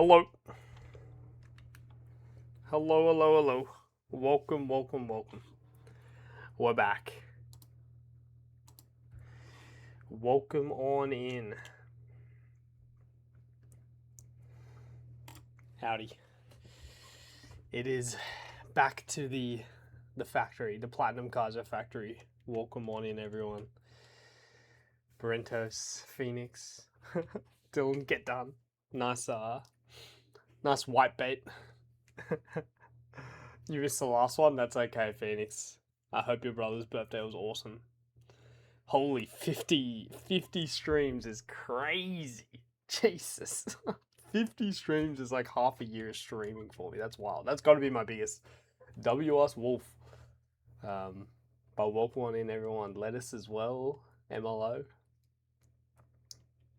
Hello. Hello, hello, hello. Welcome, welcome, welcome. We're back. Welcome on in. Howdy. It is back to the factory, the Platinum Kaizo factory. Welcome on in, everyone. Brentos, Phoenix, Dylan, get done. Nice white bait. You missed the last one? That's okay, Phoenix. I hope your brother's birthday was awesome. Holy 50 streams is crazy. Jesus. 50 streams is like half a year of streaming for me. That's wild. That's got to be my biggest. WS Wolf. But welcome on in, everyone. Lettuce as well. MLO.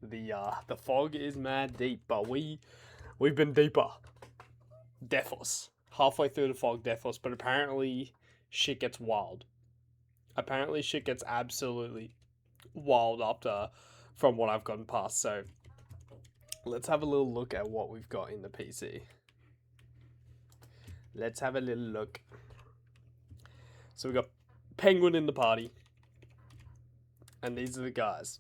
The fog is mad deep, but we've been deeper. Defos. Halfway through the fog, Defos, but apparently shit gets wild. Apparently shit gets absolutely wild after from what I've gotten past. So let's have a little look at what we've got in the PC. Let's have a little look. So we've got Penguin in the party. And these are the guys.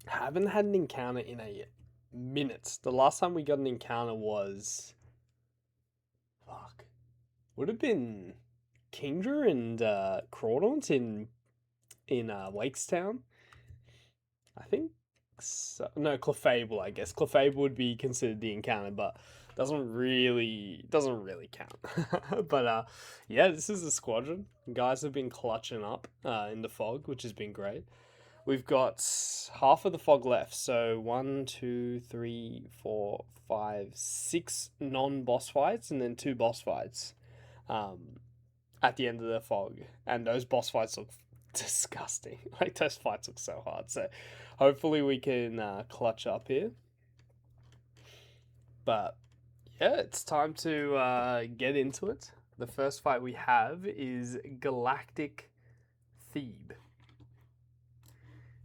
Haven't had an encounter in a minute. The last time we got an encounter was... Fuck. Would have been Kingdra and Crawdaunt in Wakestown. I think so. No, Clefable, I guess. Clefable would be considered the encounter, but doesn't really count. But yeah, this is the squadron. Guys have been clutching up in the fog, which has been great. We've got half of the fog left, so 1, 2, 3, 4, 5, 6 non-boss fights, and then 2 boss fights at the end of the fog. And those boss fights look disgusting. Like, those fights look so hard. So hopefully we can clutch up here. But yeah, it's time to get into it. The first fight we have is Galactic Thebe.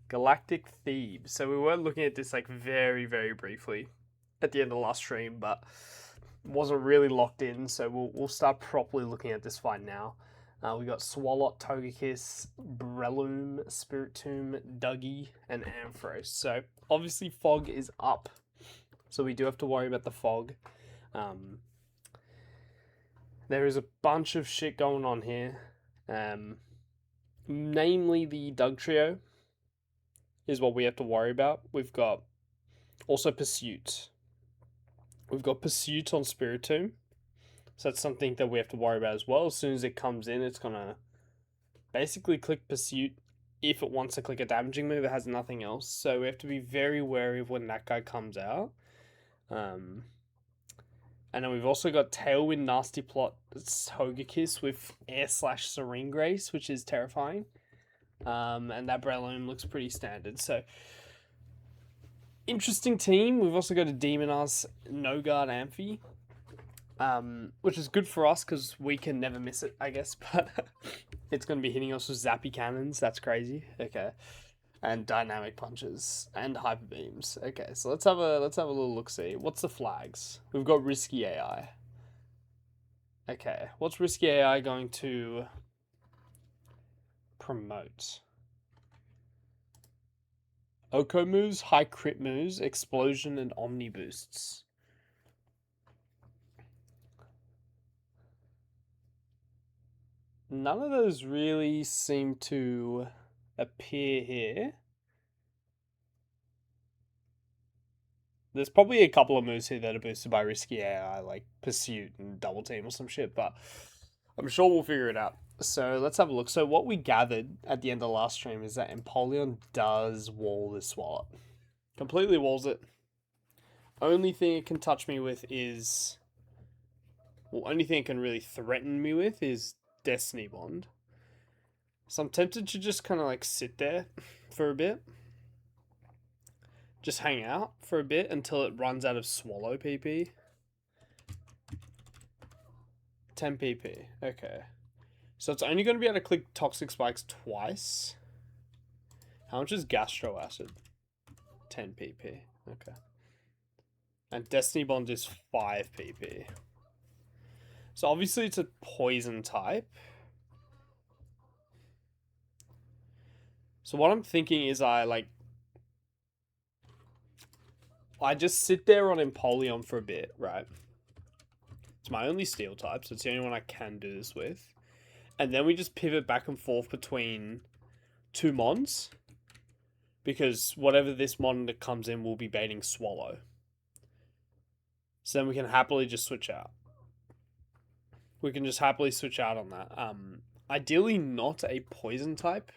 Galactic Thebe. So we were looking at this like very, very briefly at the end of the last stream, but wasn't really locked in. So we'll start properly looking at this fight now. We got Swalot, Togekiss, Breloom, Spiritomb, Dougie, and Ampharos. So obviously fog is up. So we do have to worry about the fog. There is a bunch of shit going on here. Namely the Doug Trio is what we have to worry about. We've got also Pursuit. We've got Pursuit on Spiritomb. So that's something that we have to worry about as well. As soon as it comes in, it's going to basically click Pursuit if it wants to click a damaging move. It has nothing else. So we have to be very wary of when that guy comes out. And then we've also got Tailwind, Nasty Plot, Togekiss with Air/Serene Grace, which is terrifying. And that Breloom looks pretty standard. So, interesting team. We've also got a Demonaz, No Guard, Amphi. Which is good for us because we can never miss it, I guess. But it's going to be hitting us with Zappy Cannons. That's crazy. Okay. And Dynamic Punches and Hyper Beams. Okay, so let's have a little look-see. What's the flags? We've got Risky AI. Okay, what's Risky AI going to promote? Oko moves, high crit moves, explosion, and omni boosts. None of those really seem to appear here. There's probably a couple of moves here that are boosted by Risky AI, like Pursuit and Double Team or some shit, but I'm sure we'll figure it out. So let's have a look. So what we gathered at the end of the last stream is that Empoleon does wall this Swallow. Completely walls it. Only thing it can touch me with is... Well, only thing it can really threaten me with is Destiny Bond. So I'm tempted to just kind of like sit there for a bit. Just hang out for a bit until it runs out of Swallow PP. 10 PP. Okay. So it's only going to be able to click Toxic Spikes twice. How much is Gastro Acid? 10 PP. Okay. And Destiny Bond is 5 PP. So obviously it's a poison type. So what I'm thinking is I just sit there on Empoleon for a bit, right? It's my only steel type, so it's the only one I can do this with. And then we just pivot back and forth between 2 mons. Because whatever this mon that comes in will be baiting Swallow. So then we can happily just switch out. We can just happily switch out on that. Ideally not a poison type.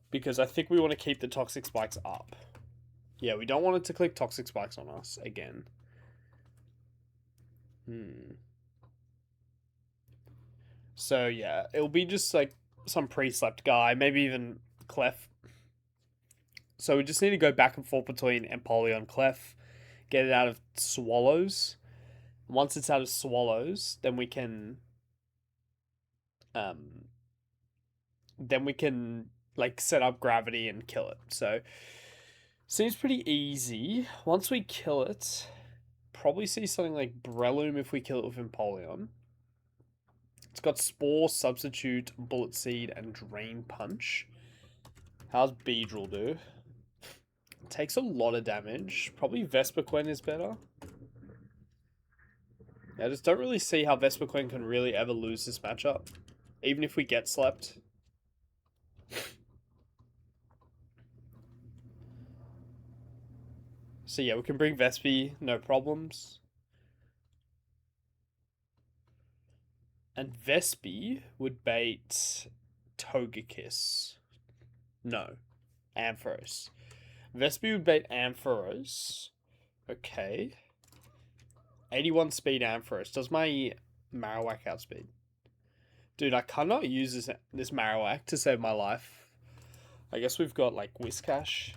Because I think we want to keep the Toxic Spikes up. Yeah, we don't want it to click Toxic Spikes on us again. So yeah, it'll be just like some pre-slept guy, maybe even Clef. So we just need to go back and forth between Empoleon and Clef, get it out of Swallows. Once it's out of Swallows, then we can like set up Gravity and kill it. So seems pretty easy. Once we kill it, probably see something like Breloom if we kill it with Empoleon. It's got Spore, Substitute, Bullet Seed, and Drain Punch. How's Beedrill do? It takes a lot of damage. Probably Vespiquen is better. I just don't really see how Vespiquen can really ever lose this matchup. Even if we get slept. So yeah, we can bring Vespi, no problems. And Vespi would bait Togekiss. No. Ampharos. Vespi would bait Ampharos. Okay. 81 speed Ampharos. Does my Marowak outspeed? Dude, I cannot use this Marowak to save my life. I guess we've got like Whiscash.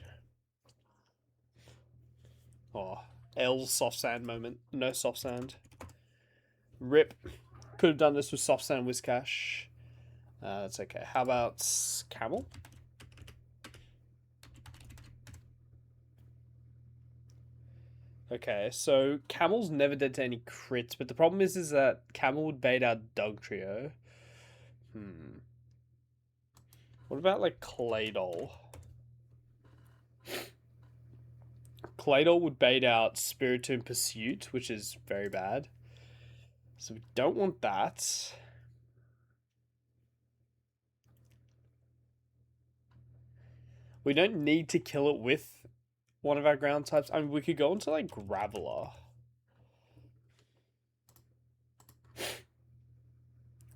Oh, L soft sand moment. No soft sand. Rip. Could have done this with soft sand Whiscash. That's okay. How about Camel? Okay, so Camel's never dead to any crits, but the problem is that Camel would bait out Dugtrio. What about like Claydol? Claydol would bait out Spiritomb Pursuit, which is very bad. So we don't want that. We don't need to kill it with one of our ground types. I mean, we could go into like Graveler.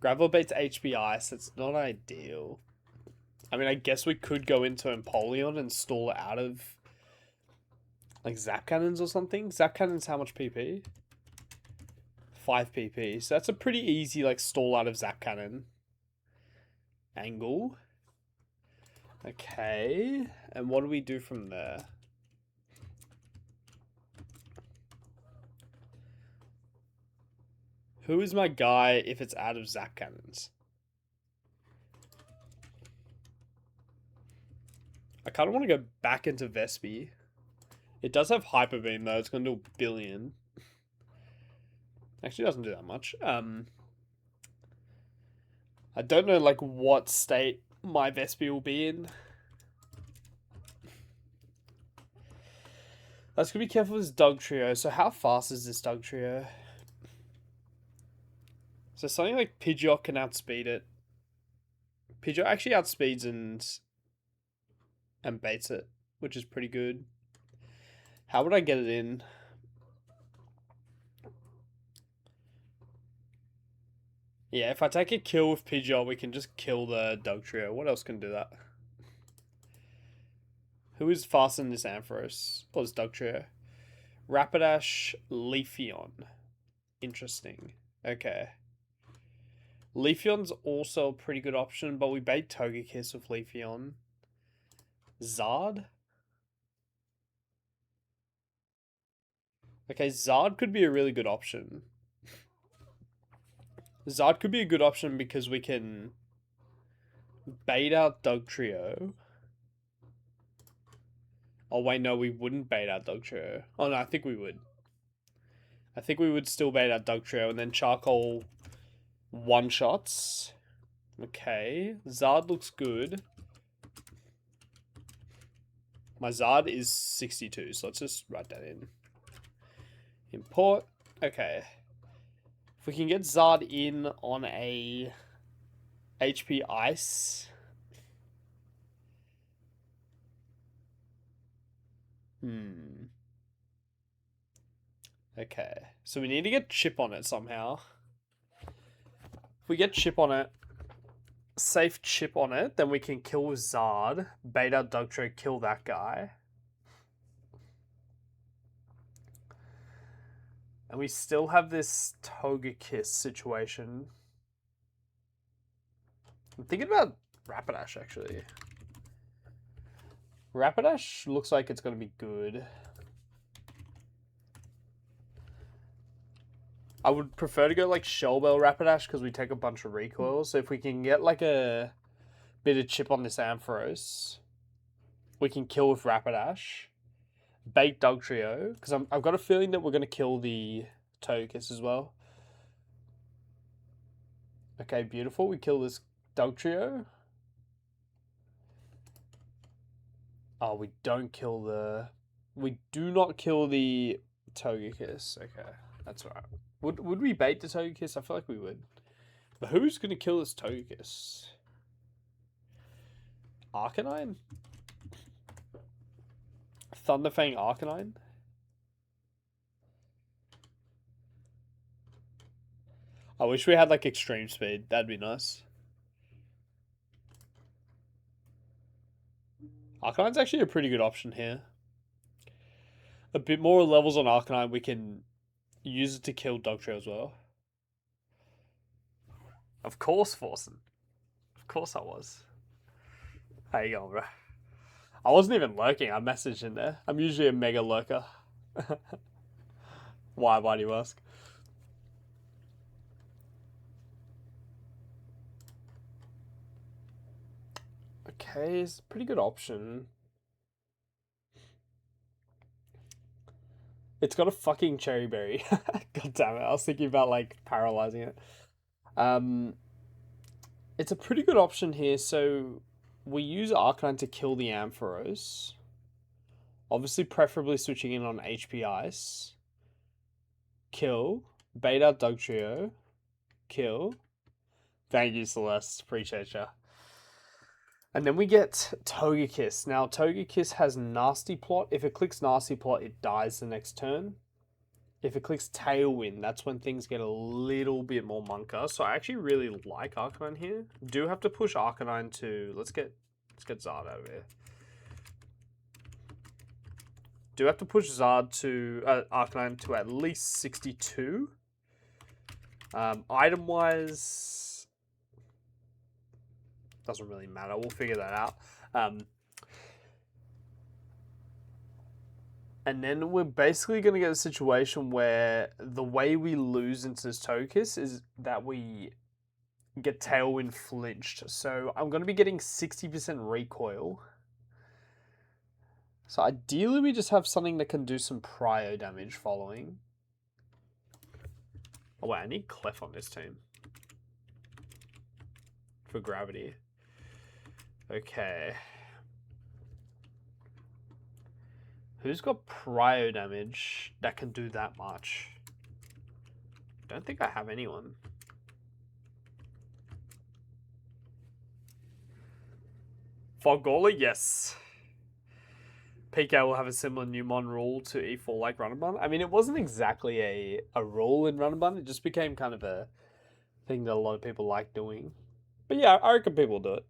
Graveler baits HP Ice. That's not ideal. I mean, I guess we could go into Empoleon and stall it out of like Zap Cannons or something. Zap Cannons, how much PP? 5 PP. So that's a pretty easy like stall out of Zap Cannon. Angle. Okay. And what do we do from there? Who is my guy if it's out of Zap Cannons? I kind of want to go back into Vespi. It does have Hyper Beam though. It's going to do 1 billion. Actually, it doesn't do that much. I don't know like what state my Vespi will be in. Let's be careful with this Dugtrio. So how fast is this Dugtrio? So something like Pidgeot can outspeed it. Pidgeot actually outspeeds and baits it, which is pretty good. How would I get it in? Yeah, if I take a kill with Pidgeot, we can just kill the Dugtrio. What else can do that? Who is faster than this Ampharos? Or this Dugtrio? Rapidash, Leafeon. Interesting. Okay. Leafeon's also a pretty good option, but we bait Togekiss with Leafeon. Zard? Okay, Zard could be a really good option. Zard could be a good option because we can bait out Dugtrio. Oh wait, no, we wouldn't bait our Dugtrio. Oh no, I think we would. I think we would still bait our Dugtrio and then charcoal one shots. Okay, Zard looks good. My Zard is 62, so let's just write that in. Import. Okay. If we can get Zard in on a HP Ice. Okay. So we need to get Chip on it somehow. If we get Chip on it, safe Chip on it, then we can kill Zard, bait out Dugtrio, kill that guy. And we still have this Togekiss situation. I'm thinking about Rapidash, actually. Rapidash looks like it's going to be good. I would prefer to go like Shell Bell Rapidash because we take a bunch of recoils. So if we can get like a bit of chip on this Ampharos, we can kill with Rapidash. Bait Dugtrio, because I've got a feeling that we're going to kill the Togekiss as well. Okay, beautiful. We kill this Dugtrio. Oh, we don't kill the... We do not kill the Togekiss. Okay, that's right. Would we bait the Togekiss? I feel like we would. But who's going to kill this Togekiss? Arcanine? Thunderfang Arcanine? I wish we had like extreme speed. That'd be nice. Arcanine's actually a pretty good option here. A bit more levels on Arcanine, we can use it to kill Dugtrio as well. Of course, Forsen. Of course I was. How you going, bro? I wasn't even lurking. I messaged in there. I'm usually a mega lurker. Why do you ask? Okay, it's a pretty good option. It's got a fucking cherry berry. God damn it. I was thinking about like paralyzing it. It's a pretty good option here. So we use Arcanine to kill the Ampharos. Obviously, preferably switching in on HP Ice. Kill. Bait out Dugtrio. Kill. Thank you, Celeste. Appreciate ya. And then we get Togekiss. Now, Togekiss has Nasty Plot. If it clicks Nasty Plot, it dies the next turn. If it clicks Tailwind, that's when things get a little bit more monka. So I actually really like Arcanine here. Do have to push Arcanine to... Let's get Zard over here. Do have to push Zard to... Arcanine to at least 62. Item-wise... Doesn't really matter. We'll figure that out. And then we're basically going to get a situation where the way we lose into this Togekiss is that we get Tailwind flinched. So I'm going to be getting 60% recoil. So ideally we just have something that can do some prio damage following. Oh wait, I need Clef on this team. For gravity. Okay. Who's got prio damage that can do that much? Don't think I have anyone. Fogola, yes. PK will have a similar Newmon rule to E4 like Run and Bun. I mean, it wasn't exactly a rule in Run and Bun. It just became kind of a thing that a lot of people like doing. But yeah, I reckon people do it.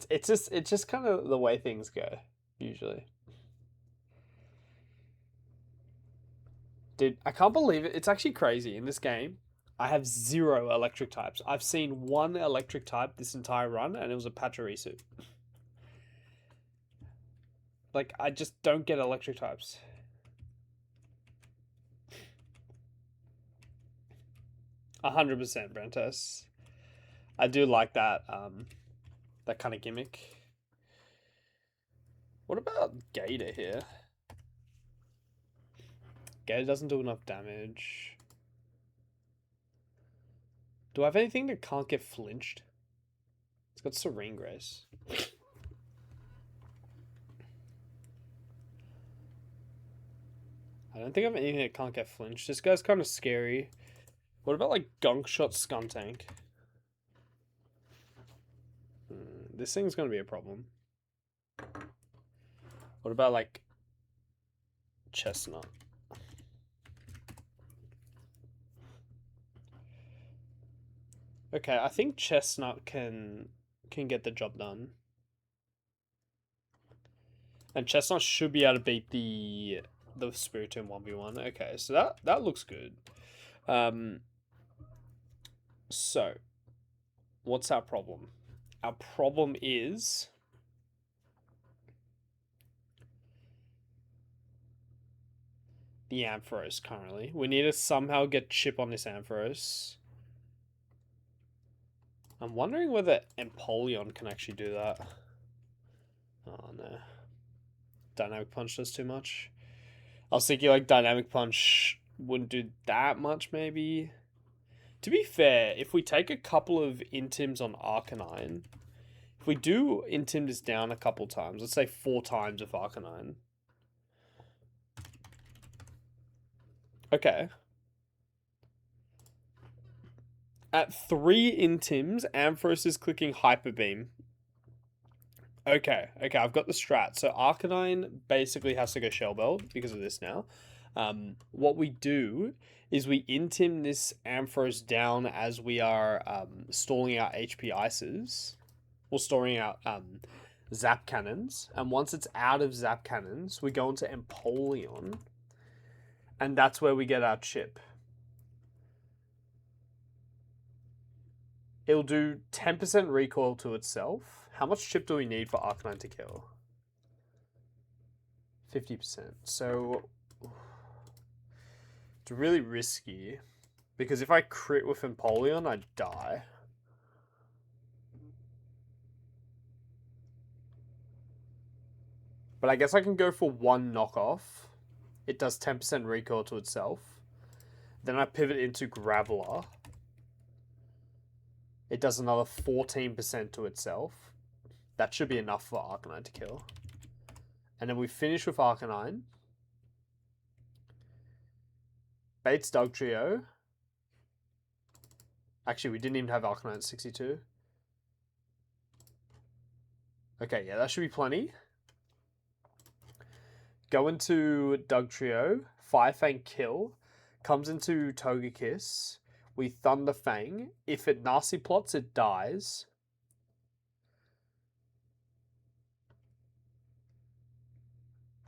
It's just kind of the way things go, usually. Dude, I can't believe it. It's actually crazy. In this game, I have 0 electric types. I've seen 1 electric type this entire run, and it was a Pachirisu. Like, I just don't get electric types. %, Brentos. I do like that, that kind of gimmick. What about Gator here? Gator doesn't do enough damage. Do I have anything that can't get flinched? It's got Serene Grace. I don't think I have anything that can't get flinched. This guy's kind of scary. What about like Gunk Shot Skuntank? This thing's gonna be a problem. What about like Chestnut? Okay, I think Chestnut can get the job done. And Chestnut should be able to beat the Spiritomb 1v1. Okay, so that looks good. So what's our problem? Our problem is the Ampharos currently. We need to somehow get chip on this Ampharos. I'm wondering whether Empoleon can actually do that. Oh no. Dynamic Punch does too much. I was thinking like Dynamic Punch wouldn't do that much maybe. To be fair, if we take a couple of Intims on Arcanine, if we do Intim this down a couple times, let's say 4 times with Arcanine. Okay. At 3 Intims, Ampharos is clicking Hyper Beam. Okay, I've got the strat. So Arcanine basically has to go Shell Belt because of this now. What we do is we Intim this Ampharos down as we are stalling out HP Ices. Or storing out Zap Cannons. And once it's out of Zap Cannons, we go into Empoleon. And that's where we get our chip. It'll do 10% recoil to itself. How much chip do we need for Arcanine to kill? 50%. So it's really risky. Because if I crit with Empoleon, I die. But I guess I can go for 1 knockoff. It does 10% recoil to itself. Then I pivot into Graveler. It does another 14% to itself. That should be enough for Arcanine to kill. And then we finish with Arcanine. Bates Dugtrio. Actually, we didn't even have Arcanine at 62. Okay, yeah, that should be plenty. Go into Dugtrio. Firefang kill. Comes into Togekiss. We Thunder Fang. If it Nasty Plots, it dies.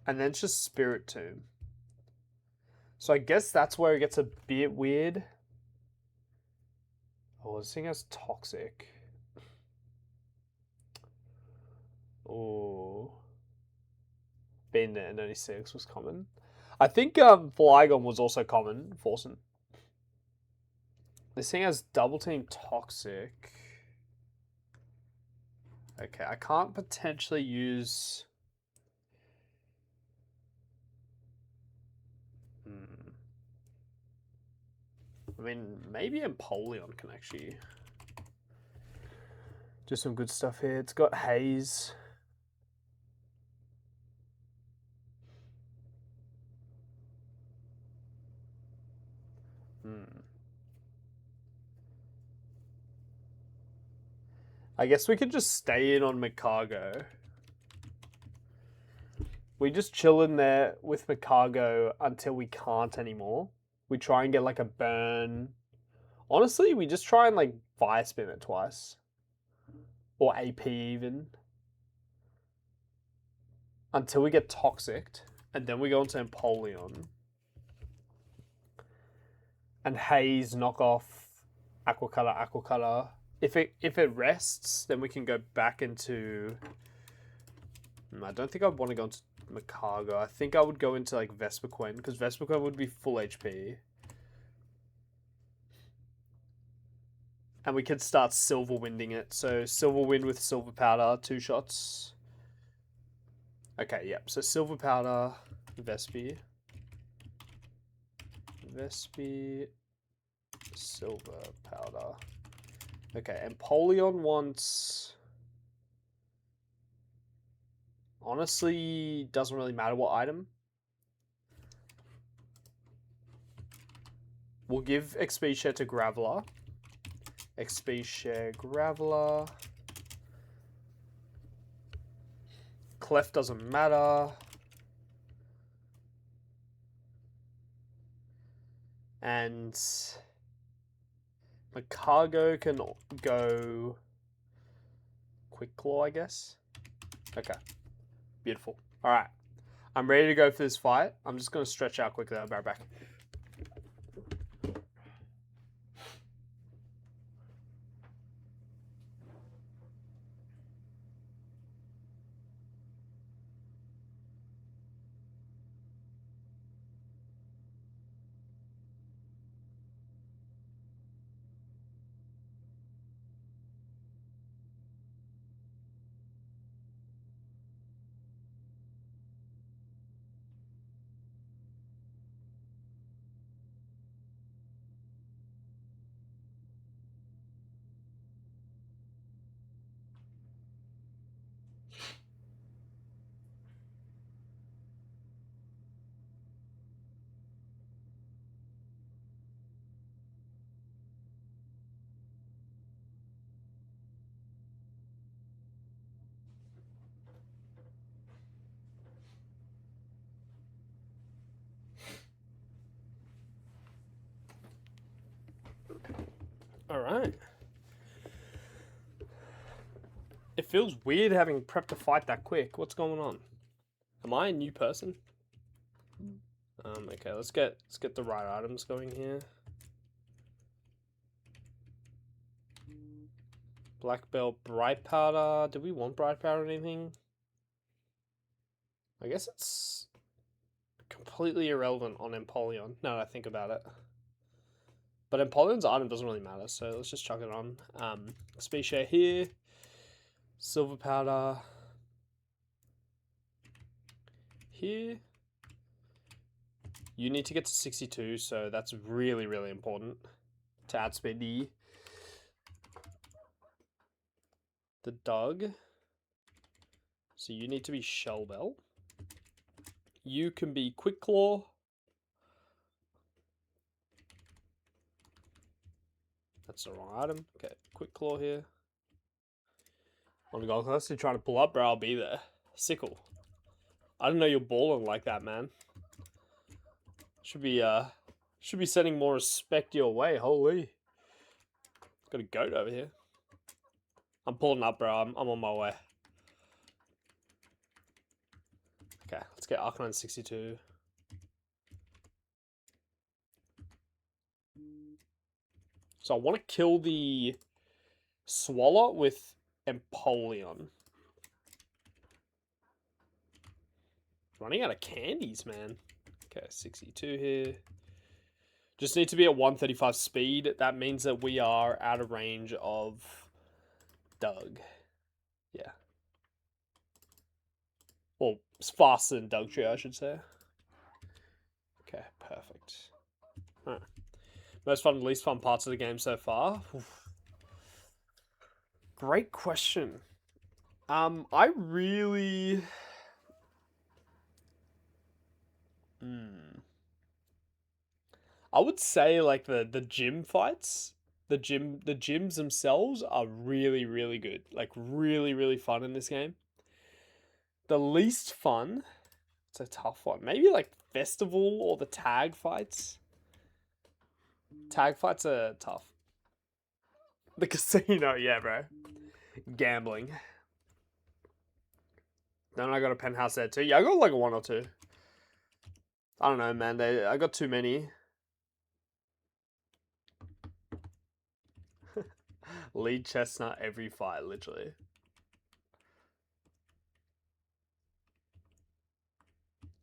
And then it's just Spirit Tomb. So I guess that's where it gets a bit weird. Oh, this thing has Toxic. Oh. Been there, 96 was common. I think Flygon was also common, Forsen. This thing has Double Team Toxic. Okay, I can't potentially use... I mean, maybe Empoleon can actually do some good stuff here. It's got Haze. I guess we could just stay in on Mikago. We just chill in there with Mikago until we can't anymore. We try and get like a burn. Honestly, we just try and like Fire Spin it twice. Or AP even. Until we get Toxic. And then we go into Empoleon. And Haze, knock off Aqua Cutter. If it rests, then we can go back into... I don't think I'd want to go into Mikago. I think I would go into like Vespiquen, because Vespiquen would be full HP. And we could start Silver Winding it. So Silver Wind with Silver Powder, 2 shots. Okay, yep. So silver powder, Vespi, silver powder. Okay, and Empoleon wants... Honestly, doesn't really matter what item. We'll give XP share to Graveler. XP share Graveler. Clef doesn't matter. And the cargo can go Quick Claw, I guess. Okay. Beautiful. Alright. I'm ready to go for this fight. I'm just going to stretch out quickly. I'll be right back. Alright. It feels weird having prepped to fight that quick. What's going on? Am I a new person? Okay, let's get the right items going here. Black belt, bright powder. Do we want bright powder or anything? I guess it's completely irrelevant on Empoleon, now that I think about it. But Empoleon's item doesn't really matter, so let's just chuck it on. XP share here. Silver powder. Here. You need to get to 62, so that's really, really important to outspeed the dog. So you need to be Shell Bell. You can be Quick Claw. That's the wrong item. Okay, Quick Claw here. Oh my god, unless you're trying to pull up, bro, I'll be there. Sickle. I didn't know you're balling like that, man. Should be sending more respect your way. Holy. Got a goat over here. I'm pulling up, bro. I'm on my way. Okay, let's get Arcanine 62. So I want to kill the Swallow with Empoleon. Running out of candies, man. Okay, 62 here. Just need to be at 135 speed. That means that we are out of range of Doug. Yeah. Well, it's faster than Dugtrio, I should say. Okay, perfect. Alright. Most fun, least fun parts of the game so far? Oof. Great question. I really... I would say like the gym fights, the gyms themselves are really, really good. Like really, really fun in this game. The least fun, it's a tough one. Maybe like festival or the tag fights. Tag fights are tough. The casino, yeah, bro. Gambling. Then I got a penthouse there too. Yeah, I got like a 1 or 2. I don't know, man. I got too many. Lead chestnut every fight, literally.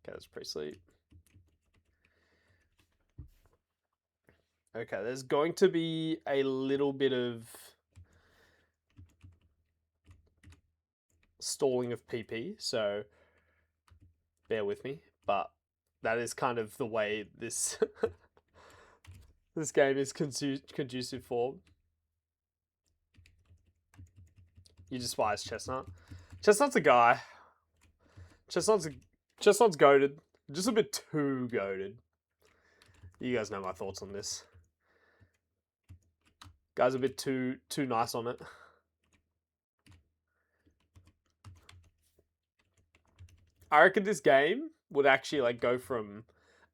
Okay, that's pretty sweet. Okay, there's going to be a little bit of stalling of PP, so Bear with me, but that is kind of the way this this game is conducive for. You despise Chestnut. Chestnut's a guy. Chestnut's goated. Just a bit too goated. You guys know my thoughts on this. Guy's a bit too nice on it. I reckon this game would actually like go from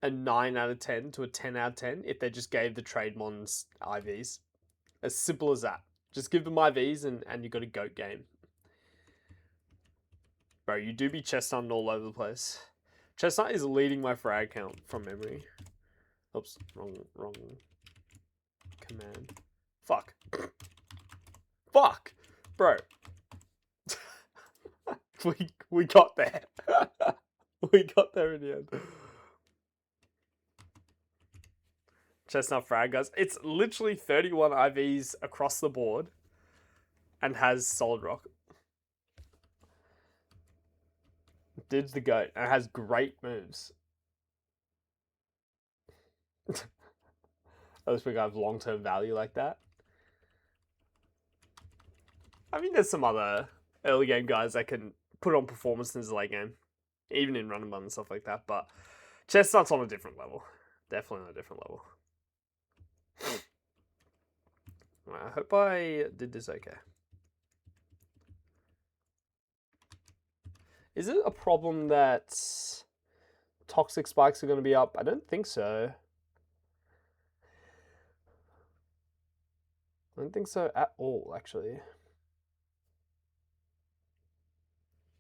a 9 out of 10 to a 10 out of 10 if they just gave the trade mons IVs. As simple as that. Just give them IVs and you got a goat game. Bro, you do be Chestnut all over the place. Chestnut is leading my frag count from memory. Oops, wrong command. Fuck. Fuck! Bro. we got there. We got there in the end. Chestnut frag, guys. It's literally 31 IVs across the board and has solid rock. Dude's the goat and has great moves. I wish we could have long-term value like that. I mean, there's some other early game guys that can put on performance in the late game, even in run and bun and stuff like that. But Chestnut's on a different level. Definitely on a different level. I hope I did this okay. Is it a problem that toxic spikes are going to be up? I don't think so. I don't think so at all, actually.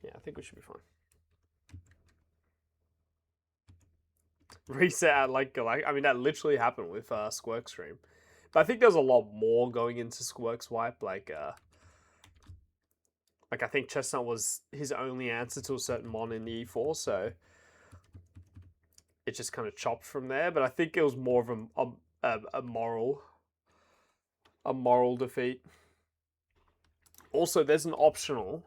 Yeah, I think we should be fine. Reset at like I mean, that literally happened with Squirk Stream. But I think there's a lot more going into Squirk's wipe. Like I think Chestnut was his only answer to a certain mon in the E4, so it just kind of chopped from there. But I think it was more of a moral defeat. Also, there's an optional.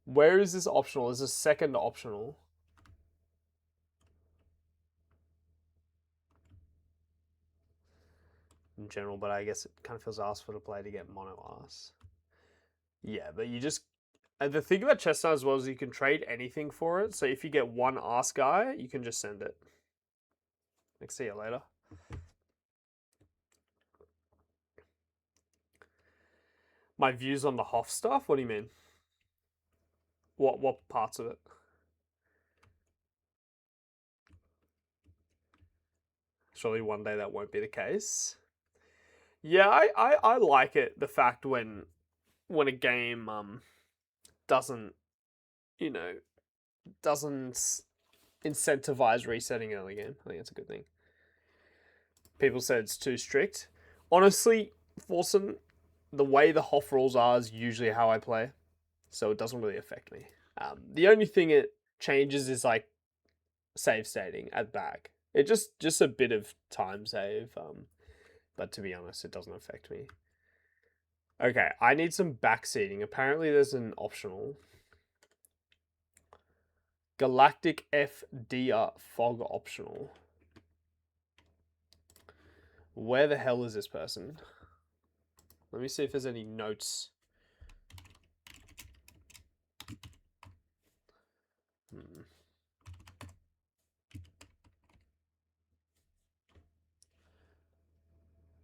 Where is this optional? There's a second optional. In general, but I guess it kind of feels ass for the play to get mono ass. Yeah, but you just... And the thing about Chestnut as well is you can trade anything for it. So if you get one ass guy, you can just send it. Like, see you later. My views on the Hoff stuff? What do you mean? What parts of it? Surely one day that won't be the case. Yeah, I like it. The fact when a game doesn't, you know, doesn't incentivize resetting early game. I think that's a good thing. People said it's too strict. Honestly, Forsen, the way the Hoff rules are is usually how I play, so it doesn't really affect me. The only thing it changes is like save stating at back. It just a bit of time save. But to be honest, it doesn't affect me. Okay, I need some backseating. Apparently there's an optional. Galactic FDR fog optional. Where the hell is this person? Let me see if there's any notes.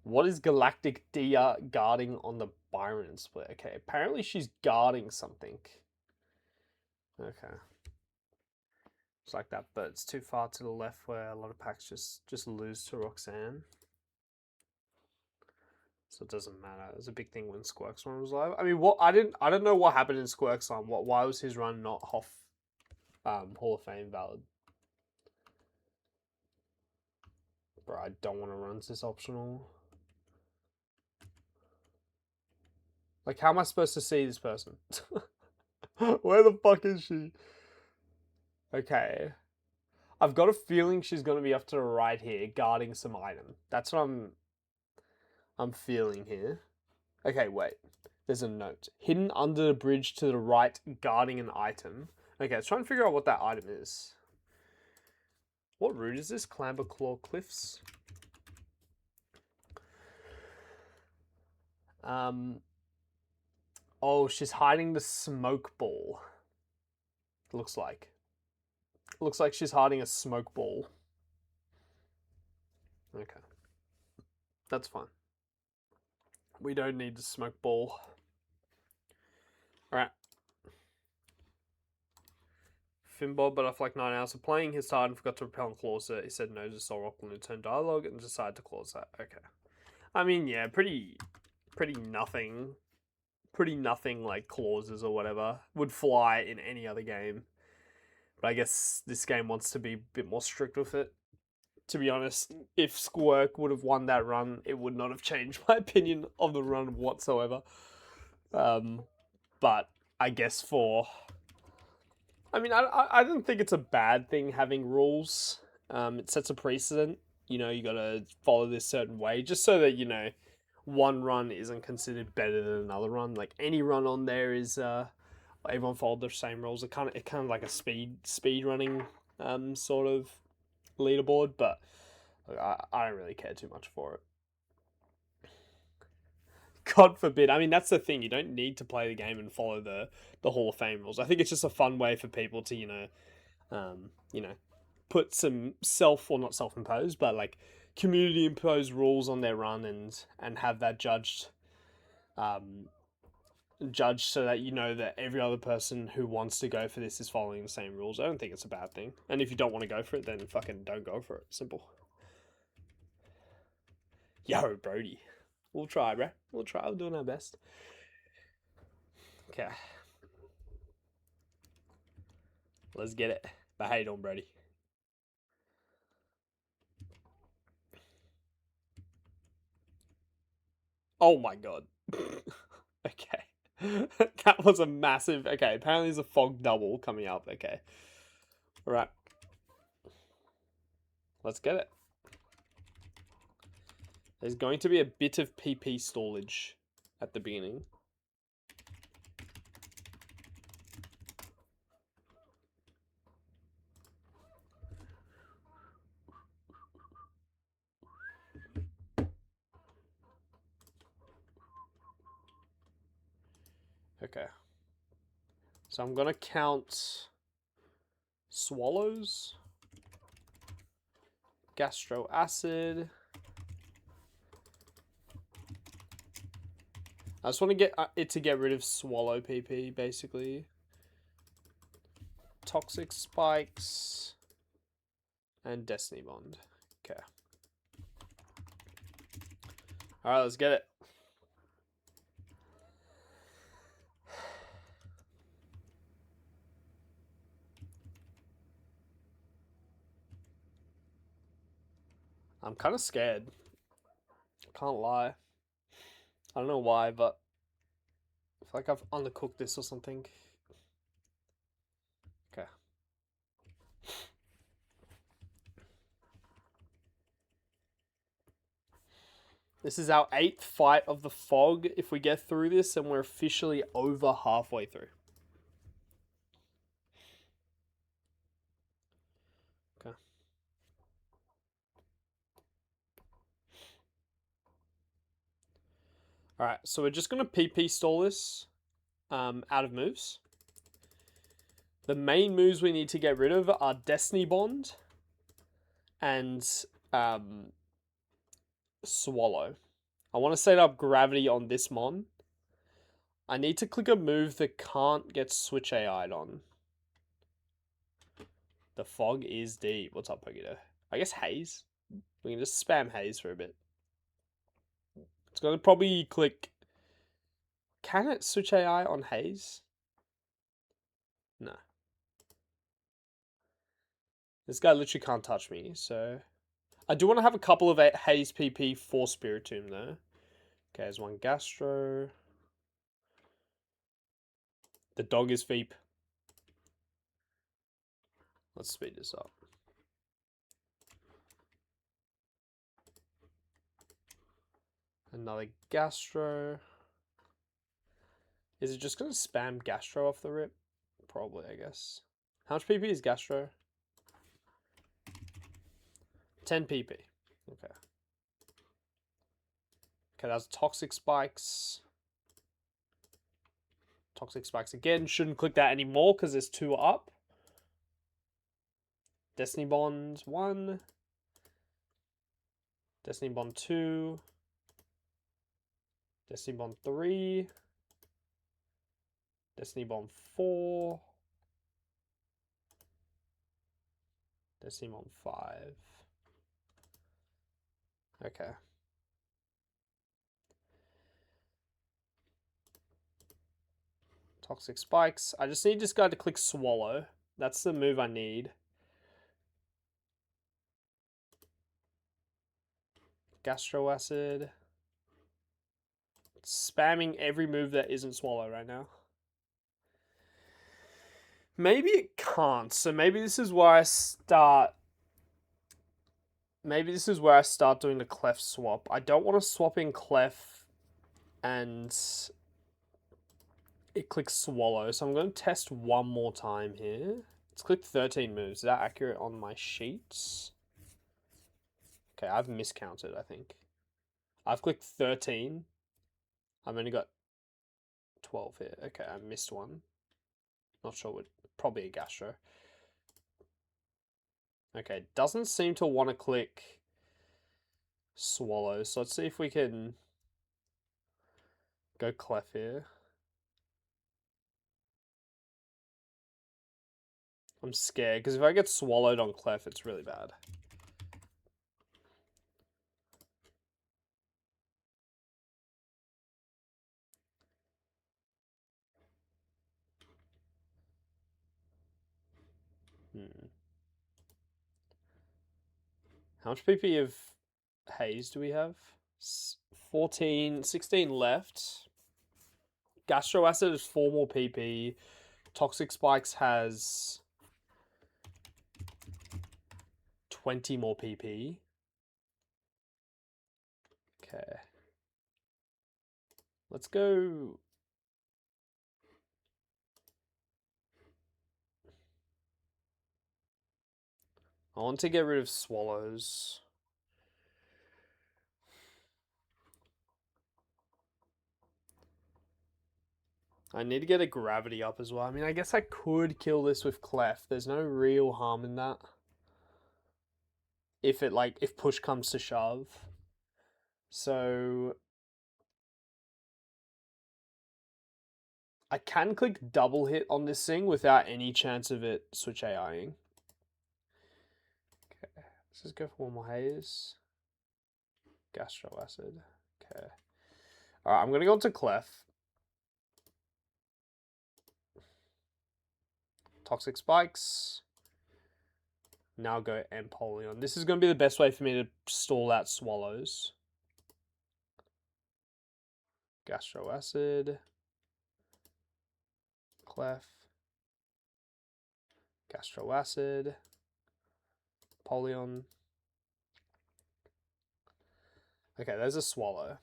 What is Galactic Dia guarding on the Byron split? Okay, apparently she's guarding something. Okay. It's like that, but it's too far to the left where a lot of packs just lose to Roxanne. So it doesn't matter. It was a big thing when Squirk's run was live. I mean, I don't know what happened in Squirk's run. Why was his run not Hoff Hall of Fame valid? Bro, I don't want to run this optional. Like, how am I supposed to see this person? Where the fuck is she? Okay. I've got a feeling she's going to be up to the right here, guarding some item. That's what I'm feeling here. Okay, wait. There's a note. Hidden under the bridge to the right, guarding an item. Okay, let's try and figure out what that item is. What route is this? Clamber Claw Cliffs. Oh, she's hiding the smoke ball. Looks like. Looks like she's hiding a smoke ball. Okay. That's fine. We don't need the smoke ball. Alright. Finbob, but after like 9 hours of playing, his tired and forgot to repel and claws it. He said no to Soul Rock and turn dialogue and decided to clause that. Okay. I mean, yeah, pretty nothing like clauses or whatever would fly in any other game. But I guess this game wants to be a bit more strict with it. To be honest, if Squirk would have won that run, it would not have changed my opinion of the run whatsoever. But I guess I mean, I don't think it's a bad thing having rules. It sets a precedent. You know, you gotta follow this certain way, just so that, you know, one run isn't considered better than another run. Like, any run on there is, everyone followed the same rules. It kind of like a speed running, sort of leaderboard, but I don't really care too much for it. God forbid. I mean, that's the thing. You don't need to play the game and follow the Hall of Fame rules. I think it's just a fun way for people to, you know, put some not self-imposed, but like community imposed rules on their run and have that judged, so that you know that every other person who wants to go for this is following the same rules. I don't think it's a bad thing. And if you don't want to go for it, then fucking don't go for it. Simple. Yo, Brody. We'll try, bro. We'll try. We're doing our best. Okay. Let's get it. But how you doing, Brody? Oh my god. Okay. That was a massive... Okay, apparently there's a fog double coming up. Okay. Alright. Let's get it. There's going to be a bit of PP stallage at the beginning. Okay. So I'm going to count swallows, gastro acid. I just want to get it to get rid of swallow PP, basically. Toxic spikes and Destiny Bond. Okay. Alright, let's get it. I'm kind of scared. Can't lie. I don't know why, but I feel like I've undercooked this or something. Okay. This is our 8th fight of the fog. If we get through this, and we're officially over halfway through. Okay. Alright, so we're just going to PP stall this out of moves. The main moves we need to get rid of are Destiny Bond and Swallow. I want to set up Gravity on this Mon. I need to click a move that can't get Switch AI'd on. The fog is deep. What's up, Pokito? I guess Haze. We can just spam Haze for a bit. It's going to probably click... Can it Switch AI on Haze? No. This guy literally can't touch me, so... I do want to have a couple of Haze PP for Spiritomb, though. Okay, there's one Gastro. The dog is Veep. Let's speed this up. Another Gastro. Is it just going to spam Gastro off the rip? Probably, I guess. How much PP is Gastro? 10 PP. Okay. Okay, that's Toxic Spikes. Toxic Spikes again. Shouldn't click that anymore because there's 2 up. Destiny Bond 1. Destiny Bond 2. Destiny Bond 3. Destiny Bond 4. Destiny Bond 5. Okay. Toxic Spikes. I just need this guy to click Swallow. That's the move I need. Gastro Acid. Spamming every move that isn't Swallow right now. Maybe it can't. So maybe this is where I start. Maybe this is where I start doing the Clef swap. I don't want to swap in Clef and it clicks Swallow. So I'm going to test one more time here. It's clicked 13 moves. Is that accurate on my sheets? Okay, I've miscounted, I think. I've clicked 13. I've only got 12 here. Okay, I missed one. Not sure what. Probably a Gastro. Okay, doesn't seem to want to click Swallow. So let's see if we can go Clef here. I'm scared, because if I get swallowed on Clef, it's really bad. How much PP of Haze do we have? 14, 16 left. Gastro Acid is 4 more PP. Toxic Spikes has 20 more PP. Okay. Let's go. I want to get rid of Swallows. I need to get a gravity up as well. I mean, I guess I could kill this with Clef. There's no real harm in that. If push comes to shove. So I can click double hit on this thing without any chance of it switch AIing. Okay, let's just go for one more Haze. Gastro Acid. Okay. Alright, I'm gonna go into Clef. Toxic Spikes. Now go Empoleon. This is gonna be the best way for me to stall out Swallows. Gastro Acid. Clef. Gastro Acid. Empoleon. Okay, there's a Swallow.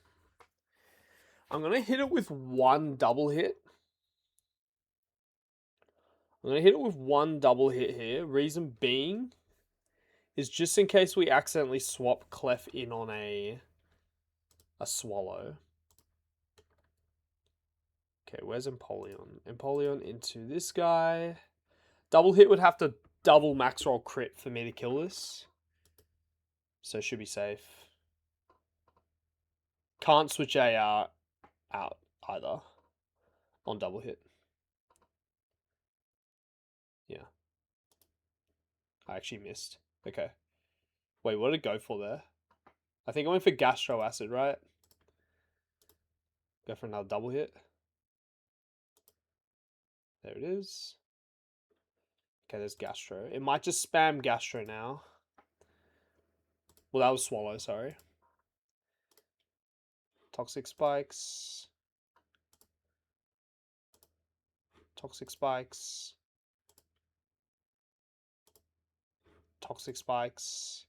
I'm going to hit it with one double hit. I'm going to hit it with one double hit here. Reason being is just in case we accidentally swap Clef in on a Swallow. Okay, where's Empoleon? Empoleon into this guy. Double hit would have to double max roll crit for me to kill this. So should be safe. Can't switch AR out either on double hit. Yeah. I actually missed. Okay. Wait, what did it go for there? I think I went for Gastro Acid, right? Go for another double hit. There it is. Okay, there's Gastro. It might just spam Gastro now. Well, that was Swallow, sorry. Toxic Spikes. Toxic Spikes. Toxic Spikes.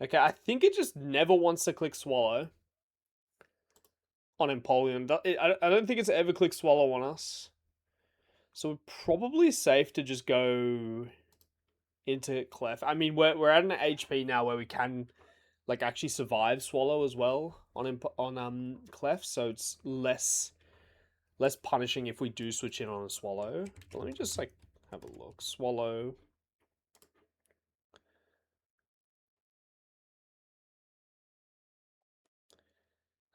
Okay, I think it just never wants to click Swallow on Empoleon. I don't think it's ever clicked Swallow on us. So we're probably safe to just go into Clef. I mean, we're at an HP now where we can like actually survive Swallow as well on Clef, so it's less punishing if we do switch in on a Swallow. But let me just like have a look. Swallow.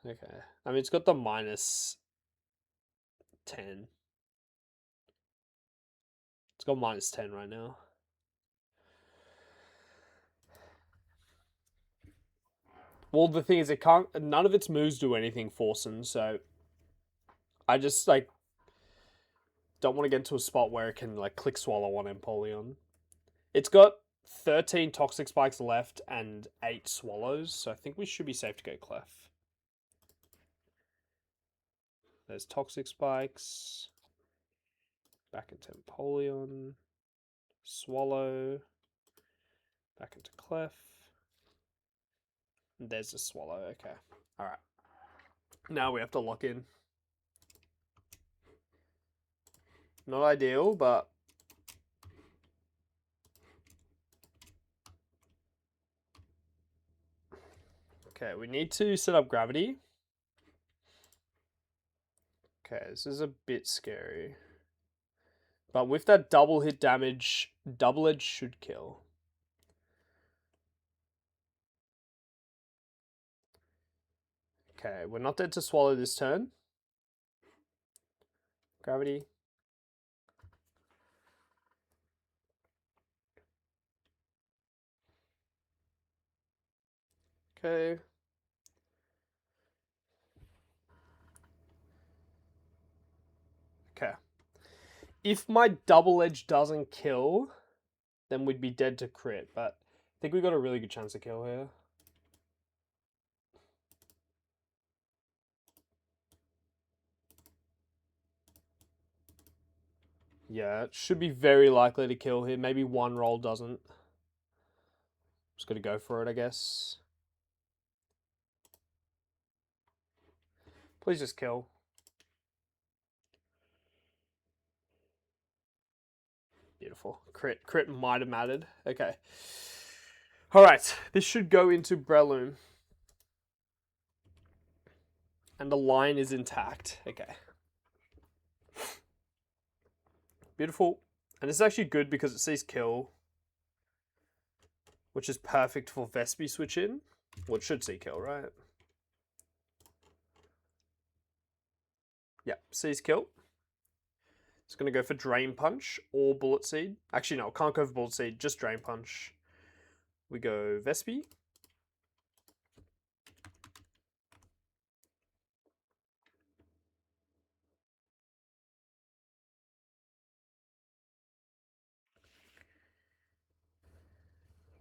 Okay. I mean, it's got the -10. It's got -10 right now. Well, the thing is, it can't. None of its moves do anything forcing, so I just like don't want to get to a spot where it can like click Swallow on Empoleon. It's got 13 Toxic Spikes left and 8 Swallows, so I think we should be safe to go Clef. There's Toxic Spikes. Back into Empoleon. Swallow. Back into Clef. There's a Swallow, okay. Alright. Now we have to lock in. Not ideal, but... Okay, we need to set up Gravity. Okay, this is a bit scary. But with that double hit damage, Double Edge should kill. Okay, we're not dead to Swallow this turn. Gravity. Okay. Okay. If my Double Edge doesn't kill, then we'd be dead to crit, but I think we got a really good chance to kill here. Yeah, it should be very likely to kill here. Maybe one roll doesn't. Just gotta go for it, I guess. Please just kill. Beautiful. Crit might have mattered. Okay. Alright, this should go into Breloom. And the line is intact. Okay. Beautiful. And this is actually good because it sees kill. Which is perfect for Vespi switch in. Well, it should see kill, right? Yeah, sees kill. It's going to go for Drain Punch or Bullet Seed. Actually, no, can't go for Bullet Seed, just Drain Punch. We go Vespi.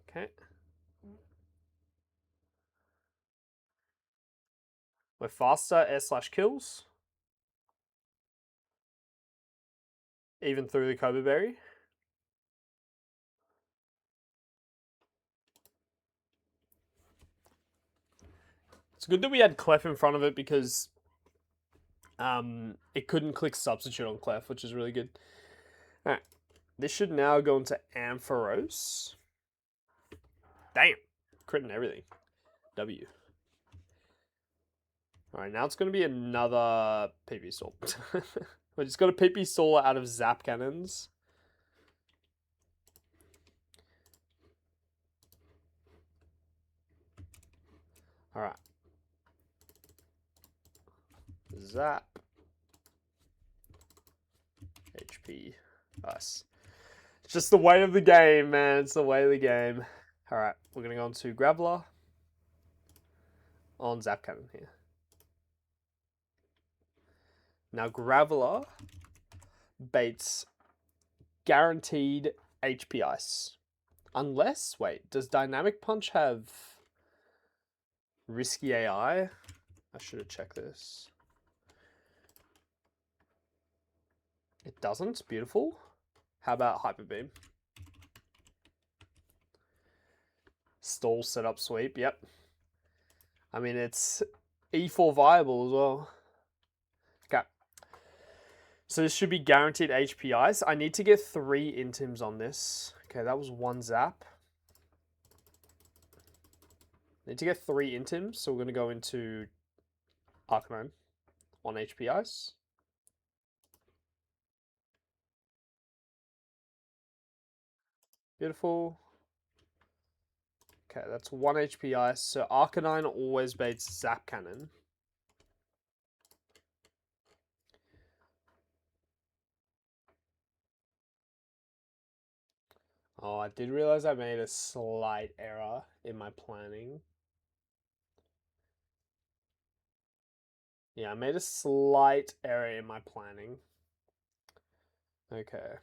Okay. We're faster, air/kills. Even through the Cobra Berry. It's good that we had Clef in front of it because it couldn't click Substitute on Clef, which is really good. Alright. This should now go into Ampharos. Damn. Crit and everything. W. Alright, now it's going to be another PP Stall. We just got a PP Staller out of Zap Cannons. Alright. Zap. HP. Nice. It's just the way of the game, man. It's the way of the game. Alright, we're going to go on to Graveler. On Zap Cannon here. Now Graveler baits guaranteed HP Ice. Unless, wait, does Dynamic Punch have Risky AI? I should have checked this. It doesn't. Beautiful. How about Hyper Beam? Stall setup sweep. Yep. I mean, it's E4 viable as well. Okay. So this should be guaranteed HP ice. I need to get 3 intims on this. Okay, that was 1 zap. Need to get 3 intims, so we're going to go into Arcanine on HP ice. Beautiful. Okay, that's 1 HP ice. So Arcanine always baits Zap Cannon. Oh, I did realize I made a slight error in my planning. Yeah, I made a slight error in my planning. Okay.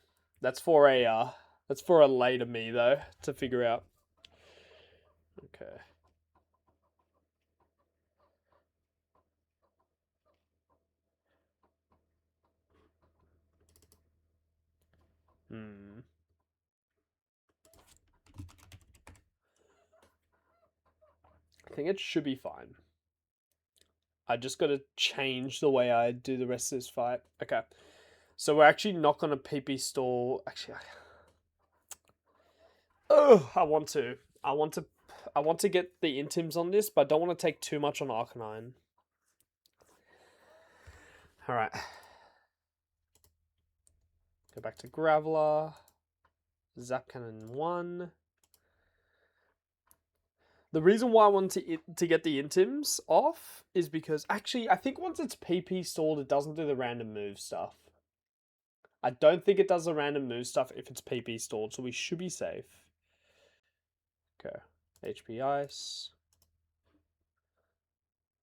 That's for a later me though to figure out. Okay. I think it should be fine. I just got to change the way I do the rest of this fight. Okay. So we're actually not going to PP stall. Actually, I want to. I want to get the intims on this, but I don't want to take too much on Arcanine. Alright. Go back to Graveler. Zap Cannon 1. The reason why I want to get the intims off is because, actually, I think once it's PP stalled, it doesn't do the random move stuff. I don't think it does the random move stuff if it's PP stalled, so we should be safe. Okay. HP Ice.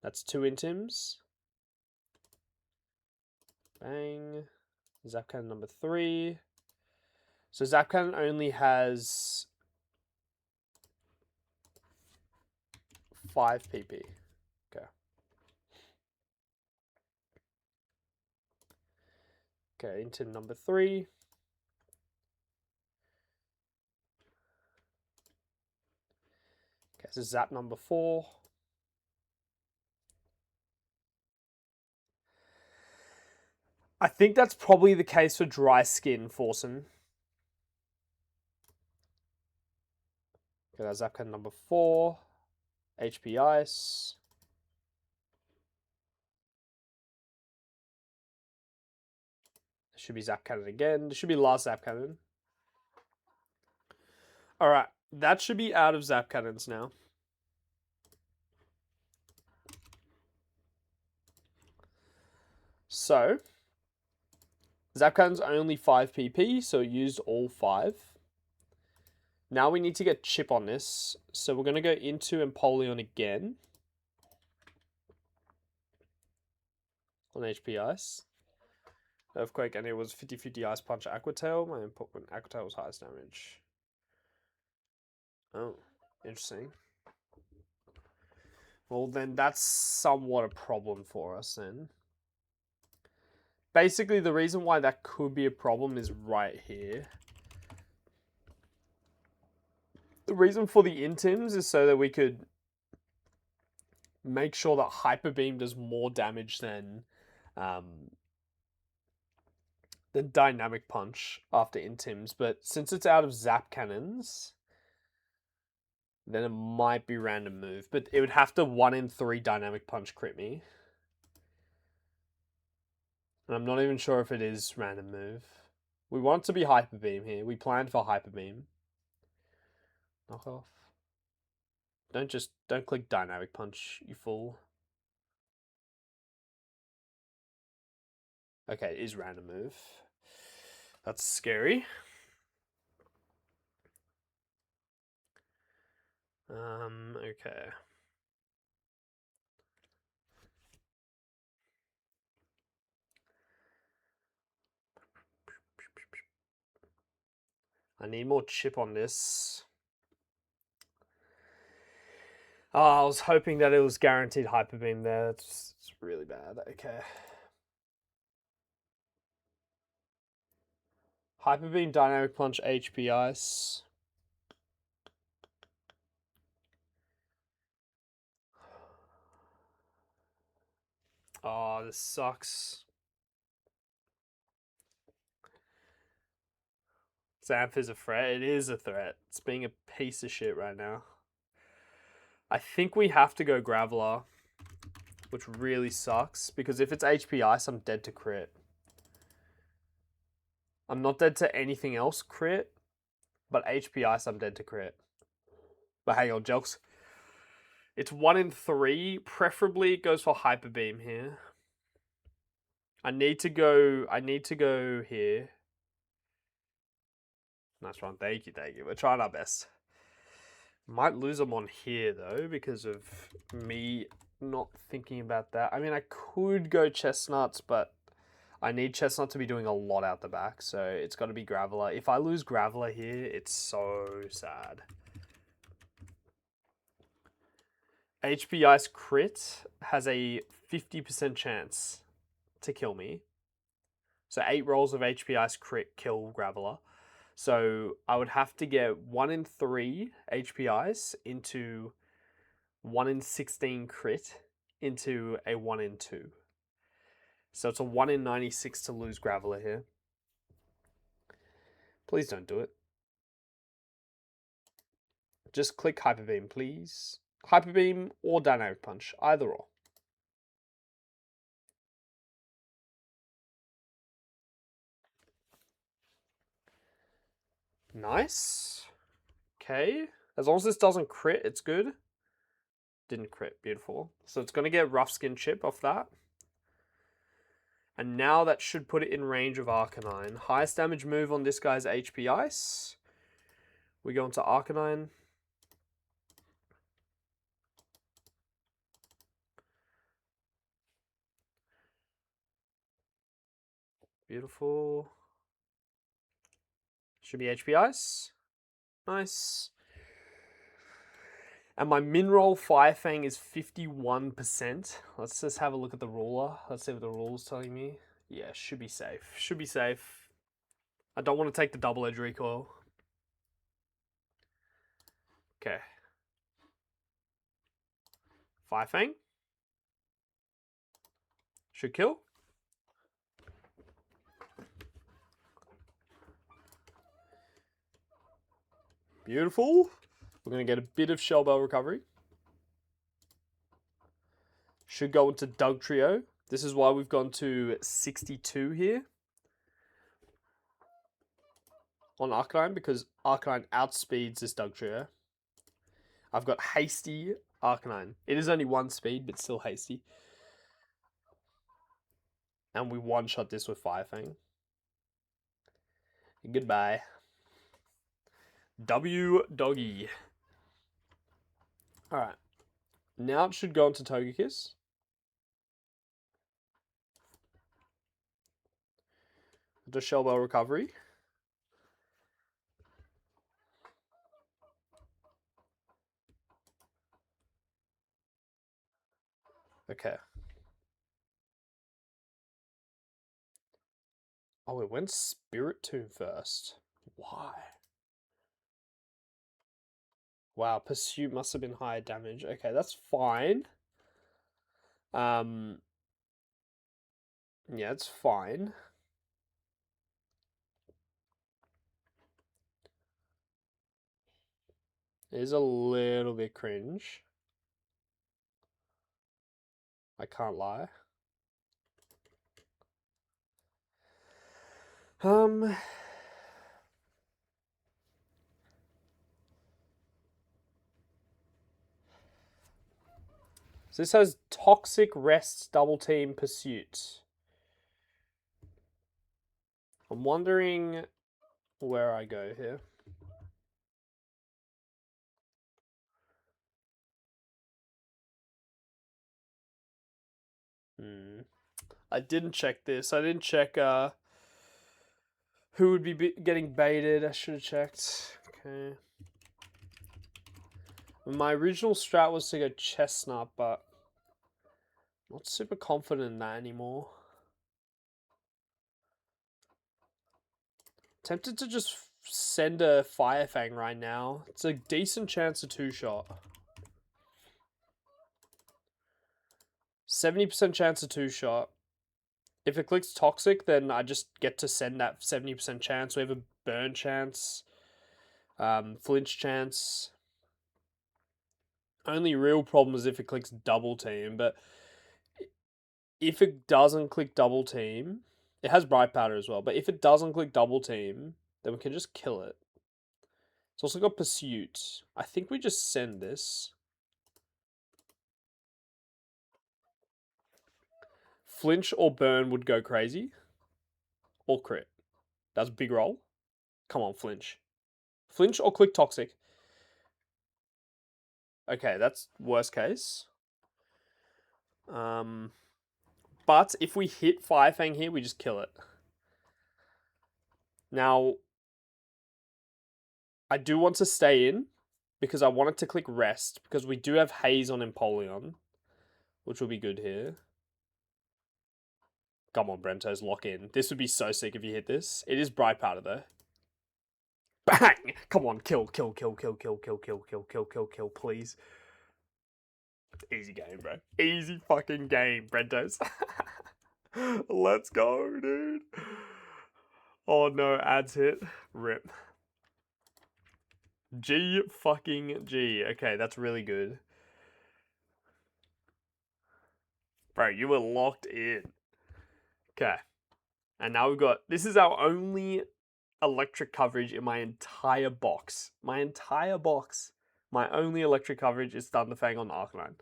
That's 2 intims. Bang. Zap Cannon number 3. So Zap Cannon only has 5 PP. Okay. Okay, intim number 3. Okay, so Zap number 4. I think that's probably the case for Dry Skin, Forsen. Okay, that's Zap Cannon number 4. HP Ice. This should be Zap Cannon again. This should be last Zap Cannon. Alright, that should be out of Zap Cannons now. So, Zap Cannon's only 5 PP, so used all 5. Now we need to get Chip on this, so we're going to go into Empoleon again. On HP Ice. Earthquake, and it was 50-50 Ice Punch Aqua Tail. My input when Aqua Tail was highest damage. Oh, interesting. Well, then that's somewhat a problem for us then. Basically, the reason why that could be a problem is right here. The reason for the intims is so that we could make sure that Hyper Beam does more damage than Dynamic Punch after intims. But since it's out of Zap Cannons, then it might be random move. But it would have to 1 in 3 Dynamic Punch crit me. And I'm not even sure if it is random move. We want it to be Hyper Beam here. We planned for Hyper Beam. Knock off. Don't click Dynamic Punch, you fool. Okay, it is random move. That's scary. Okay. I need more chip on this. Oh, I was hoping that it was guaranteed Hyper Beam there. It's really bad. Okay. Hyper Beam, Dynamic Punch, HP Ice. Oh, this sucks. Xanth is a threat. It is a threat. It's being a piece of shit right now. I think we have to go Graveler, which really sucks, because if it's HP Ice, I'm dead to crit. I'm not dead to anything else crit, but HP Ice, I'm dead to crit. But hang on, Jelks. It's 1 in 3. Preferably it goes for Hyper Beam here. I need to go here. Nice one. Thank you. We're trying our best. Might lose them on here though, because of me not thinking about that. I mean, I could go Chestnuts, but I need Chestnut to be doing a lot out the back, so it's got to be Graveler. If I lose Graveler here, it's so sad. HP Ice crit has a 50% chance to kill me. So 8 rolls of HP Ice crit kill Graveler. So I would have to get 1 in 3 HP Ice into 1 in 16 crit into a 1 in 2. So it's a 1 in 96 to lose Graveler here. Please don't do it. Just click Hyper Beam, please. Hyper Beam or Dynamic Punch, either or. Nice. Okay. As long as this doesn't crit, it's good. Didn't crit. Beautiful. So it's going to get Rough Skin Chip off that. And now that should put it in range of Arcanine. Highest damage move on this guy's HP Ice. We go into Arcanine. Beautiful. Should be HP Ice. Nice. And my Minroll Fire Fang is 51%. Let's just have a look at the ruler. Let's see what the ruler's telling me. Yeah, should be safe. Should be safe. I don't want to take the double edge recoil. Okay. Fire Fang. Should kill. Beautiful. We're going to get a bit of Shell Bell recovery. Should go into Doug Trio. This is why we've gone to 62 here. On Arcanine, because Arcanine outspeeds this Doug Trio. I've got Hasty Arcanine. It is only 1 speed, but still hasty. And we one-shot this with Fire Fang. Goodbye. W Doggy. Alright. Now it should go into Togekiss. The Shell Bell recovery. Okay. Oh, it went Spirit Tomb first. Why? Wow, Pursuit must have been higher damage. Okay, that's fine. Yeah, it's fine. It is a little bit cringe. I can't lie. So this has Toxic Rest Double Team Pursuit. I'm wondering where I go here. I didn't check this. I didn't check who would be getting baited. I should have checked. Okay. My original strat was to go Chestnut, but not super confident in that anymore. Tempted to just send a Fire Fang right now. It's a decent chance of 2-shot. 70% chance of 2-shot. If it clicks Toxic, then I just get to send that 70% chance. We have a burn chance, flinch chance. Only real problem is if it clicks double team, but if it doesn't click double team, it has bright powder as well, but if it doesn't click double team, then we can just kill it. It's also got pursuit. I think we just send this. Flinch or burn would go crazy. Or crit. That's a big roll. Come on, flinch. Flinch or click toxic. Okay, that's worst case. But if we hit Fire Fang here, we just kill it. Now, I do want to stay in because I want it to click rest because we do have Haze on Empoleon, which will be good here. Come on, Brentos, lock in. This would be so sick if you hit this. It is bright powder though. Bang! Come on, kill, please. Easy game, bro. Easy fucking game, Brentos. Let's go, dude. Oh no, ads hit. Rip. G fucking G. Okay, that's really good. Bro, you were locked in. Okay. And now we've got... This is our only electric coverage in my entire box. My entire box. My only electric coverage is Thunderfang on Arcanine.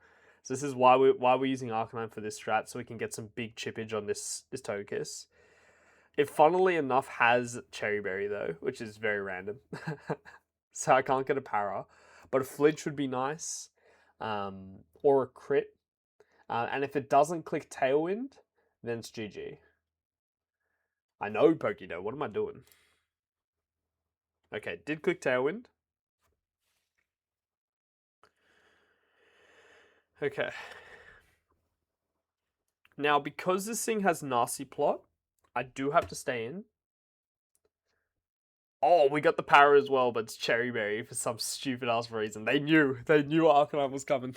So this is why we're using Arcanine for this strat, so we can get some big chippage on this Togekiss. It funnily enough has Cherry Berry though, which is very random. So I can't get a para. But a flinch would be nice. Or a crit. And if it doesn't click Tailwind, then it's GG. I know, Pokédo. What am I doing? Okay, did click Tailwind. Okay. Now, because this thing has Nasty Plot, I do have to stay in. Oh, we got the power as well, but it's Cherry Berry for some stupid ass reason. They knew Arcanine was coming.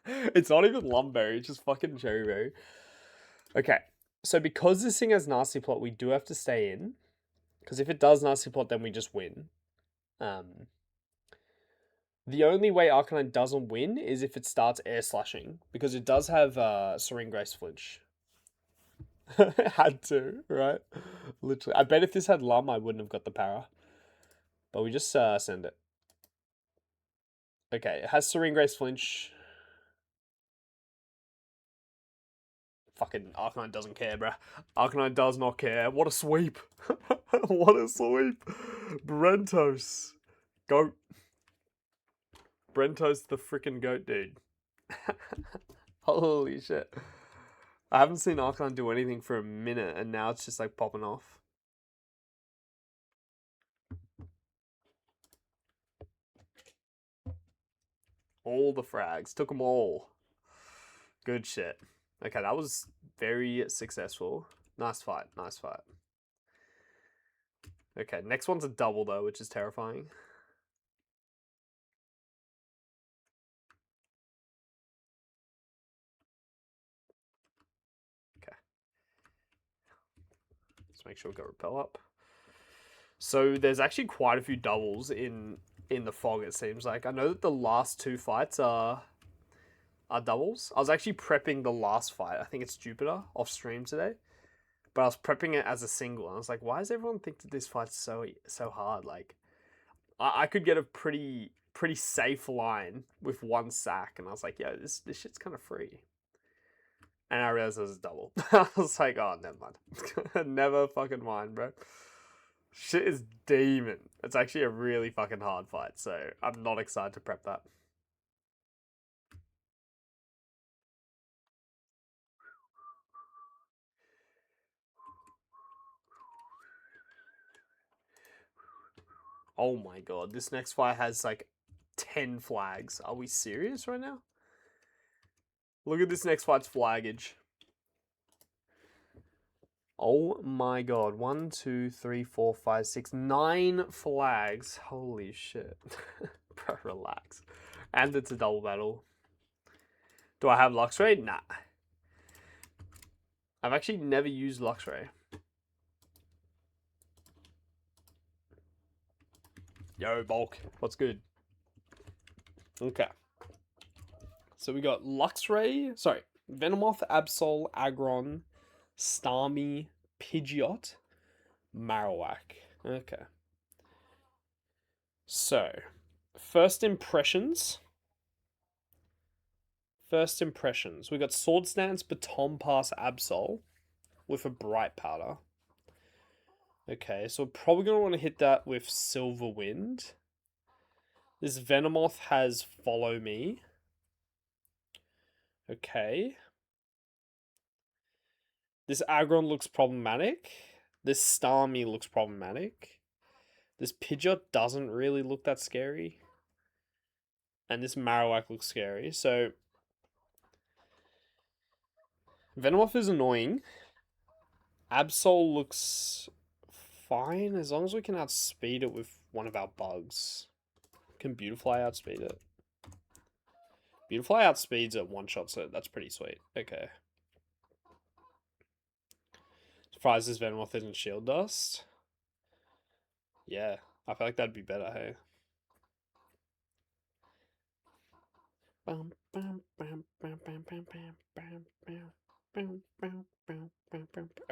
It's not even Lumberry, it's just fucking Cherry Berry. Okay, so because this thing has Nasty Plot, we do have to stay in. Because if it does Nasty Plot, then we just win. The only way Arcanine doesn't win is if it starts air slashing, because it does have Serene Grace flinch. Had to, right? Literally. I bet if this had Lum, I wouldn't have got the para. But we just send it. Okay, it has Serene Grace flinch. Fucking Arcanine doesn't care, bruh. Arcanine does not care. What a sweep. What a sweep. Brentos. Goat. Brentos the freaking goat, dude. Holy shit. I haven't seen Arcanine do anything for a minute, and now it's just like popping off. All the frags. Took them all. Good shit. Okay, that was very successful. Nice fight. Nice fight. Okay, next one's a double though, which is terrifying. Okay. Let's make sure we got repel up. So there's actually quite a few doubles in the fog, it seems like. I know that the last two fights are doubles. I was actually prepping the last fight. I think it's Jupiter off stream today. But I was prepping it as a single. And I was like, why does everyone think that this fight's so hard? Like, I could get a pretty safe line with one sack. And I was like, yo, this shit's kind of free. And I realized it was a double. I was like, oh, never mind. Never fucking mind, bro. Shit is demon. It's actually a really fucking hard fight. So I'm not excited to prep that. Oh my god, this next fight has like 10 flags. Are we serious right now? Look at this next fight's flaggage. Oh my god. 1, 2, 3, 4, 5, 6, 9 flags. Holy shit. Bro, relax. And it's a double battle. Do I have Luxray? Nah. I've actually never used Luxray. Yo, Bulk. What's good? Okay. So we got Luxray. Sorry. Venomoth, Absol, Aggron, Starmie, Pidgeot, Marowak. Okay. So, first impressions. First impressions. We got Swords Dance, Baton Pass, Absol with a Bright Powder. Okay, so we're probably going to want to hit that with Silver Wind. This Venomoth has Follow Me. Okay. This Aggron looks problematic. This Starmie looks problematic. This Pidgeot doesn't really look that scary. And this Marowak looks scary. So, Venomoth is annoying. Absol looks fine as long as we can outspeed it with one of our bugs. Can Beautifly outspeed it? Beautifly outspeeds it one shot, so that's pretty sweet. Okay. Surprised this Venomoth isn't Shield Dust. Yeah, I feel like that'd be better, hey?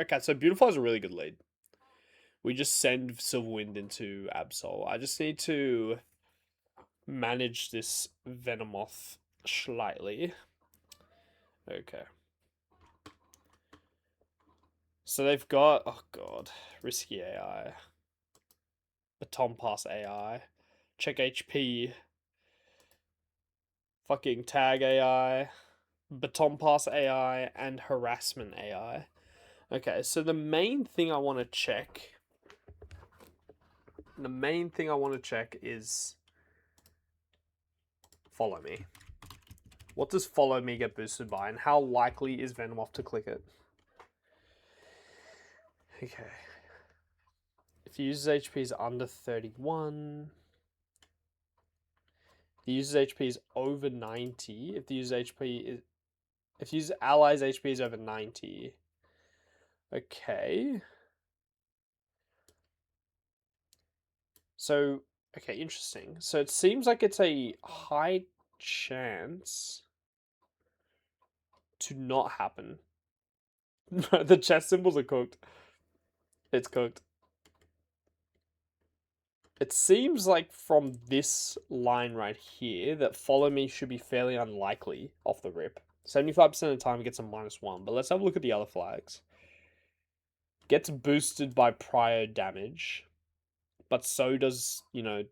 Okay, so Beautifly is a really good lead. We just send Silverwind into Absol. I just need to manage this Venomoth slightly. Okay. So they've got, oh god, Risky AI. Baton Pass AI. Check HP. Fucking Tag AI. Baton Pass AI and Harassment AI. Okay, so the main thing I want to check... The main thing I want to check is... Follow Me. What does Follow Me get boosted by, and how likely is Venomoth to click it? Okay. If the user's HP is under 31... If the user's HP is over 90... If the user's HP is... If the user's ally's HP is over 90... Okay. So, okay, interesting. So it seems like it's a high chance to not happen. The chest symbols are cooked. It's cooked. It seems like from this line right here that Follow Me should be fairly unlikely off the rip. 75% of the time it gets a -1, but let's have a look at the other flags. Gets boosted by prior damage, but so does, you know,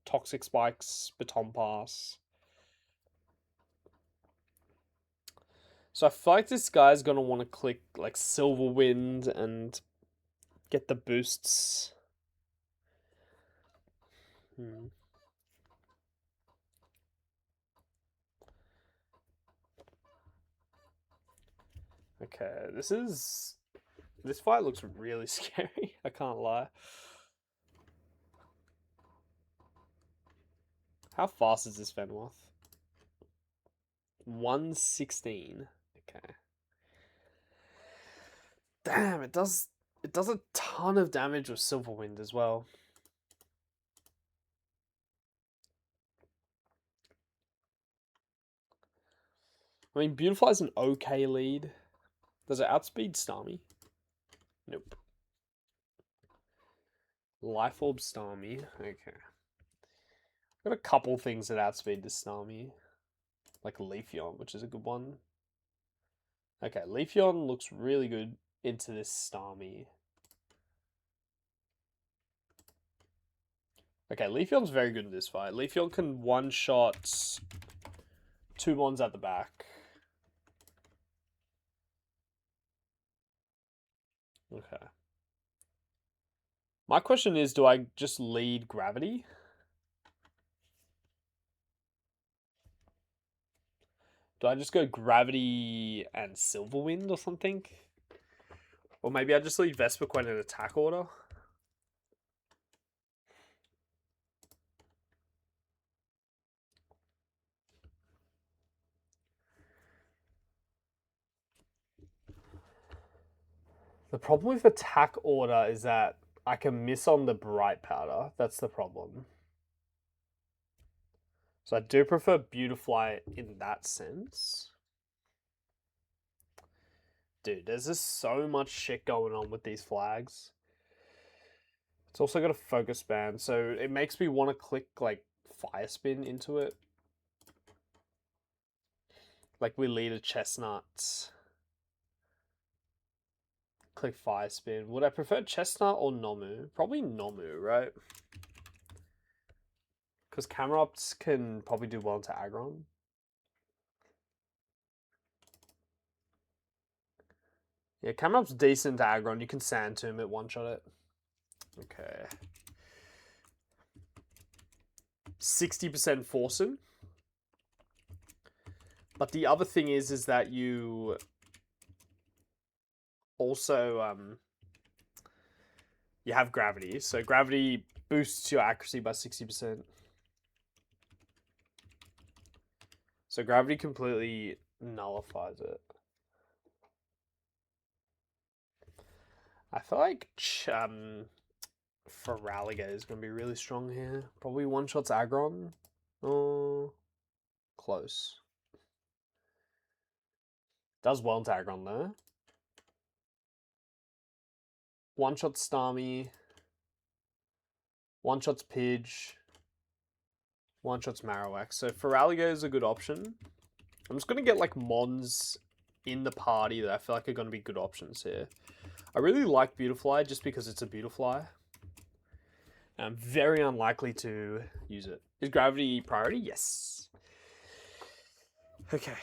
Toxic Spikes, Baton Pass. So I feel like this guy's gonna want to click like Silver Wind and get the boosts. Okay, this fight looks really scary. I can't lie. How fast is this Venomoth? 116. Okay. Damn, it does a ton of damage with Silver Wind as well. I mean, Beautifly's an okay lead. Does it outspeed Starmie? Nope. Life Orb Starmie. Okay. Got a couple things that outspeed this Starmie. Like Leafeon, which is a good one. Okay, Leafeon looks really good into this Starmie. Okay, Leafeon's very good in this fight. Leafeon can one-shot 2 Mons at the back. Okay. My question is, do I just lead Gravity? Do I just go Gravity and Silverwind or something? Or maybe I just leave Vespiquen in attack order? The problem with attack order is that I can miss on the bright powder. That's the problem. So I do prefer Beautifly in that sense. Dude, there's just so much shit going on with these flags. It's also got a focus band, so it makes me want to click like fire spin into it. Like we lead a chestnut. Click fire spin. Would I prefer chestnut or Nomu? Probably Nomu, right? Because Camerops can probably do well into Aggron. Yeah, Camerop's decent to Aggron. You can Sand Tomb it, one-shot it. Okay. 60% Forsen. But the other thing is that you also you have gravity. So gravity boosts your accuracy by 60%. So gravity completely nullifies it. I feel like Feraligatr is going to be really strong here. Probably one-shots Aggron. Oh, close. Does well into Aggron though. One-shots Starmie. One-shots Pidge. One-shots Marowak. So Feraligatr is a good option. I'm just going to get like Mons in the party that I feel like are going to be good options here. I really like Beautifly just because it's a Beautifly. I'm very unlikely to use it. Is gravity priority? Yes. Okay.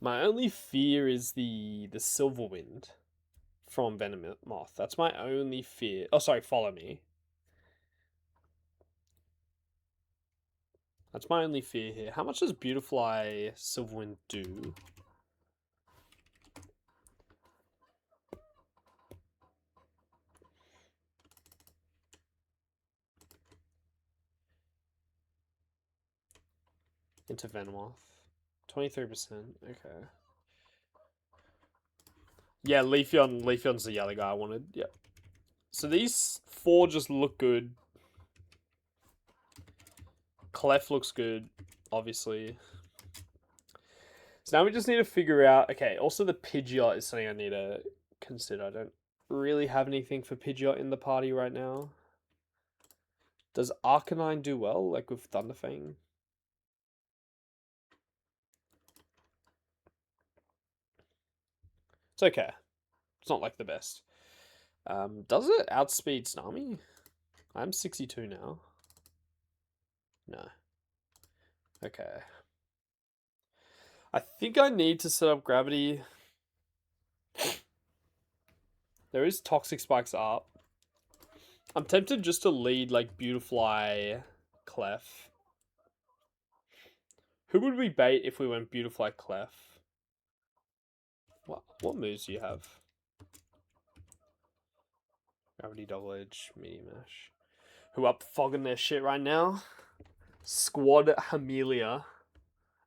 My only fear is the Silverwind from Venomoth. That's my only fear. Oh, sorry, Follow Me. That's my only fear here. How much does Beautifly Silverwind do? Into Venomoth. 23%. Okay. Yeah, Leafeon's the yellow guy I wanted. Yep. So these four just look good. Clef looks good, obviously. So now we just need to figure out... Okay, also the Pidgeot is something I need to consider. I don't really have anything for Pidgeot in the party right now. Does Arcanine do well, like with Thunderfang? It's okay. It's not like the best. Does it outspeed Snarmy? I'm 62 now. No. Okay. I think I need to set up Gravity. There is Toxic Spikes up. I'm tempted just to lead like Beautifly Clef. Who would we bait if we went Beautifly Clef? What moves do you have? Gravity, Double Edge, Medium Mash. Who up fogging their shit right now? Squad Hamelia.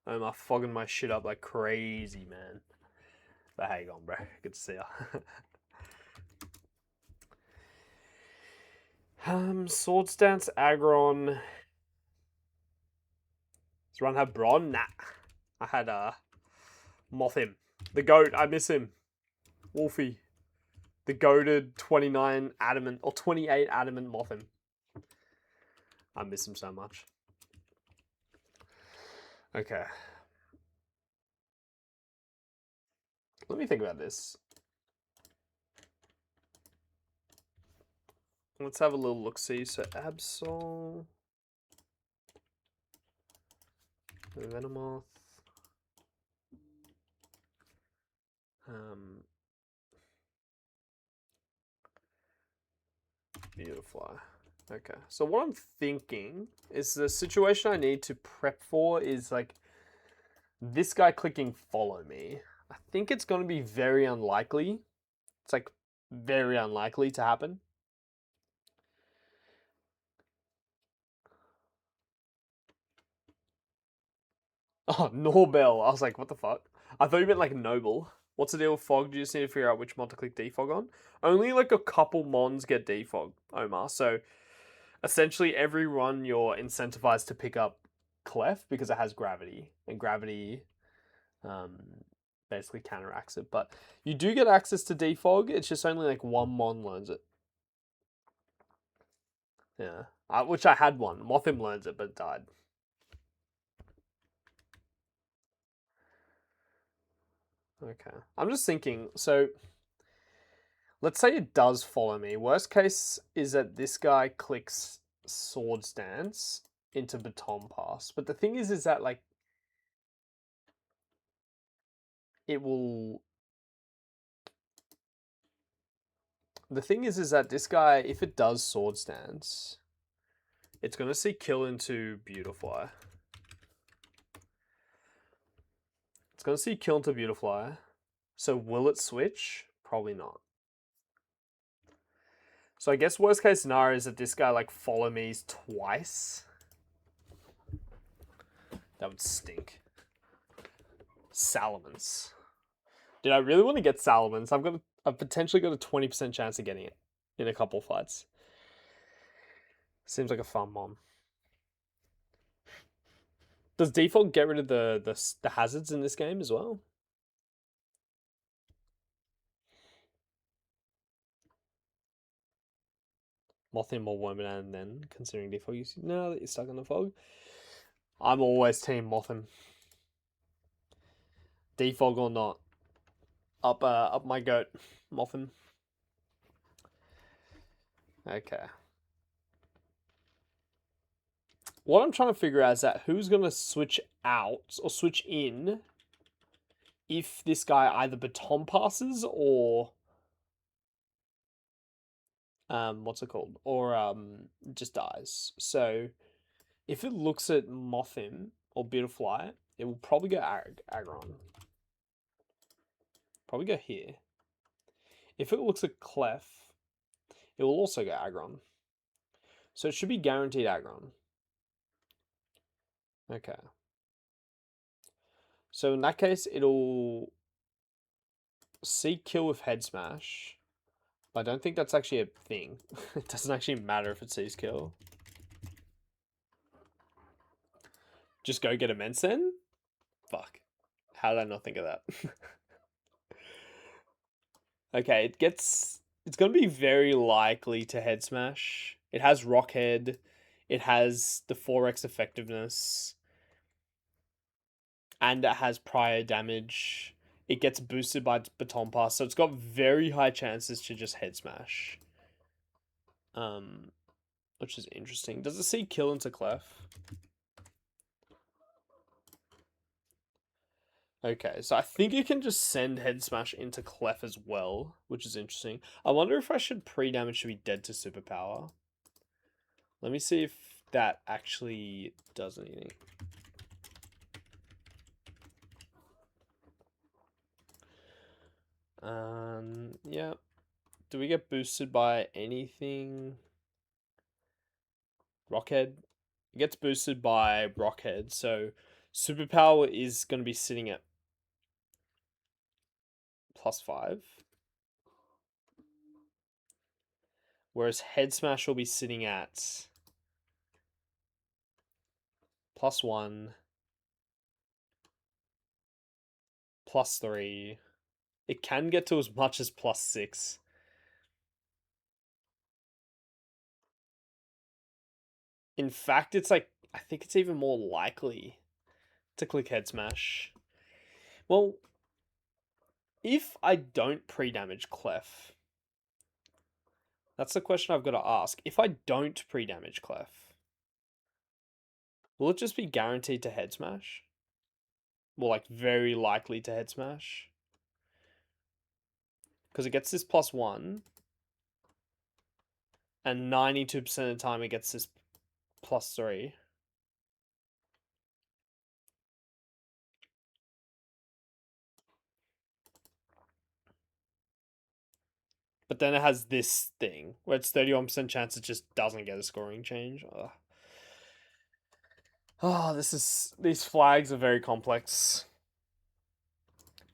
I'm fogging my shit up like crazy, man. But how you going, bro? Good to see ya. Swords Dance, Aggron. Does Run have Bron? Nah. I had Mothim. The goat, I miss him. Wolfie. The goated 29 adamant or 28 adamant Mothim. I miss him so much. Okay. Let me think about this. Let's have a little look-see. So Absol. Venomoth. Beautiful. Okay. So what I'm thinking is the situation I need to prep for is like this guy clicking follow me. I think it's going to be very unlikely. It's like very unlikely to happen. Oh, Norbel. I was like, what the fuck? I thought you meant like Noble. What's the deal with fog? Do you just need to figure out which mod to click defog on? Only like a couple mons get defog, Omar. So essentially every run you're incentivized to pick up Clef because it has gravity. And gravity basically counteracts it. But you do get access to defog. It's just only like one mon learns it. Yeah. Which I had one. Mothim learns it but died. Okay. I'm just thinking, so let's say it does follow me. Worst case is that this guy clicks Swords Dance into Baton Pass. But the thing is that like it will. The thing is that this guy, if it does Swords Dance, it's gonna see kill into Beautifly. It's gonna see kill into Beautifly. So will it switch? Probably not. So I guess worst case scenario is that this guy like follow me's twice. That would stink. Salamence. Dude, I really want to get Salamence. I've potentially got a 20% chance of getting it in a couple fights. Seems like a fun mon. Does default get rid of the hazards in this game as well? Mothim or Wormadan then, considering default use. Now that you're stuck on the fog. I'm always team Mothim. Defog or not. Up my goat, Mothim. Okay. What I'm trying to figure out is that who's going to switch out or switch in if this guy either baton passes or what's it called? Or just dies. So if it looks at Mothim or Beautifly, it will probably go Aggron. Probably go here. If it looks at Clef, it will also go Aggron. So it should be guaranteed Aggron. Okay. So in that case, it'll see kill with head smash. But I don't think that's actually a thing. It doesn't actually matter if it sees kill. Just go get a Mensen? Fuck. How did I not think of that? Okay, it's going to be very likely to head smash. It has rock head. It has the 4x effectiveness. And it has prior damage. It gets boosted by baton pass, so it's got very high chances to just head smash. Which is interesting. Does it see kill into Clef? Okay, so I think you can just send head smash into Clef as well, which is interesting. I wonder if I should pre-damage to be dead to superpower. Let me see if that actually does anything. Yeah. Do we get boosted by anything? Rockhead? It gets boosted by Rockhead, so superpower is going to be sitting at +5. Whereas head smash will be sitting at +1, +3. It can get to as much as +6. In fact, it's like, I think it's even more likely to click head smash. Well, if I don't pre-damage Clef, that's the question I've got to ask. If I don't pre-damage Clef, will it just be guaranteed to head smash? Well, like very likely to head smash. Because it gets this +1. And 92% of the time it gets this +3. But then it has this thing where it's 31% chance it just doesn't get a scoring change. Ugh. Oh, these flags are very complex.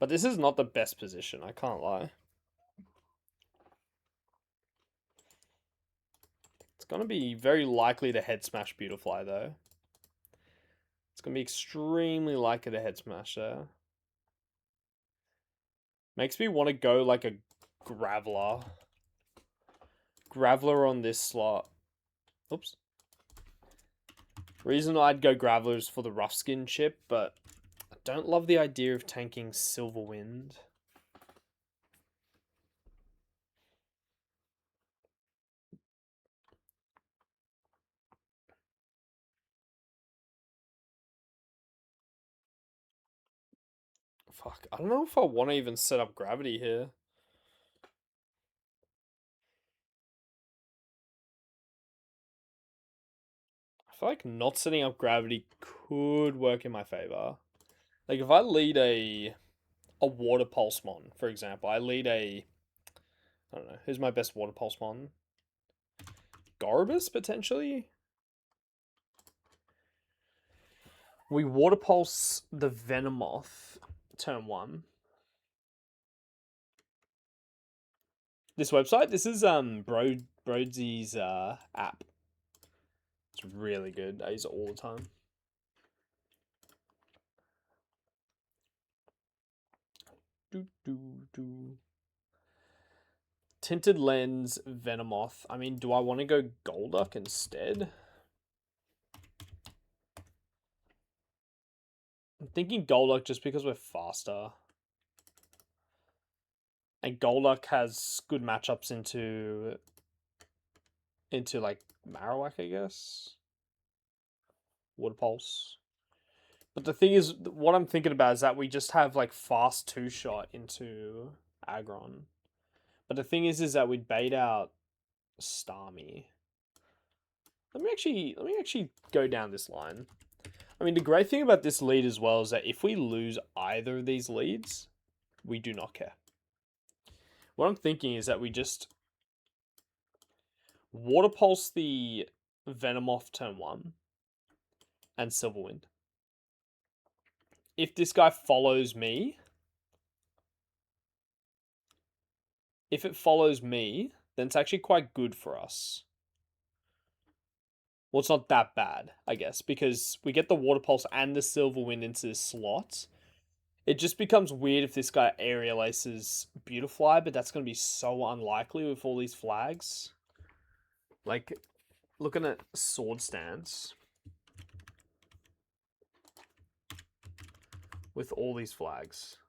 But this is not the best position, I can't lie. It's going to be very likely to head smash Beautifly, though. It's going to be extremely likely to head smash there. Makes me want to go like a Graveler. Graveler on this slot. Oops. Reason I'd go Graveler is for the rough skin chip, but I don't love the idea of tanking Silverwind. Fuck, I don't know if I want to even set up Gravity here. I feel like not setting up Gravity could work in my favor. Like if I lead a Water Pulse Mon, for example, I don't know, who's my best Water Pulse Mon? Goribus, potentially? We Water Pulse the Venomoth turn 1. This website, this is Broadsy's app. It's really good. I use it all the time. Tinted Lens Venomoth. I mean, do I want to go Golduck instead? I'm thinking Golduck just because we're faster. And Golduck has good matchups into like Marowak, I guess. Water Pulse. But the thing is, what I'm thinking about is that we just have like fast 2-shot into Aggron. But the thing is that we'd bait out Starmie. Let me actually go down this line. I mean, the great thing about this lead as well is that if we lose either of these leads, we do not care. What I'm thinking is that we just Water Pulse the Venomoth turn 1 and Silverwind. If this guy follows me, then it's actually quite good for us. Well, it's not that bad, I guess, because we get the Water Pulse and the Silverwind into this slot. It just becomes weird if this guy Aerial Aces Beautifly, but that's going to be so unlikely with all these flags. Like, looking at Sword Stance with all these flags.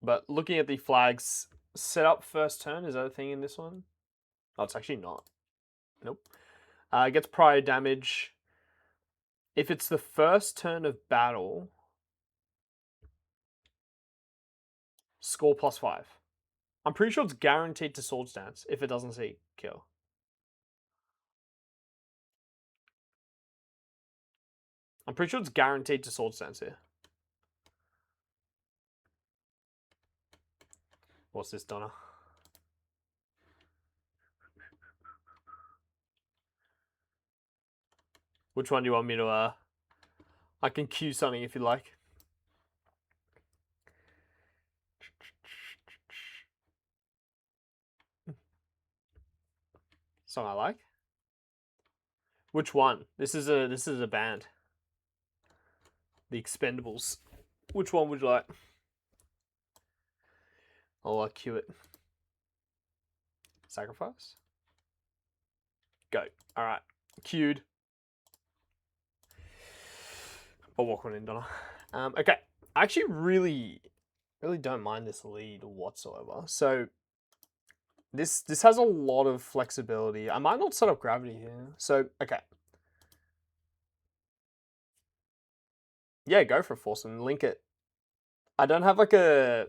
But looking at the flags, set up first turn, is that a thing in this one? Oh, it's actually not. Nope. It gets prior damage. If it's the first turn of battle, score +5. I'm pretty sure it's guaranteed to Sword Stance if it doesn't see kill. I'm pretty sure it's guaranteed to Sword Stance here. What's this, Donna? Which one do you want me to, I can cue something if you like. Song I like. Which one? This is a band. The Expendables. Which one would you like? I'll cue it. Sacrifice? Go. Alright. Cued. I'll walk one in, Donna. Okay. I actually really don't mind this lead whatsoever. So this has a lot of flexibility. I might not set up Gravity here. So, okay. Yeah, go for a Force and link it. I don't have like a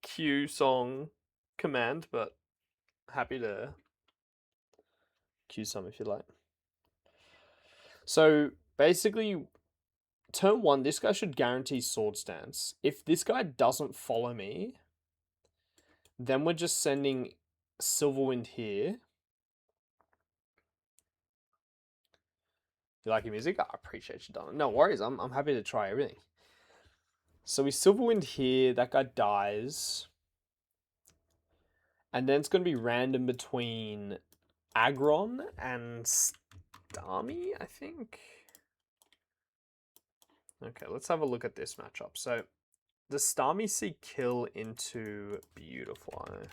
cue song command, but happy to cue some if you like. So basically, turn 1, this guy should guarantee Sword Stance. If this guy doesn't follow me, then we're just sending Silverwind here. You like your music? I appreciate you, Donna. No worries. I'm happy to try everything. So we Silverwind here. That guy dies. And then it's going to be random between Aggron and Starmie, I think. Okay, let's have a look at this matchup. So, does Starmie see kill into Beautifly?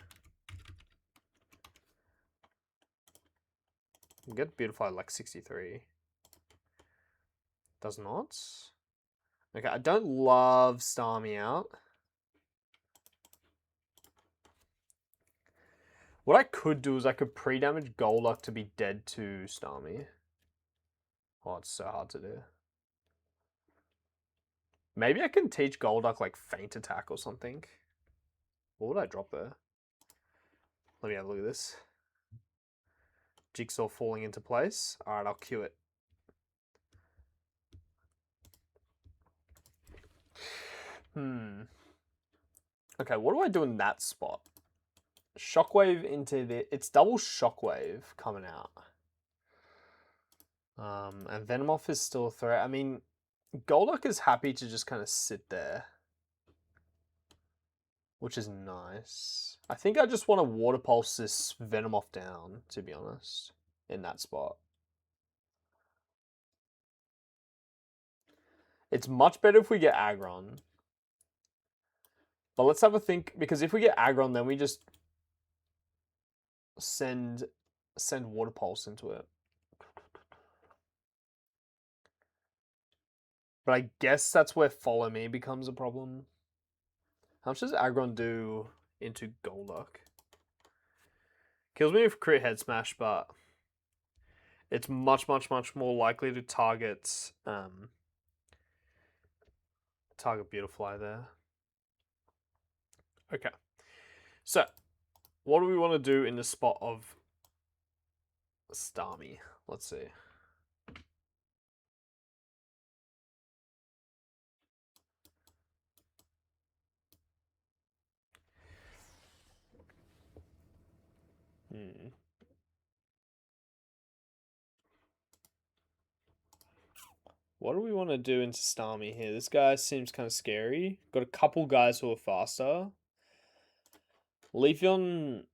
We get Beautifly like 63. Does not. Okay, I don't love Starmie out. What I could do is I could pre-damage Golduck to be dead to Starmie. Oh, it's so hard to do. Maybe I can teach Golduck like Feint Attack or something. What would I drop there? Let me have a look at this. Jigsaw falling into place. Alright, I'll cue it. Okay, what do I do in that spot? Shockwave into the... It's double Shockwave coming out. And Venomoth is still a threat. I mean, Golduck is happy to just kind of sit there. Which is nice. I think I just want to Water Pulse this Venomoth down, to be honest. In that spot. It's much better if we get Aggron. But let's have a think, because if we get Aggron, then we just send Water Pulse into it. But I guess that's where Follow Me becomes a problem. How much does Aggron do into Golduck? Kills me with crit head smash, but it's much more likely to target Beautifly there. Okay. So, what do we want to do in the spot of Starmie? Let's see. What do we want to do into Starmie here? This guy seems kind of scary. Got a couple guys who are faster. Leafeon...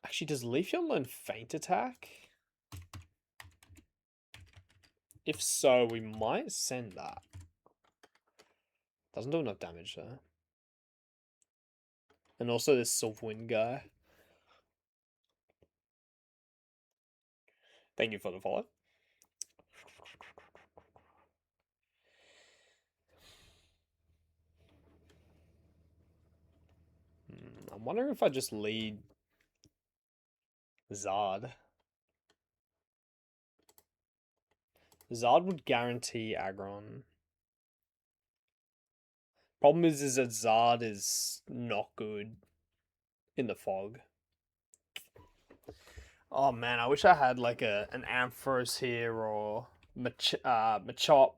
Actually, does Leafeon learn Feint Attack? If so, we might send that. Doesn't do enough damage though. And also this Silverwind guy. Thank you for the follow. I'm wondering if I just lead Zard. Zard would guarantee Aggron. Problem is that Zard is not good in the fog. Oh man, I wish I had like an Ampharos here or Machop,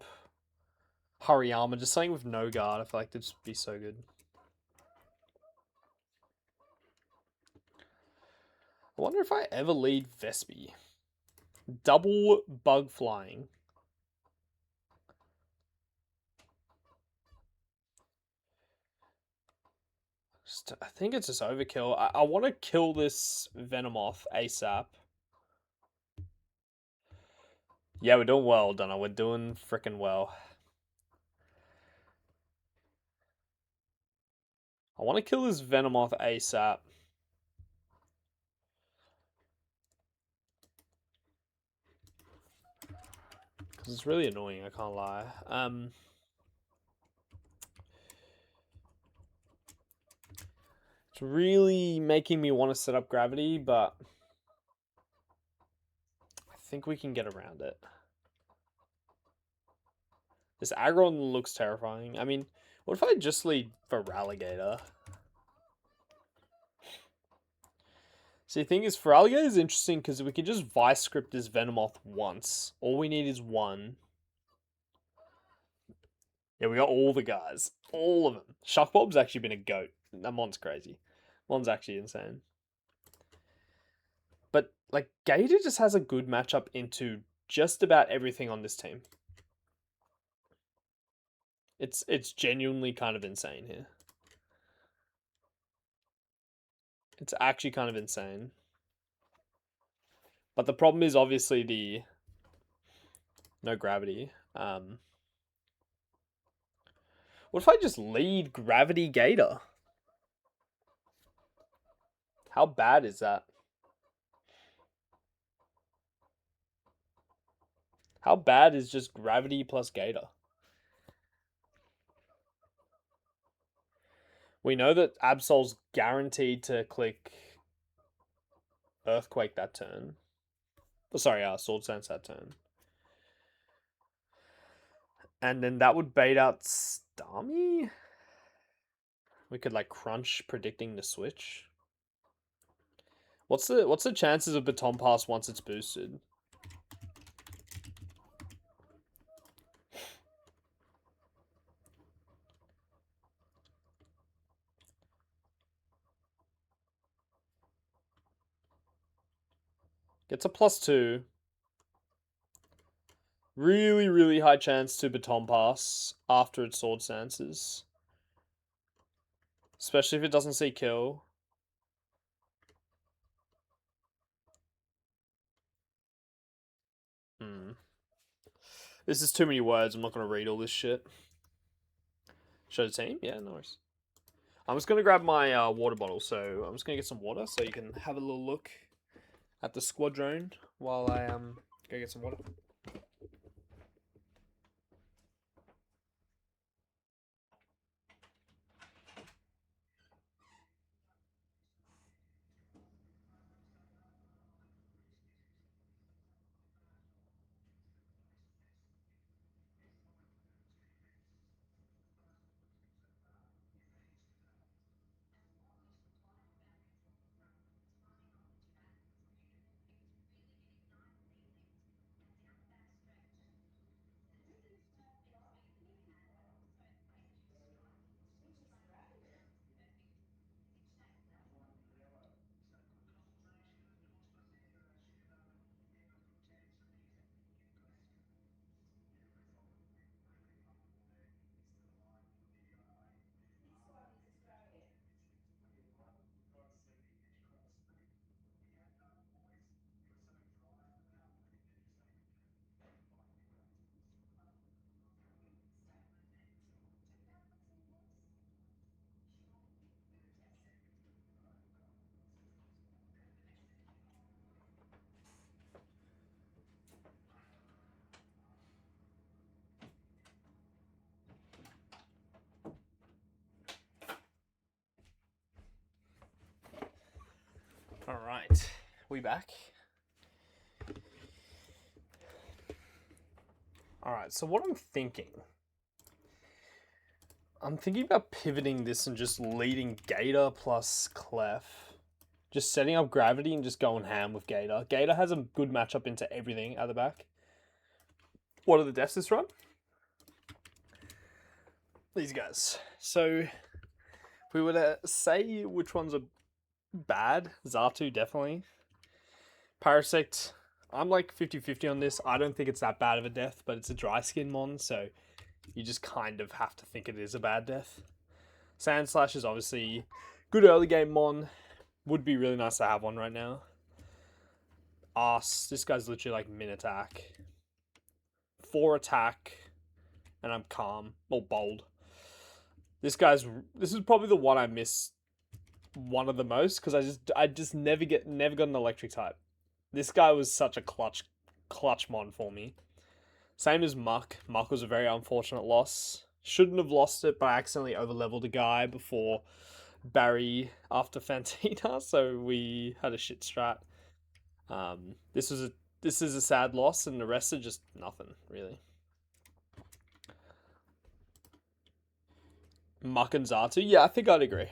Hariyama, just something with no guard. I feel like that'd just be so good. I wonder if I ever lead Vespi. Double Bug Flying. I think it's just overkill. I want to kill this Venomoth ASAP. Yeah, we're doing well, Donna. We're doing freaking well. I want to kill this Venomoth ASAP. Because it's really annoying, I can't lie. It's really making me want to set up Gravity, but I think we can get around it. This Aggron looks terrifying. I mean, what if I just lead for Ralligator? See, the thing is, for Alligator is interesting because we can just Vice Script this Venomoth once. All we need is one. Yeah, we got all the guys. All of them. Shockbob's actually been a goat. That Mon's crazy. Mon's actually insane. But, like, Gator just has a good matchup into just about everything on this team. It's genuinely kind of insane here. It's actually kind of insane. But the problem is obviously the no gravity. What if I just lead Gravity Gator? How bad is that? How bad is just Gravity plus Gator? We know that Absol's guaranteed to click Earthquake that turn. Oh, sorry, Sword Stance that turn. And then that would bait out Starmie? We could like crunch predicting the switch. What's the chances of Baton Pass once it's boosted? Gets a +2. Really, really high chance to Baton Pass after its Sword Stances. Especially if it doesn't see kill. This is too many words. I'm not going to read all this shit. Show the team? Yeah, no worries. I'm just going to grab my water bottle. So I'm just going to get some water so you can have a little look at the squadron while I go get some water. All right, we back. All right, so what I'm thinking about pivoting this and just leading Gator plus Clef. Just setting up Gravity and just going ham with Gator. Gator has a good matchup into everything at the back. What are the deaths this run? These guys. So, if we were to say which ones are bad, Xatu definitely. Parasect, I'm like 50-50 on this. I don't think it's that bad of a death, but it's a dry skin mon, so you just kind of have to think it is a bad death. Sand Slash is obviously good early game mon. Would be really nice to have one right now. This guy's literally like min attack. 4 attack, and I'm calm or bold. This is probably the one I miss one of the most because I just never got an electric type. This guy was such a clutch mon for me. Same as Muck. Muck was a very unfortunate loss. Shouldn't have lost it, but I accidentally overleveled a guy before Barry after Fantina, so we had a shit strat. This is a sad loss, and the rest are just nothing really. Muck and Xatu, yeah, I think I'd agree.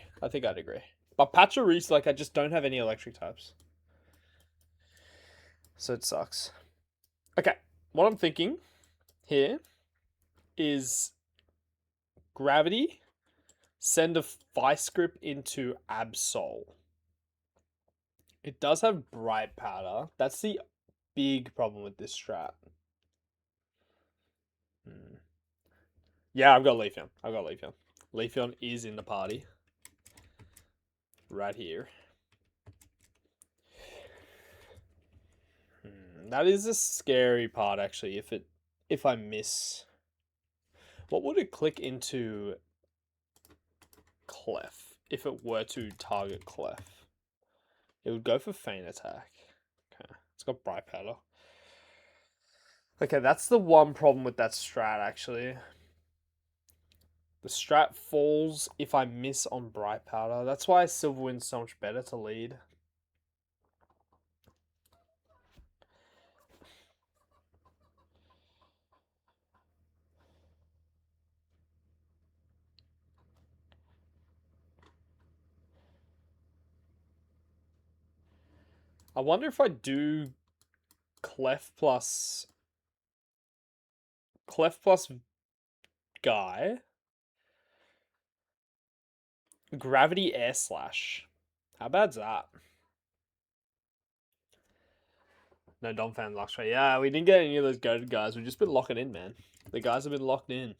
But Pachirisu, like, I just don't have any electric types, so it sucks. Okay, what I'm thinking here is Gravity, send a Vice Grip into Absol. It does have Bright Powder. That's the big problem with this strat. Yeah, I've got Leafeon. Leafeon is in the party. Right here. That is a scary part, actually, if I miss. What would it click into Clef if it were to target Clef? It would go for Feint Attack. Okay, it's got Bright Powder. Okay, that's the one problem with that strat, actually. The strat falls if I miss on Bright Powder. That's why Silverwind's so much better to lead. I wonder if I do Clef plus Guy. Gravity Air Slash. How bad's that? No Donphan Luxray. Yeah, we didn't get any of those goated guys. We've just been locking in, man. The guys have been locked in.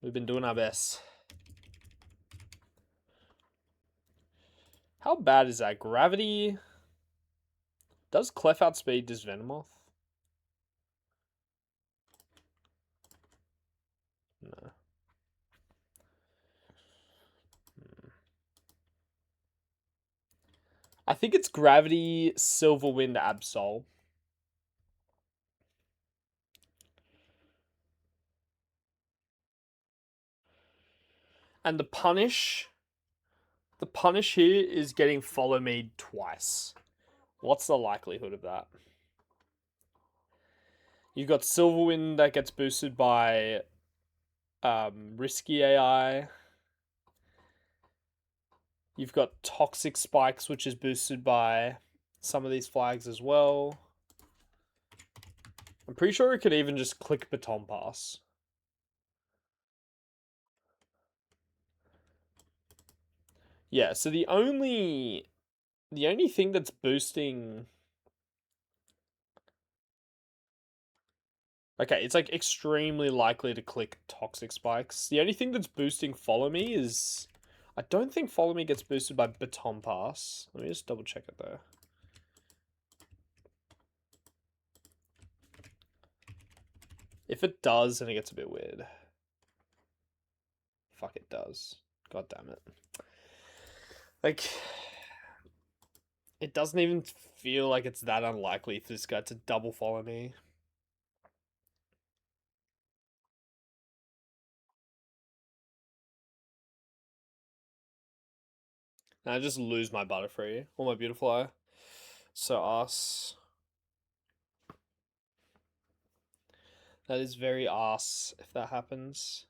We've been doing our best. How bad is that? Gravity. Does Clef outspeed this Venomoth? No. I think it's Gravity, Silverwind, Absol. And the punish here is getting Follow Me twice. What's the likelihood of that? You've got Silverwind that gets boosted by Risky AI. You've got Toxic Spikes, which is boosted by some of these flags as well. I'm pretty sure it could even just click Baton Pass. Yeah, so the only thing that's boosting... Okay, it's like extremely likely to click Toxic Spikes. The only thing that's boosting Follow Me is... I don't think Follow Me gets boosted by Baton Pass. Let me just double check it though. If it does, then it gets a bit weird. Fuck, it does. God damn it. Like, it doesn't even feel like it's that unlikely for this guy to double Follow Me. And I just lose my Butterfree or my Beautifly. So ass. That is very ass if that happens.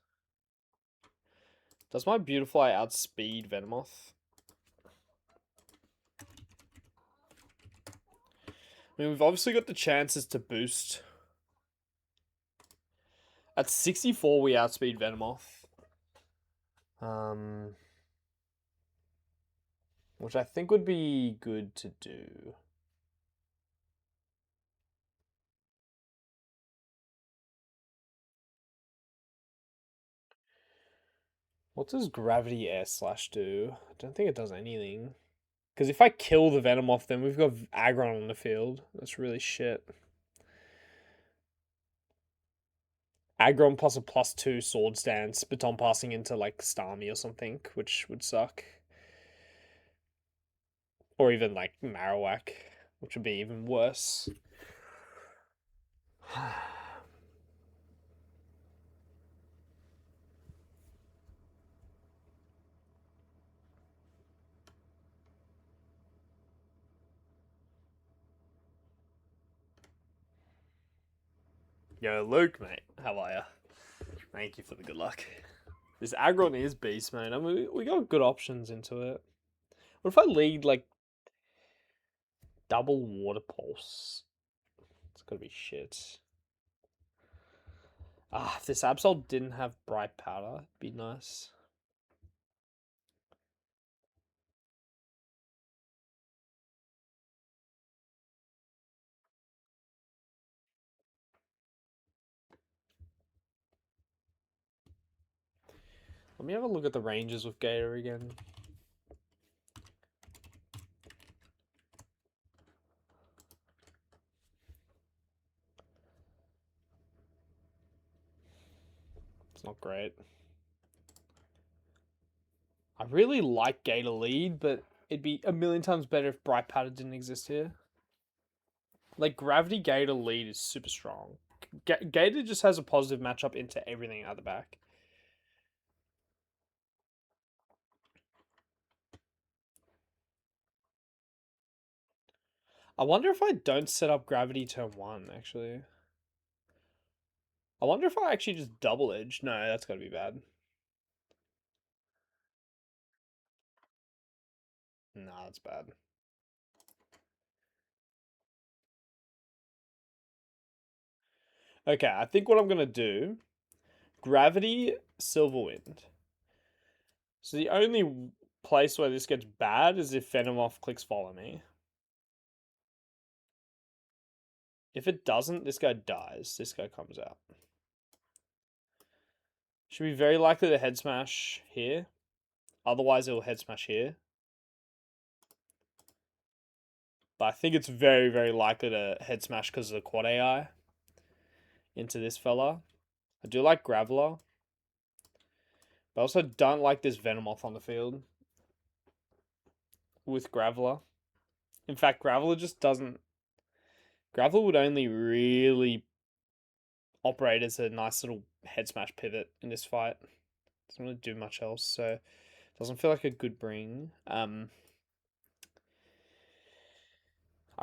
Does my Beautifly outspeed Venomoth? I mean, we've obviously got the chances to boost. At 64, we outspeed Venomoth. Which I think would be good to do. What does Gravity Air Slash do? I don't think it does anything. Because if I kill the Venomoth, then we've got Aggron on the field. That's really shit. Aggron plus a +2 Sword Stance, Baton passing into like Starmie or something, which would suck. Or even like Marowak, which would be even worse. Yo, Luke, mate, how are ya? Thank you for the good luck. This Aggron is beast, mate. I mean, we got good options into it. What if I lead like double Water Pulse? It's gotta be shit. Ah, if this Absol didn't have Bright Powder, it'd be nice. Let me have a look at the ranges with Gator again. It's not great. I really like Gator lead, but it'd be a million times better if Bright Powder didn't exist here. Like, Gravity Gator lead is super strong. Gator just has a positive matchup into everything out the back. I wonder if I don't set up Gravity turn 1, actually. I wonder if I actually just double edge. No, that's gotta be bad. Nah, that's bad. Okay, I think what I'm gonna do, Gravity, Silverwind. So the only place where this gets bad is if Venomoth clicks follow me. If it doesn't, this guy dies. This guy comes out. Should be very likely to head smash here. Otherwise, it will head smash here. But I think it's very, very likely to head smash because of the quad AI into this fella. I do like Graveler. But I also don't like this Venomoth on the field with Graveler. In fact, Graveler just doesn't... Graveler would only really operate as a nice little head smash pivot in this fight. Doesn't really do much else, so doesn't feel like a good bring. I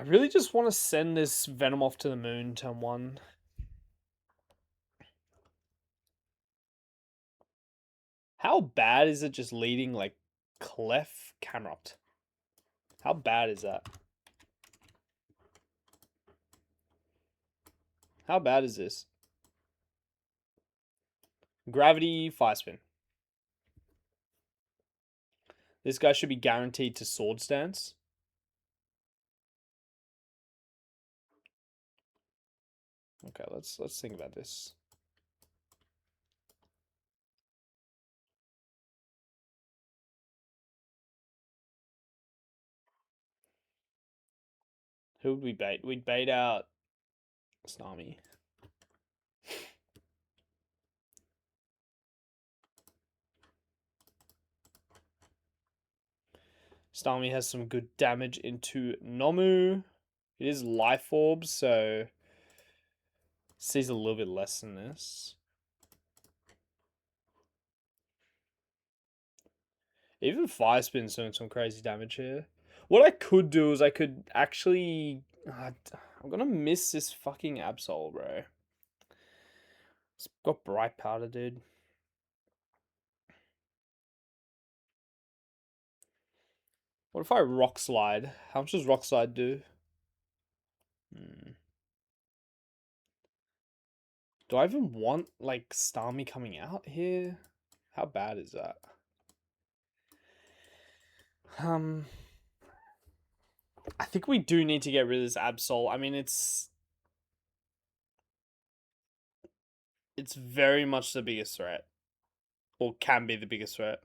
really just want to send this Venomoth to the moon turn 1. How bad is it just leading like Clef Camerupt? How bad is that? How bad is this? Gravity Fire Spin. This guy should be guaranteed to Sword Stance. Okay, let's think about this. Who would we bait? We'd bait out Snarmy. Snarmy has some good damage into Nomu. It is Life Orb, so sees a little bit less than this. Even Fire Spin's doing some crazy damage here. What I could do is I could actually... I'm gonna miss this fucking Absol, bro. It's got Bright Powder, dude. What if I Rock Slide? How much does Rock Slide do? Do I even want, like, Starmie coming out here? How bad is that? I think we do need to get rid of this Absol. I mean, it's very much the biggest threat. Or can be the biggest threat.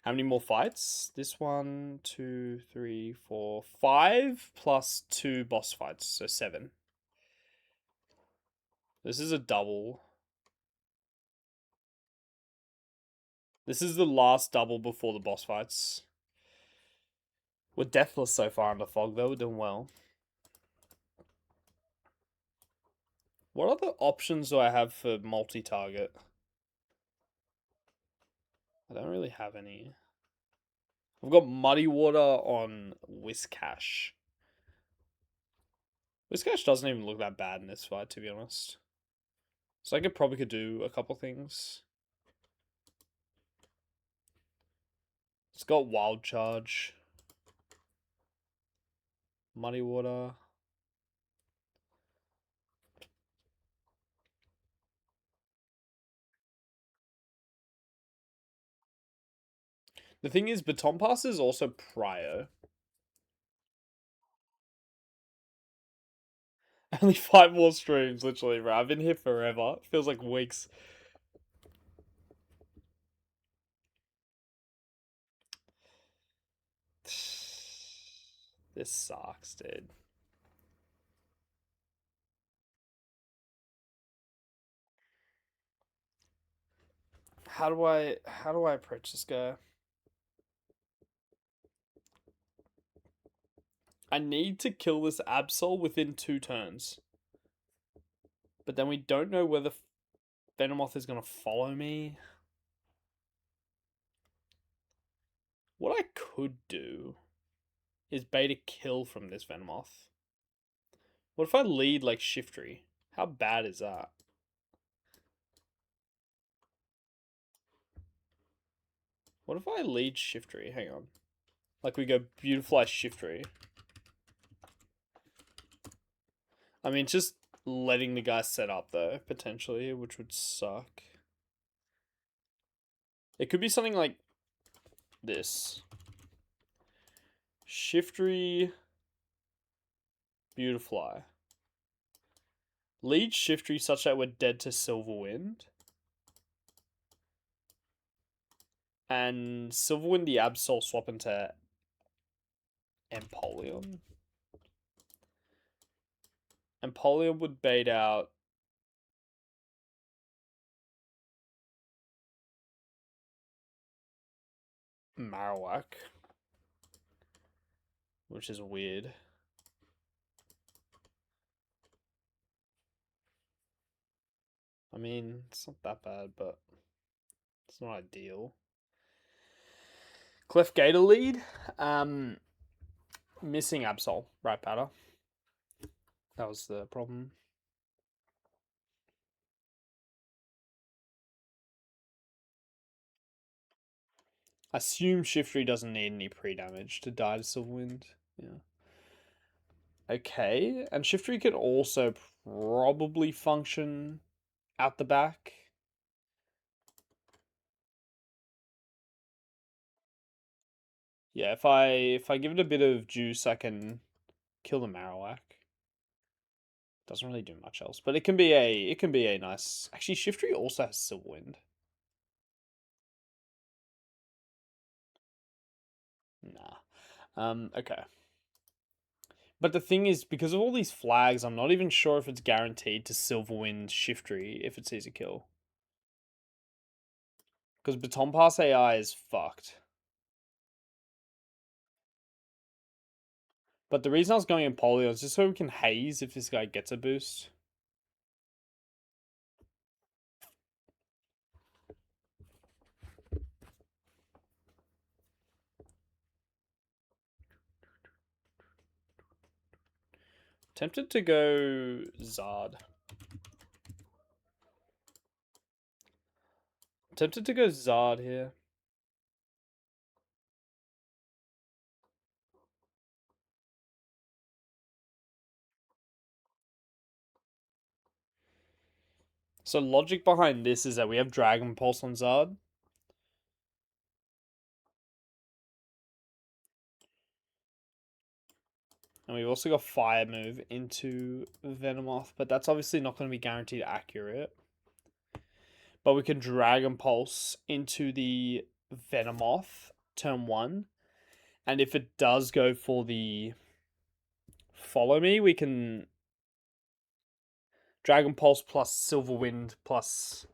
How many more fights? This 1, 2, 3, 4, 5 plus 2 boss fights, so 7. This is a double. This is the last double before the boss fights. We're deathless so far under Fog, though. We're doing well. What other options do I have for multi-target? I don't really have any. I've got Muddy Water on Whiscash. Whiscash doesn't even look that bad in this fight, to be honest. So I probably could do a couple things. It's got Wild Charge. Muddy Water. The thing is, Baton Pass is also Prio. Only 5 more streams, literally, bro. I've been here forever. It feels like weeks. This sucks, dude. How do I approach this guy? I need to kill this Absol within 2 turns. But then we don't know whether Venomoth is going to follow me. What I could do is bait a kill from this Venomoth. What if I lead like Shiftry? How bad is that? What if I lead Shiftry? Hang on. Like we go Beautifly Shiftry. I mean, just letting the guy set up though, potentially, which would suck. It could be something like this. Shiftry, Beautifly. Lead Shiftry such that we're dead to Silverwind. And Silverwind the Absol swap into Empoleon. Empoleon would bait out Marowak, which is weird. I mean, it's not that bad, but it's not ideal. Clef Gator lead. Missing Absol, right batter. That was the problem. I assume Shiftry doesn't need any pre-damage to die to Silverwind. Yeah. Okay, and Shiftry can also probably function out the back. Yeah, if I give it a bit of juice, I can kill the Marowak. Doesn't really do much else, but it can be a nice. Actually, Shiftry also has Silverwind. Nah. Okay. But the thing is, because of all these flags, I'm not even sure if it's guaranteed to Silverwind Shiftry if it sees a kill. Because Baton Pass AI is fucked. But the reason I was going in Polio is just so we can haze if this guy gets a boost. Tempted to go Zard. Tempted to go Zard here. So logic behind this is that we have Dragon Pulse on Zard. And we've also got Fire Move into Venomoth, but that's obviously not going to be guaranteed accurate. But we can Dragon Pulse into the Venomoth turn 1. And if it does go for the Follow Me, we can Dragon Pulse plus Silverwind plus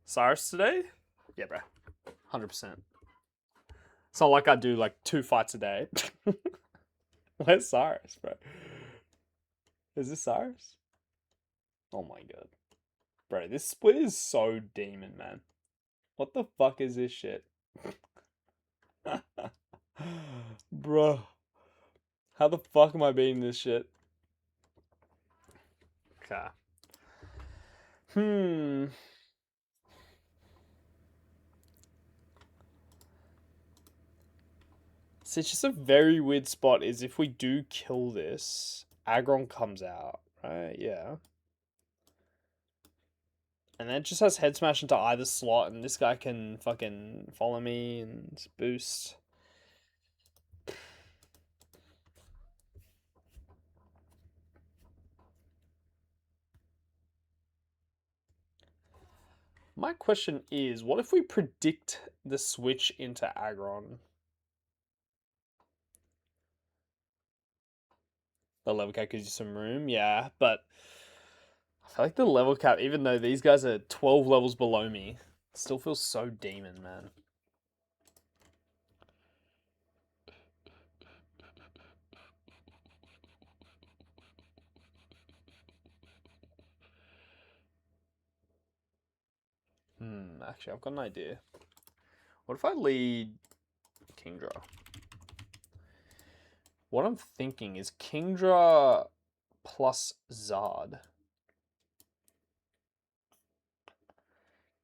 Cyrus today? Yeah, bro. 100%. It's not like I do like 2 fights a day. Where's Cyrus, bro? Is this Cyrus? Oh my god. Bro, this split is so demon, man. What the fuck is this shit? Bro. How the fuck am I beating this shit? Okay. So it's just a very weird spot is if we do kill this, Aggron comes out, right? Yeah. And then it just has head smash into either slot, and this guy can fucking follow me and boost. My question is, what if we predict the switch into Aggron? The level cap gives you some room, yeah, but I feel like the level cap, even though these guys are 12 levels below me, still feels so demon, man. Actually, I've got an idea. What if I lead Kingdra? What I'm thinking is Kingdra plus Zard.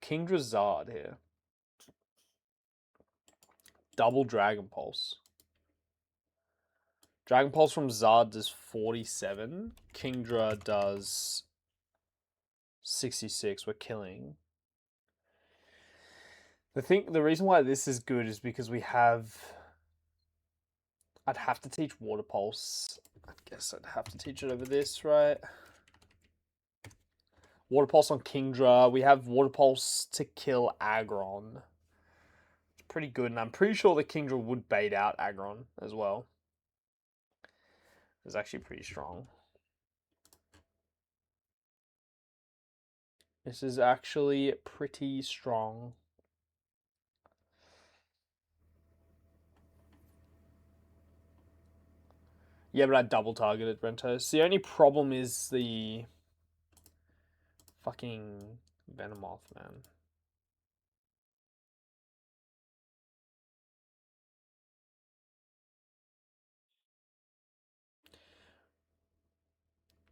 Kingdra Zard here. Double Dragon Pulse. Dragon Pulse from Zard does 47. Kingdra does 66. We're killing. The reason why this is good is because we have. I'd have to teach Water Pulse. I guess I'd have to teach it over this, right? Water Pulse on Kingdra. We have Water Pulse to kill Aggron. It's pretty good, and I'm pretty sure the Kingdra would bait out Aggron as well. It's actually pretty strong. This is actually pretty strong. Yeah, but I double targeted Rentos. The only problem is the fucking Venomoth, man.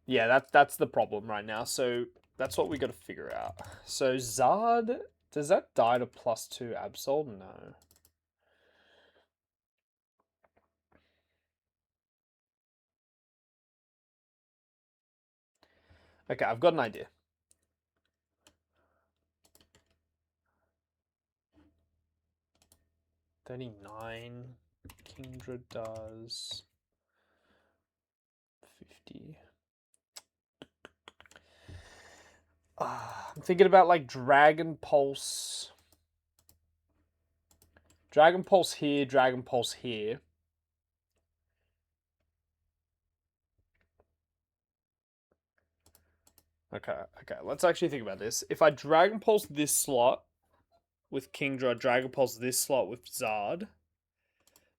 Yeah, that's the problem right now. So that's what we got to figure out. So Zard, does that die to +2 Absol? No. Okay, I've got an idea. $39. Kingdra does 50. I'm thinking about like Dragon Pulse. Dragon Pulse here, Dragon Pulse here. Okay, let's actually think about this. If I Dragon Pulse this slot with Kingdra, Dragon Pulse this slot with Zard,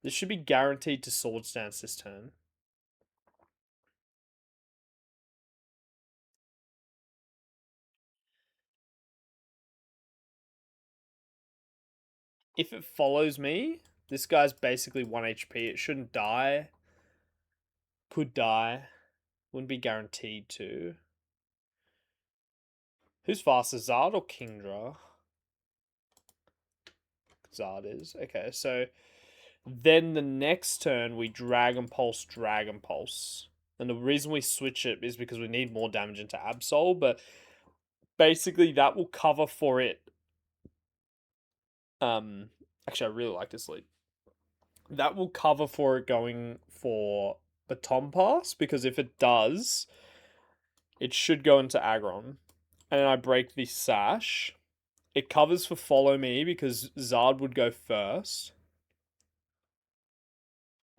this should be guaranteed to Sword Stance this turn. If it follows me, this guy's basically 1 HP. It shouldn't die. Could die. Wouldn't be guaranteed to. Who's faster, Zard or Kingdra? Zard is. Okay, so then the next turn we Dragon Pulse, Dragon Pulse. And the reason we switch it is because we need more damage into Absol, but basically that will cover for it. Actually, I really like this lead. That will cover for it going for Baton Pass, because if it does, it should go into Aggron. And then I break the Sash. It covers for Follow Me because Zard would go first.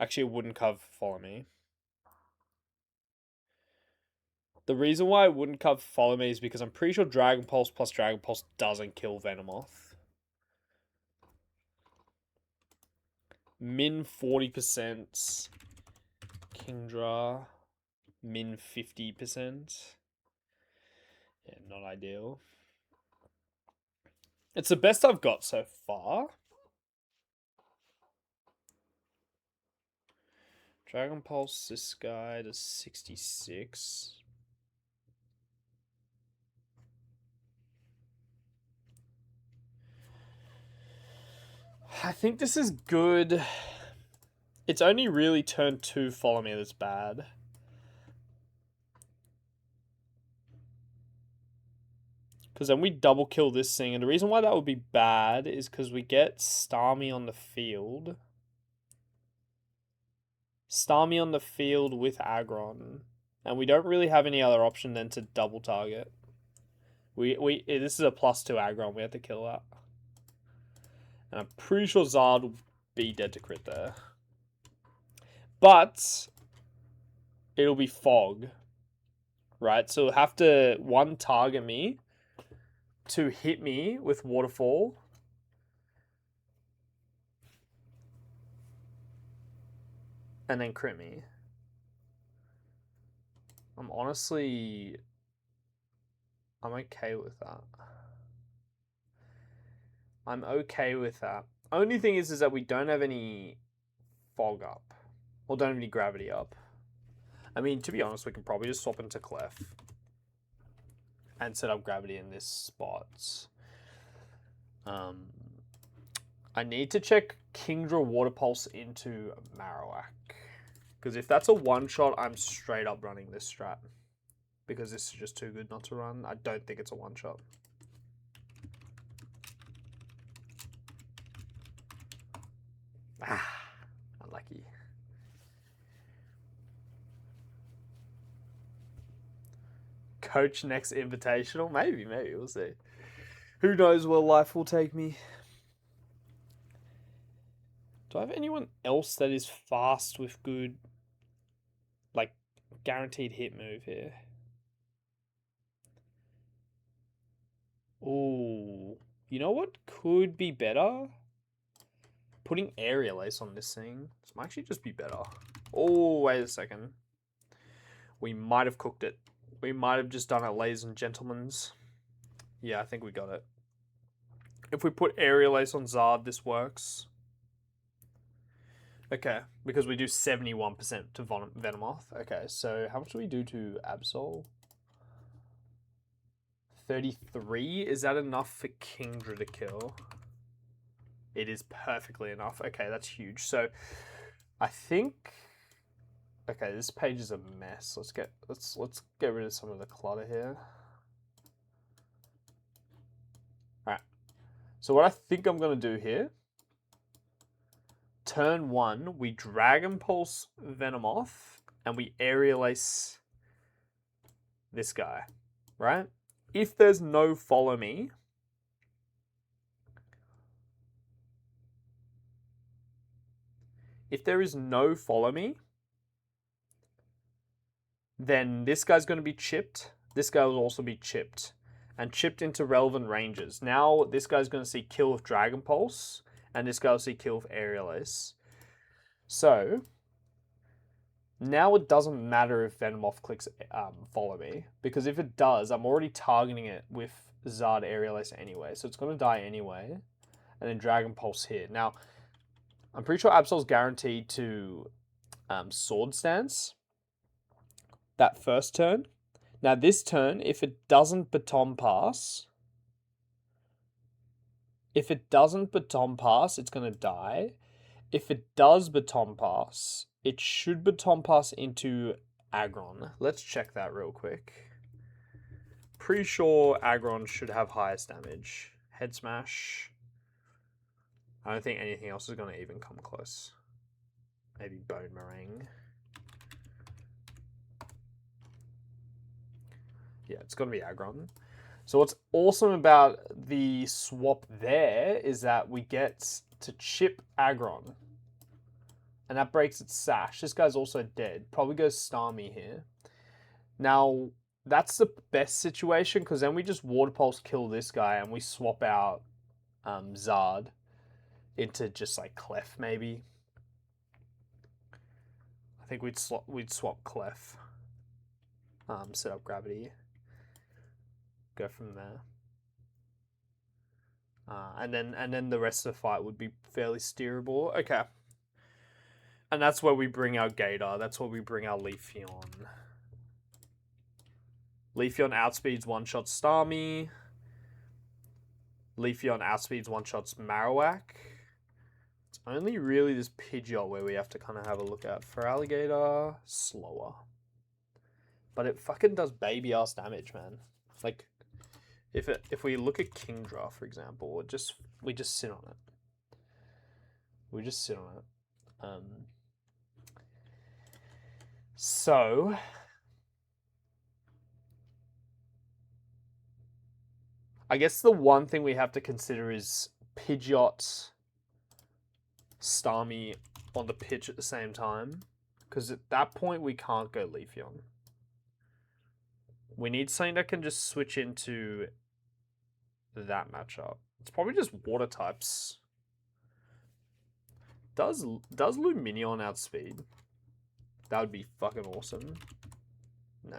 Actually, it wouldn't cover for Follow Me. The reason why it wouldn't cover Follow Me is because I'm pretty sure Dragon Pulse plus Dragon Pulse doesn't kill Venomoth. Min 40%. Kingdra. Min 50%. Yeah, not ideal. It's the best I've got so far. Dragon Pulse, this guy does 66. I think this is good. It's only really turn 2 Follow Me that's bad. Because then we double kill this thing. And the reason why that would be bad is because we get Starmie on the field. Starmie on the field with Aggron. And we don't really have any other option than to double target. This is a +2 aggron. We have to kill that. And I'm pretty sure Zard will be dead to crit there. But it'll be fog. Right? So it'll have to, one, target me, to hit me with waterfall. And then crit me. I'm okay with that. I'm okay with that. Only thing is that we don't have any fog up. Or don't have any gravity up. I mean, to be honest, we can probably just swap into Clef. And set up gravity in this spot. I need to check Kingdra Water Pulse into Marowak. Because if that's a one-shot, I'm straight up running this strat. Because this is just too good not to run. I don't think it's a one-shot. Unlucky. Coach next invitational? Maybe, we'll see. Who knows where life will take me. Do I have anyone else that is fast with good, like, guaranteed hit move here? Ooh. You know what could be better? Putting Aerial Ace on this thing. This might actually just be better. Oh, wait a second. We might have cooked it. We might have just done it, ladies and gentlemen. Yeah, I think we got it. If we put Aerial Ace on Zard, this works. Okay, because we do 71% to Venomoth. Okay, so how much do we do to Absol? 33? Is that enough for Kingdra to kill? It is perfectly enough. Okay, that's huge. So I think, okay, this page is a mess. Let's get rid of some of the clutter here. All right. So what I think I'm going to do here, turn 1, we Dragon Pulse Venomoth and we Aerial Ace this guy, right? If there's no follow me, if there is no follow me, then this guy's going to be chipped. This guy will also be chipped and chipped into relevant ranges. Now this guy's going to see kill with Dragon Pulse and this guy will see kill with Aerial Ace. So now it doesn't matter if Venomoth clicks follow me, because if it does, I'm already targeting it with Zard Aerial Ace anyway, so it's going to die anyway. And then Dragon Pulse here. Now, I'm pretty sure Absol's guaranteed to Sword Stance that first turn. Now this turn, if it doesn't Baton Pass, it's going to die. If it does Baton Pass, it should Baton Pass into Aggron. Let's check that real quick. Pretty sure Aggron should have highest damage. Head Smash. I don't think anything else is going to even come close. Maybe Bone Meringue. Yeah, it's going to be Aggron. So what's awesome about the swap there is that we get to chip Aggron. And that breaks its sash. This guy's also dead. Probably goes Starmie here. Now, that's the best situation, because then we just Water Pulse kill this guy and we swap out Zard into just like Clef maybe. I think we'd swap Clef. Set up gravity. Go from there. And then the rest of the fight would be fairly steerable. Okay. And that's where we bring our Gator. That's where we bring our Leafeon. Leafeon outspeeds one-shots Starmie. Leafeon outspeeds one-shots Marowak. It's only really this Pidgeot where we have to kind of have a look at. For Alligator, slower. But it fucking does baby-ass damage, man. Like, if we look at Kingdra, for example, we just sit on it. We just sit on it. So I guess the one thing we have to consider is Pidgeot, Starmie on the pitch at the same time. Because at that point, we can't go Leafeon. We need something that can just switch into that matchup. It's probably just water types. Does Lumineon outspeed? That would be fucking awesome. No.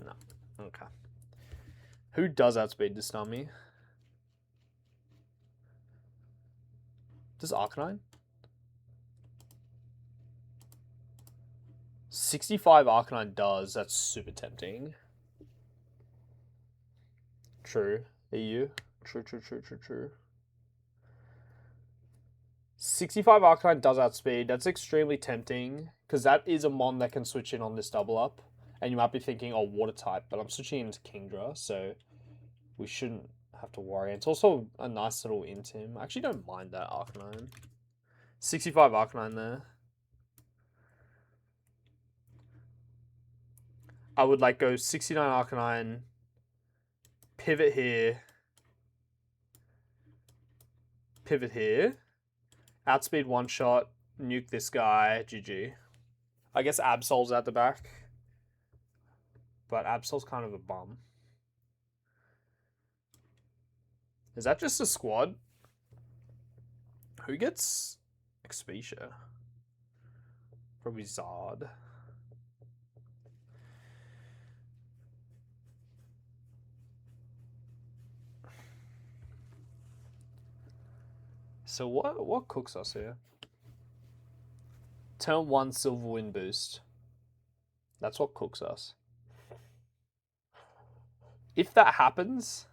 No. Okay. Who does outspeed this Starmie? Does Arcanine? 65 Arcanine does. That's super tempting. True. EU. True. 65 Arcanine does outspeed. That's extremely tempting. Because that is a mon that can switch in on this double up. And you might be thinking, oh, water type. But I'm switching into Kingdra. So we shouldn't have to worry. It's also a nice little Intim. I actually don't mind that Arcanine. 65 Arcanine there. I would like go 69 Arcanine. Pivot here. Pivot here. Outspeed one shot. Nuke this guy. GG. I guess Absol's at the back. But Absol's kind of a bum. Is that just a squad? Who gets Expedia? Probably Zard. So what cooks us here? Turn 1 Silverwind boost. That's what cooks us. If that happens...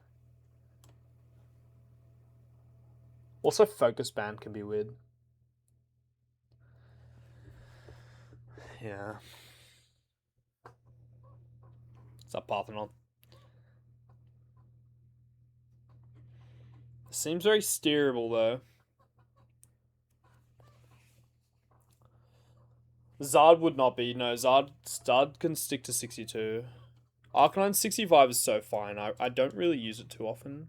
Also, Focus Band can be weird. Yeah. What's up, Parthenon? Seems very steerable, though. Zard would not be. No, Zard can stick to 62. Arcanine 65 is so fine. I don't really use it too often.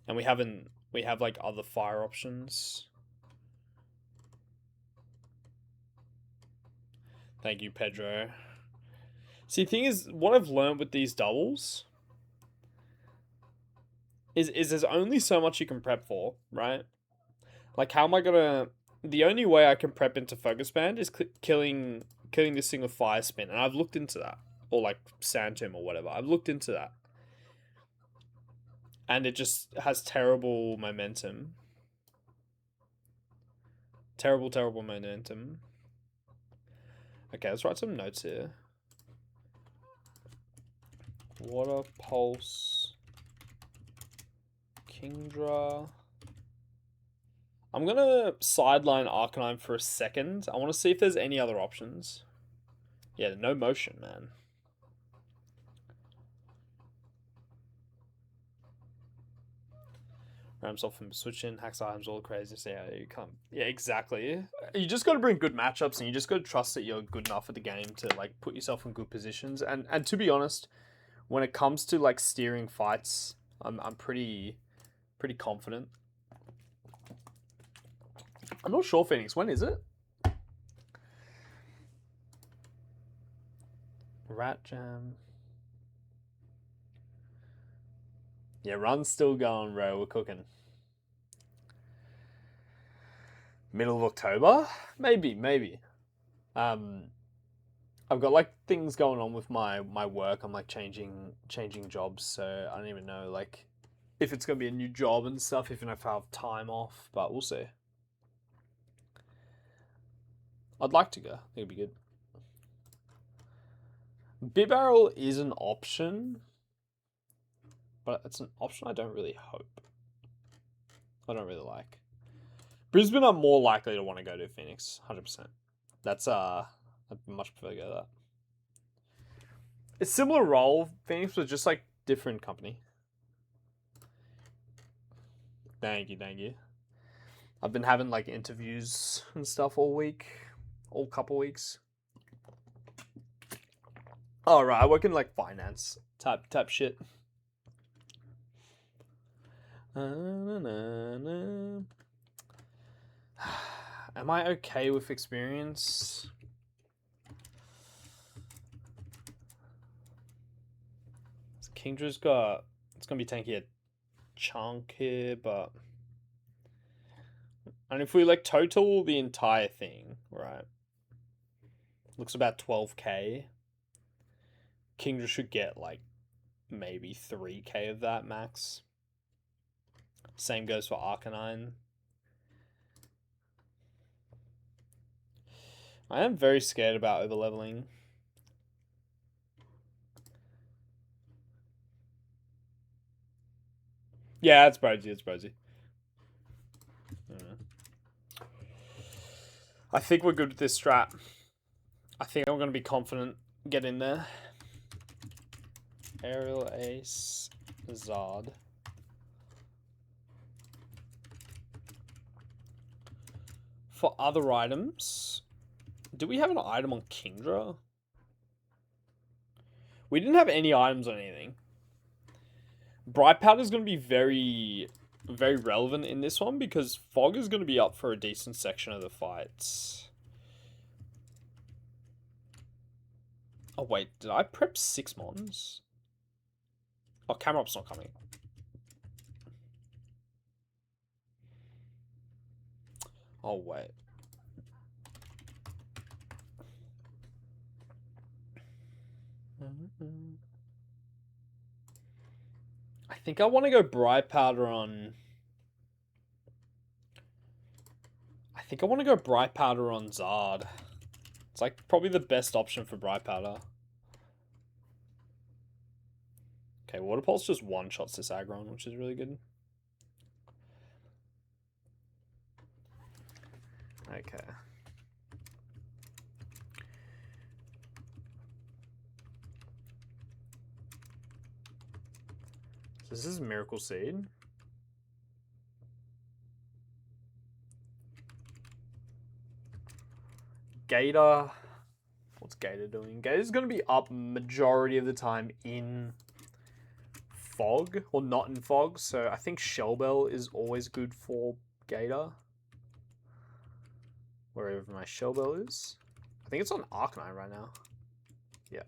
And we have like other fire options. Thank you, Pedro. See, the thing is, what I've learned with these doubles is there's only so much you can prep for, right? Like, how am I gonna... The only way I can prep into Focus Band is killing this thing with Fire Spin, and I've looked into that. Or, like, Sand Tomb or whatever. I've looked into that. And it just has terrible momentum. Terrible momentum. Okay, let's write some notes here. Water, Pulse, Kingdra. I'm gonna sideline Arcanine for a second. I want to see if there's any other options. Yeah, no motion, man. Ramsol from switching, hacks items, all crazy. So yeah, you can't. Yeah, exactly. You just got to bring good matchups, and you just got to trust that you're good enough at the game to like put yourself in good positions. And to be honest, when it comes to like steering fights, I'm pretty confident. I'm not sure, Phoenix. When is it? Rat Jam. Yeah, run's still going, bro. We're cooking. Middle of October? Maybe. I've got like things going on with my work. I'm like changing jobs, so I don't even know like if it's gonna be a new job and stuff, even if I have time off, but we'll see. I'd like to go. I think it'd be good. Bibarrel is an option, but it's an option I don't really hope. I don't really like. Brisbane, I'm more likely to want to go to Phoenix, 100%. That's I'd much prefer to go to that. It's similar role, Phoenix, was just like different company. Thank you. I've been having like interviews and stuff all couple weeks. Oh, right. I work in like finance type shit. Am I okay with experience? Kingdra's got... It's going to be tanky a chunk here, but... And if we like total the entire thing, right? Looks about 12k. Kingdra should get like maybe 3k of that max. Same goes for Arcanine. I am very scared about overleveling. Yeah, it's Brody. It's Brody. I think we're good with this strat. I think I'm going to be confident. Get in there. Aerial Ace. Zard. For other items, do we have an item on Kingdra? We didn't have any items on anything. Bright Powder is going to be very, very relevant in this one because Fog is going to be up for a decent section of the fights. Oh wait, did I prep 6 mons? Oh, Camelop's not coming. Oh wait. I think I want to go Bright Powder on... I think I want to go Bright Powder on Zard. It's like probably the best option for Bright Powder. Okay, Water Pulse just one-shots this aggron, which is really good. Okay. So this is Miracle Seed. Gator. What's Gator doing? Gator's going to be up majority of the time in Fog, or not in Fog, so I think Shell Bell is always good for Gator. Wherever my Shell Bell is. I think it's on Arcanine right now. Yeah.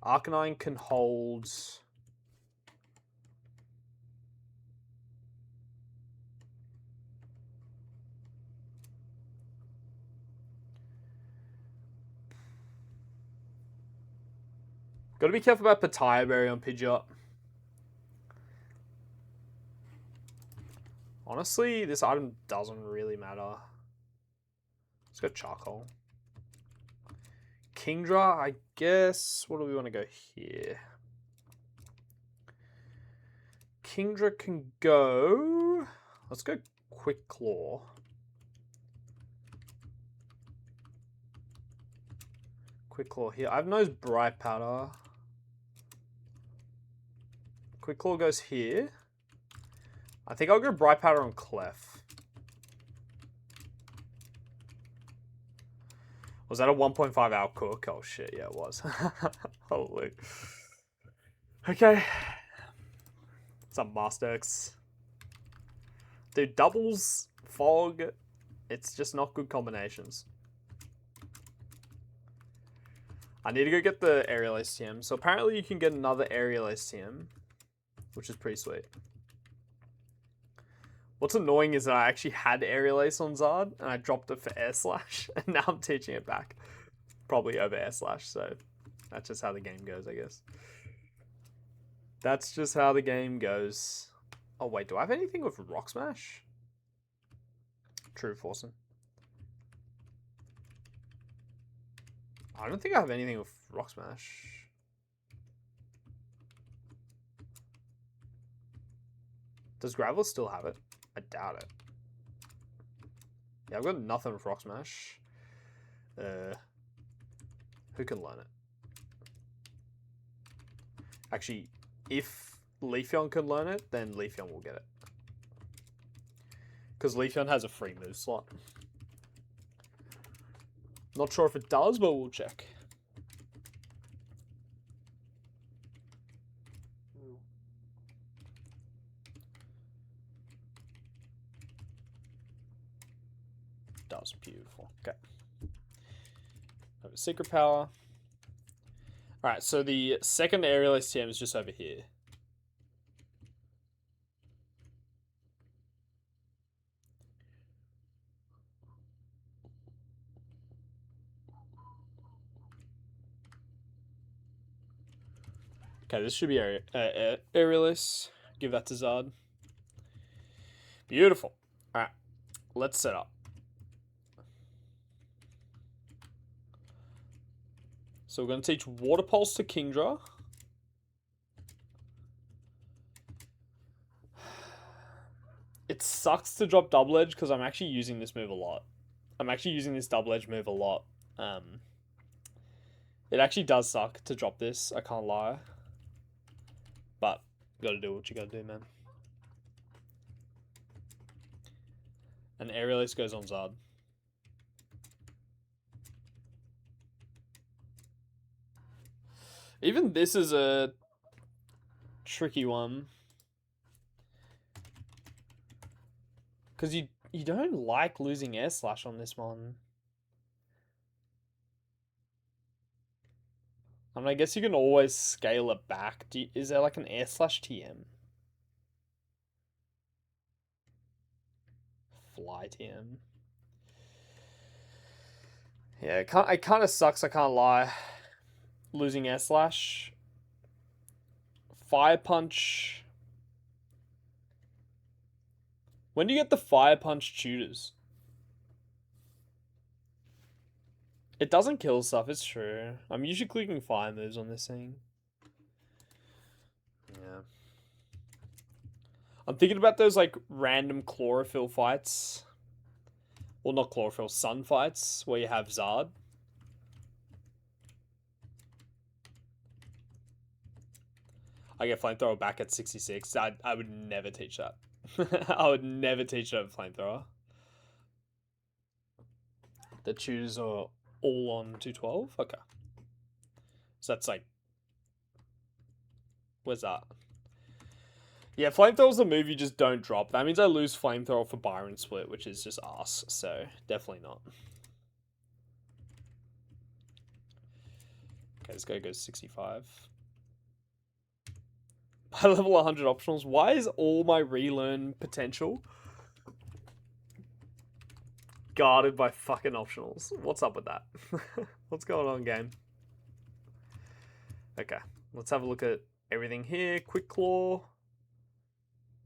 Arcanine can hold... Gotta be careful about Pataya Berry on Pidgeot. Honestly, this item doesn't really matter. Let's go Charcoal. Kingdra, I guess. What do we want to go here? Kingdra can go... Let's go Quick Claw. Quick Claw here. I have no Bright Powder. Quick Claw goes here. I think I'll go Bright Powder on Clef. Was that a 1.5 hour cook? Oh shit, yeah it was. Holy. Okay. What's up, Master X? Dude, doubles, Fog, it's just not good combinations. I need to go get the Aerial ACM. So apparently you can get another Aerial ACM, which is pretty sweet. What's annoying is that I actually had Aerial Ace on Zard, and I dropped it for Air Slash, and now I'm teaching it back. Probably over Air Slash, so that's just how the game goes, I guess. That's just how the game goes. Oh wait, do I have anything with Rock Smash? True, Forsen. I don't think I have anything with Rock Smash. Does Graveler still have it? I doubt it. Yeah, I've got nothing with Rock Smash. Who can learn it? Actually, if Leafeon can learn it, then Leafeon will get it. Because Leafeon has a free move slot. Not sure if it does, but we'll check. does. Beautiful. Okay. Secret power. Alright, so the second aerial STM is just over here. Okay, this should be aerialist. Give that to Zard. Beautiful. Alright, let's set up. So we're going to teach Water Pulse to Kingdra. It sucks to drop Double Edge because I'm actually using this move a lot. I'm actually using this Double Edge move a lot. It actually does suck to drop this, I can't lie. But, you gotta do what you gotta do, man. And Aerialist goes on Zard. Even this is a tricky one. Because you don't like losing Air Slash on this one. I mean, I guess you can always scale it back. Is there like an Air Slash TM? Fly TM. Yeah, it kind of sucks, I can't lie. Losing Air Slash. Fire Punch. When do you get the Fire Punch tutors? It doesn't kill stuff, it's true. I'm usually clicking fire moves on this thing. Yeah. I'm thinking about those like random chlorophyll fights. Well, not chlorophyll, sun fights where you have Zard. I get flamethrower back at 66. I would never teach that. I would never teach that flamethrower. The tutors are all on 212? Okay. So that's like... Where's that? Yeah, flamethrower's the move you just don't drop. That means I lose flamethrower for Byron split, which is just ass. So, definitely not. Okay, this guy goes 65. By level 100 optionals. Why is all my relearn potential guarded by fucking optionals? What's up with that? What's going on, game? Okay, let's have a look at everything here. Quick Claw.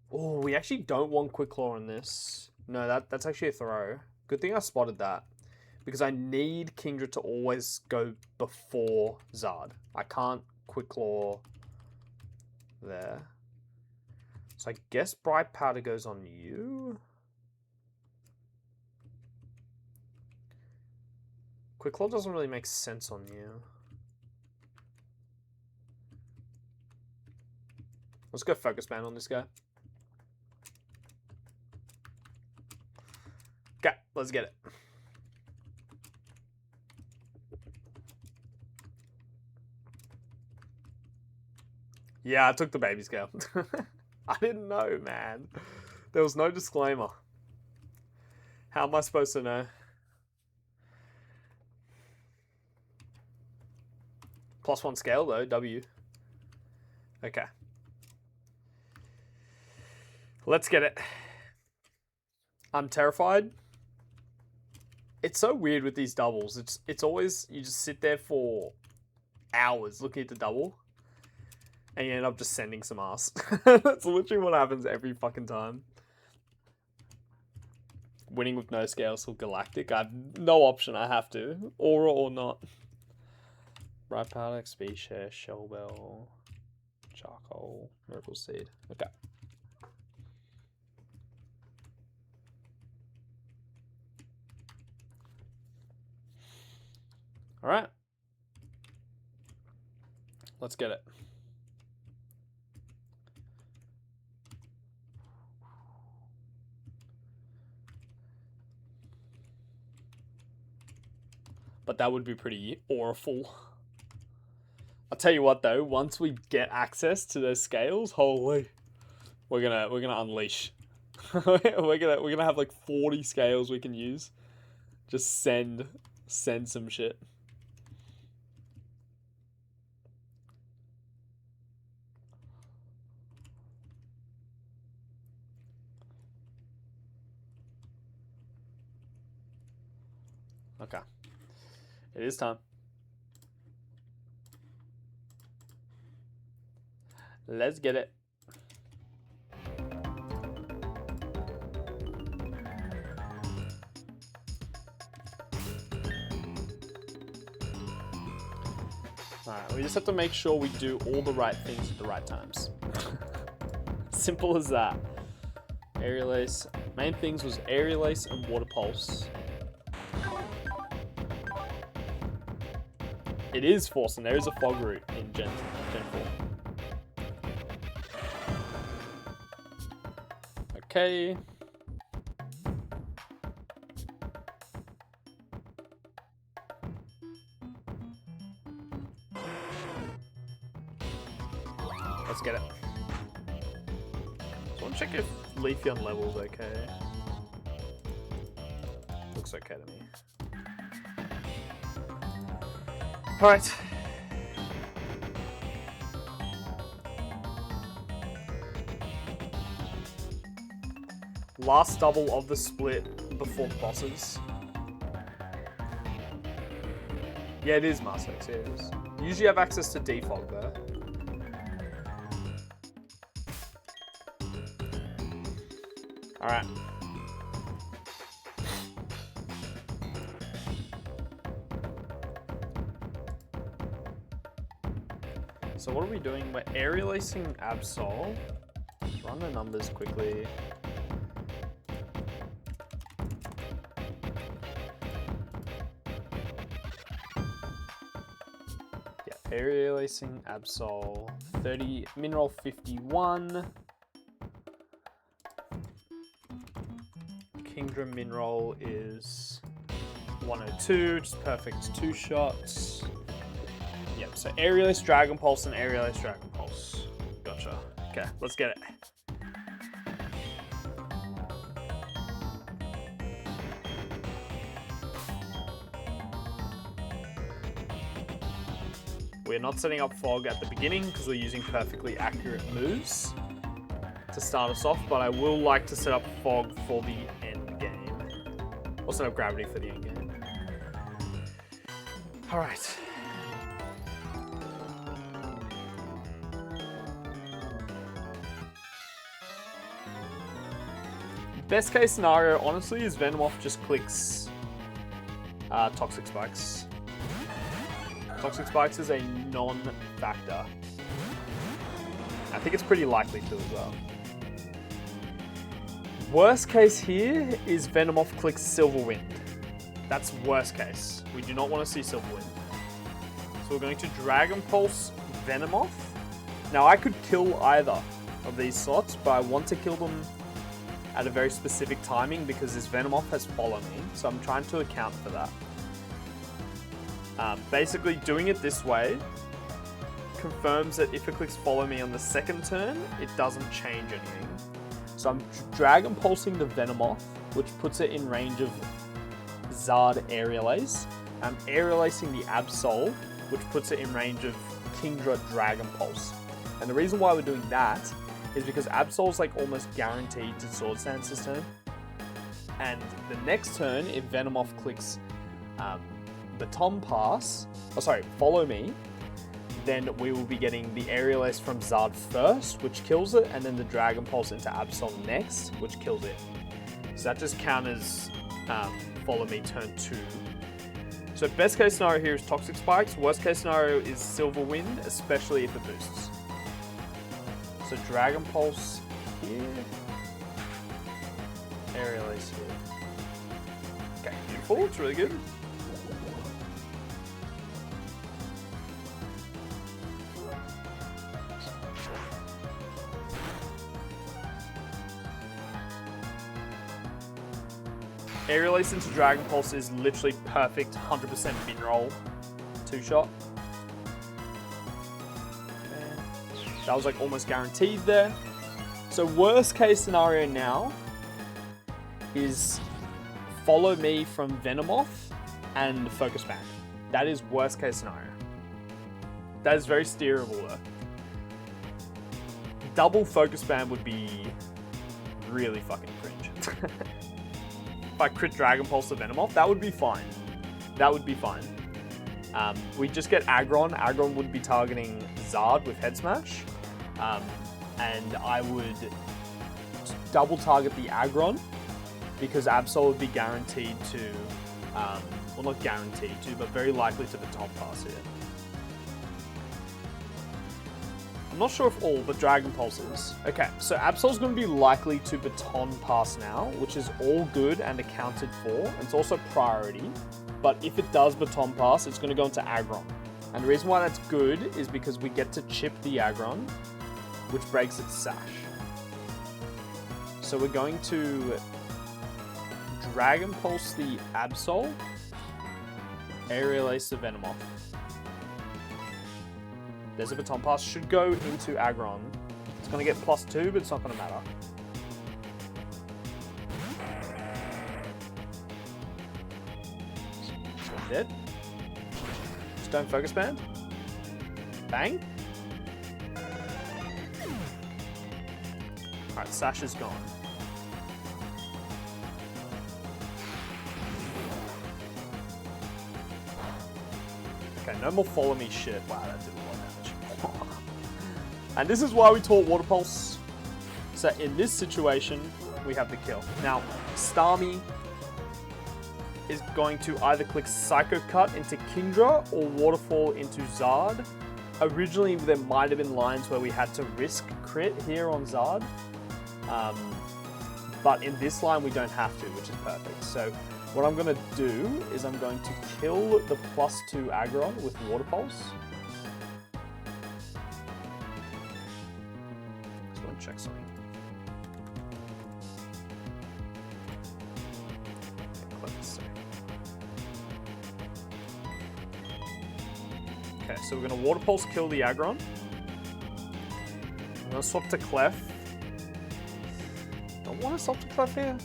Oh, we actually don't want Quick Claw on this. No, that's actually a throw. Good thing I spotted that. Because I need Kingdra to always go before Zard. I can't Quick Claw there. So I guess Bright Powder goes on you. Quick Claw doesn't really make sense on you. Let's go Focus Band on this guy. Okay, let's get it. Yeah, I took the baby scale. I didn't know, man. There was no disclaimer. How am I supposed to know? +1 scale though, W. Okay. Let's get it. I'm terrified. It's so weird with these doubles. It's always, you just sit there for hours looking at the double. And you end up just sending some ass. That's literally what happens every fucking time. Winning with no scales for Galactic. I have no option, I have to. Aura or not. Bright Powder, Speed Share, Shell Bell, Charcoal, Miracle Seed. Okay. Alright. Let's get it. But that would be pretty awful. I'll tell you what though, once we get access to those scales, holy, we're gonna unleash. we're gonna have like 40 scales we can use. Just send some shit. Okay. It is time. Let's get it. Alright, we just have to make sure we do all the right things at the right times. Simple as that. Aerial Ace. Main things was Aerial Ace and Water Pulse. It is Force, and there is a Fog route in Gen 4. Okay. Let's get it. So I'll check if Leafeon level's okay. Looks okay to me. Alright. Last double of the split before the bosses. Yeah, it is Master X, yeah, it is. You usually have access to defog there. Alright. So what are we doing? We're aerial acing Absol. Let's run the numbers quickly. Yeah, aerial acing Absol. 30, Mineral 51. Kingdom Mineral is 102, just perfect 2 shots. Yep, so Aerial Ace, Dragon Pulse, and Aerial Ace, Dragon Pulse. Gotcha. Okay, let's get it. We're not setting up Fog at the beginning because we're using perfectly accurate moves to start us off, but I will like to set up Fog for the end game. Or set up Gravity for the end game. Alright. Best case scenario, honestly, is Venomoth just clicks Toxic Spikes. Toxic Spikes is a non-factor. I think it's pretty likely to as well. Worst case here is Venomoth clicks Silverwind. That's worst case. We do not want to see Silverwind. So we're going to Dragon Pulse Venomoth. Now I could kill either of these slots, but I want to kill them at a very specific timing because this Venomoth has Follow Me, so I'm trying to account for that. Basically, doing it this way confirms that if it clicks Follow Me on the second turn, it doesn't change anything. So I'm Dragon Pulsing the Venomoth, which puts it in range of Zard Aerial Ace. I'm Aerial Acing the Absol, which puts it in range of Kingdra Dragon Pulse. And the reason why we're doing that is because Absol's like almost guaranteed to Sword Stance this turn. And the next turn, if Venomoth clicks Baton Pass, Follow Me, then we will be getting the Aerial Ace from Zard first, which kills it, and then the Dragon Pulse into Absol next, which kills it. So that just counters Follow Me turn 2. So best case scenario here is Toxic Spikes, worst case scenario is Silverwind, especially if it boosts. So Dragon Pulse here, Aerial Ace here. Okay, beautiful, it's really good. Aerial Ace into Dragon Pulse is literally perfect, 100% min-roll 2-shot. That was like almost guaranteed there. So worst case scenario now is follow me from Venomoth and Focus Band. That is worst case scenario. That is very steerable though. Double Focus Band would be really fucking cringe. If I crit Dragon Pulse the Venomoth, that would be fine. That would be fine. We just get Aggron. Aggron would be targeting Zard with Head Smash. And I would double target the Aggron because Absol would be guaranteed to, well not guaranteed to, but very likely to baton pass here. I'm not sure if all, but Dragon Pulses. Okay, so Absol's going to be likely to baton pass now, which is all good and accounted for. It's also priority, but if it does baton pass, it's going to go into Aggron. And the reason why that's good is because we get to chip the Aggron, which breaks its sash. So we're going to Dragon Pulse the Absol, Aerial Ace the Venomoth. There's a baton pass, should go into Aggron. It's going to get +2, but it's not going to matter. So dead. Stone Focus Band. Bang. Alright, Sash is gone. Okay, no more follow me shit. Wow, that did a lot of damage. And this is why we taught Water Pulse. So in this situation, we have the kill. Now, Starmie is going to either click Psycho Cut into Kingdra or Waterfall into Zard. Originally, there might have been lines where we had to risk crit here on Zard. But in this line, we don't have to, which is perfect. So what I'm going to do is I'm going to kill the +2 Aggron with Water Pulse. Just want to check something. Okay, so we're going to Water Pulse kill the Aggron. I'm going to swap to Clef. Don't want to swap to Clef here.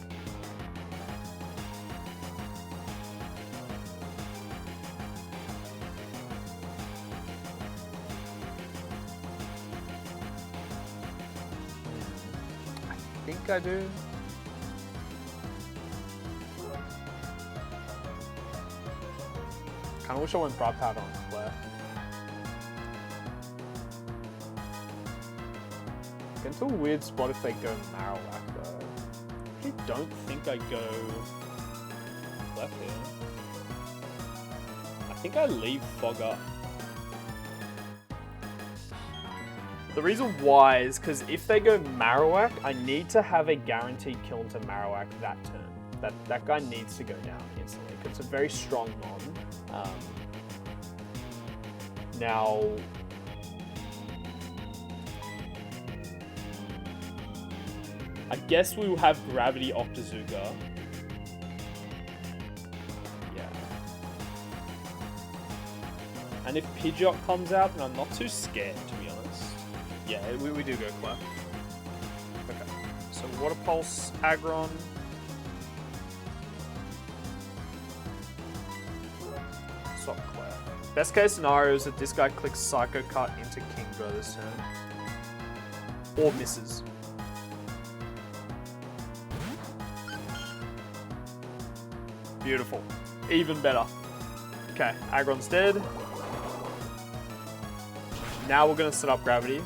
I think I do. Kind of wish I went Broad Powder on Clef. Get into a weird spot if they go Marowak though. I actually don't think I go Clef here. I think I leave Fog Up. The reason why is because if they go Marowak, I need to have a guaranteed kill into Marowak that turn. That guy needs to go down instantly because it's a very strong mon. Now, I guess we will have Gravity Octazooka. Yeah. And if Pidgeot comes out, then I'm not too scared, to be honest. Yeah, we do go Clef. Okay. So Water Pulse, Aggron. Swap Clef. Best case scenario is that this guy clicks Psycho Cut into Kingdra this turn. Or misses. Beautiful. Even better. Okay, Aggron's dead. Now we're going to set up Gravity.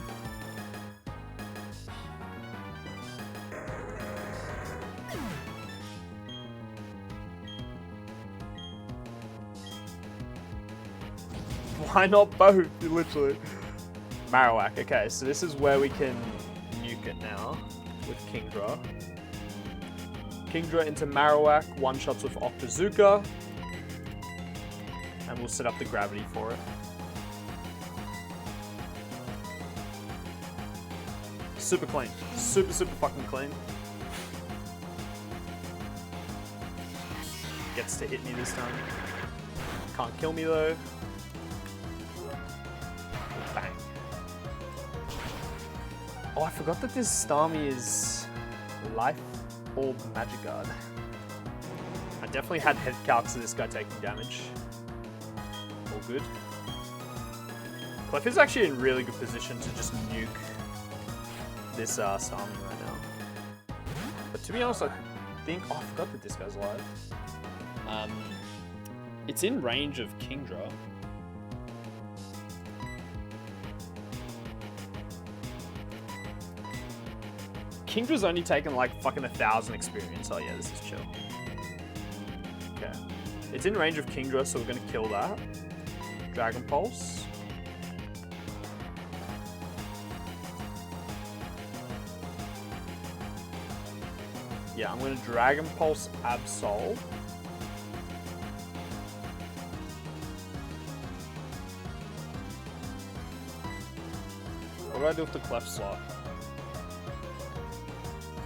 Why not both? Literally. Marowak. Okay, so this is where we can nuke it now with Kingdra. Kingdra into Marowak, one-shots with Octazooka. And we'll set up the Gravity for it. Super clean. Super fucking clean. Gets to hit me this time. Can't kill me though. Bang. Oh, I forgot that this Starmie is Life Orb Magic Guard. I definitely had head calcs of this guy taking damage. All good. Clef is actually in really good position to just nuke this Starmie right now. But to be honest, I think... Oh, I forgot that this guy's alive. It's in range of Kingdra. Kingdra's only taken like fucking 1,000 experience. Oh yeah, this is chill. Okay. It's in range of Kingdra, so we're gonna kill that. Dragon Pulse. Yeah, I'm gonna Dragon Pulse Absol. What do I do with the cleft slot?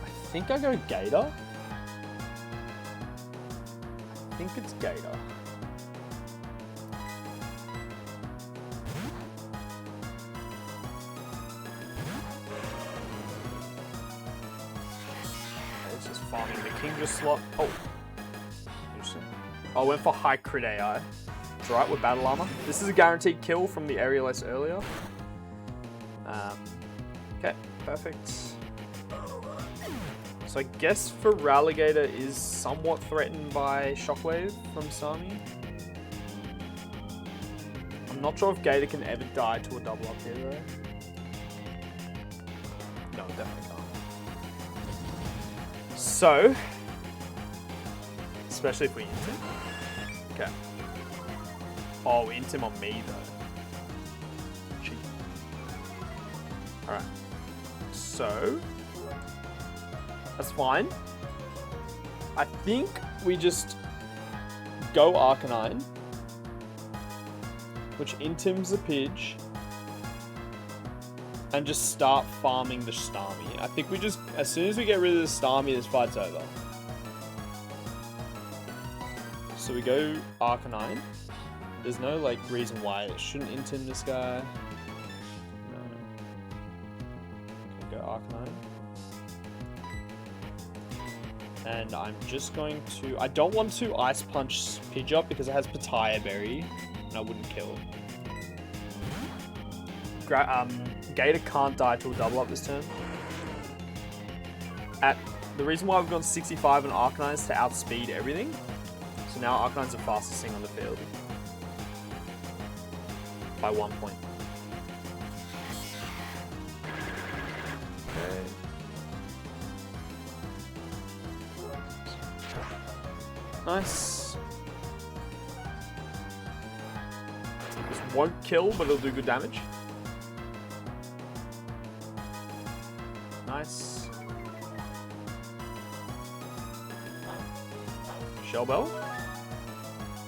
I think I go Gator. I think it's Gator. It's just farming the Kingdra slot. Oh. Interesting. I went for high crit AI. It's alright with battle armor. This is a guaranteed kill from the area less earlier. Okay, perfect. So I guess Feraligatr is somewhat threatened by Shockwave from Starmie. I'm not sure if Gator can ever die to a double up here though. No, definitely can't. So, especially if we int him. Okay. Oh, we int him on me though. Cheap. Alright. So, that's fine. I think we just go Arcanine, which intims the Pidge, and just start farming the Starmie. I think we just, as soon as we get rid of the Starmie, this fight's over. So we go Arcanine. There's no like reason why it shouldn't intim this guy. No. Okay, go Arcanine. And I'm just going to... I don't want to Ice Punch Pidgeot because it has Pataya Berry, and I wouldn't kill. Gator can't die to a double up this turn. The reason why we've gone 65 on Arcanine is to outspeed everything. So now Arcanine's the fastest thing on the field. By 1 point. Okay. Nice. This won't kill, but it'll do good damage. Nice. Shell Bell.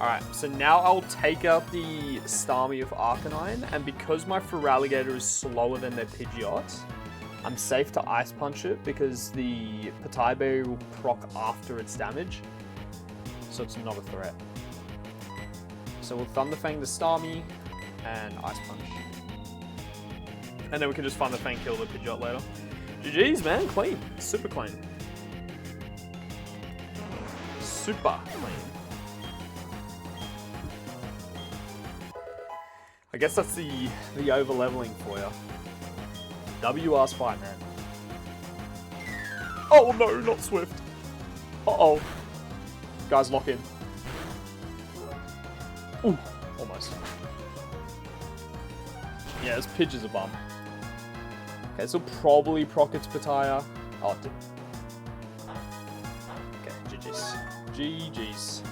Alright, so now I'll take out the Starmie of Arcanine, and because my Feraligatr is slower than their Pidgeot, I'm safe to Ice Punch it because the Pataya Berry will proc after its damage. So it's not a threat. So we'll Thunderfang the Starmie and Ice Punch. And then we can just Thunderfang kill the Pidgeot later. GG's, man. Clean. Super clean. Super clean. I guess that's the over leveling for you. WR's fight, man. Oh no, not Swift. Uh-oh. Guys, lock in. Ooh, almost. Yeah, this Pidge is a bum. Okay, so probably proc its Pataya. Oh, it didn't. Okay, GG's. GG's.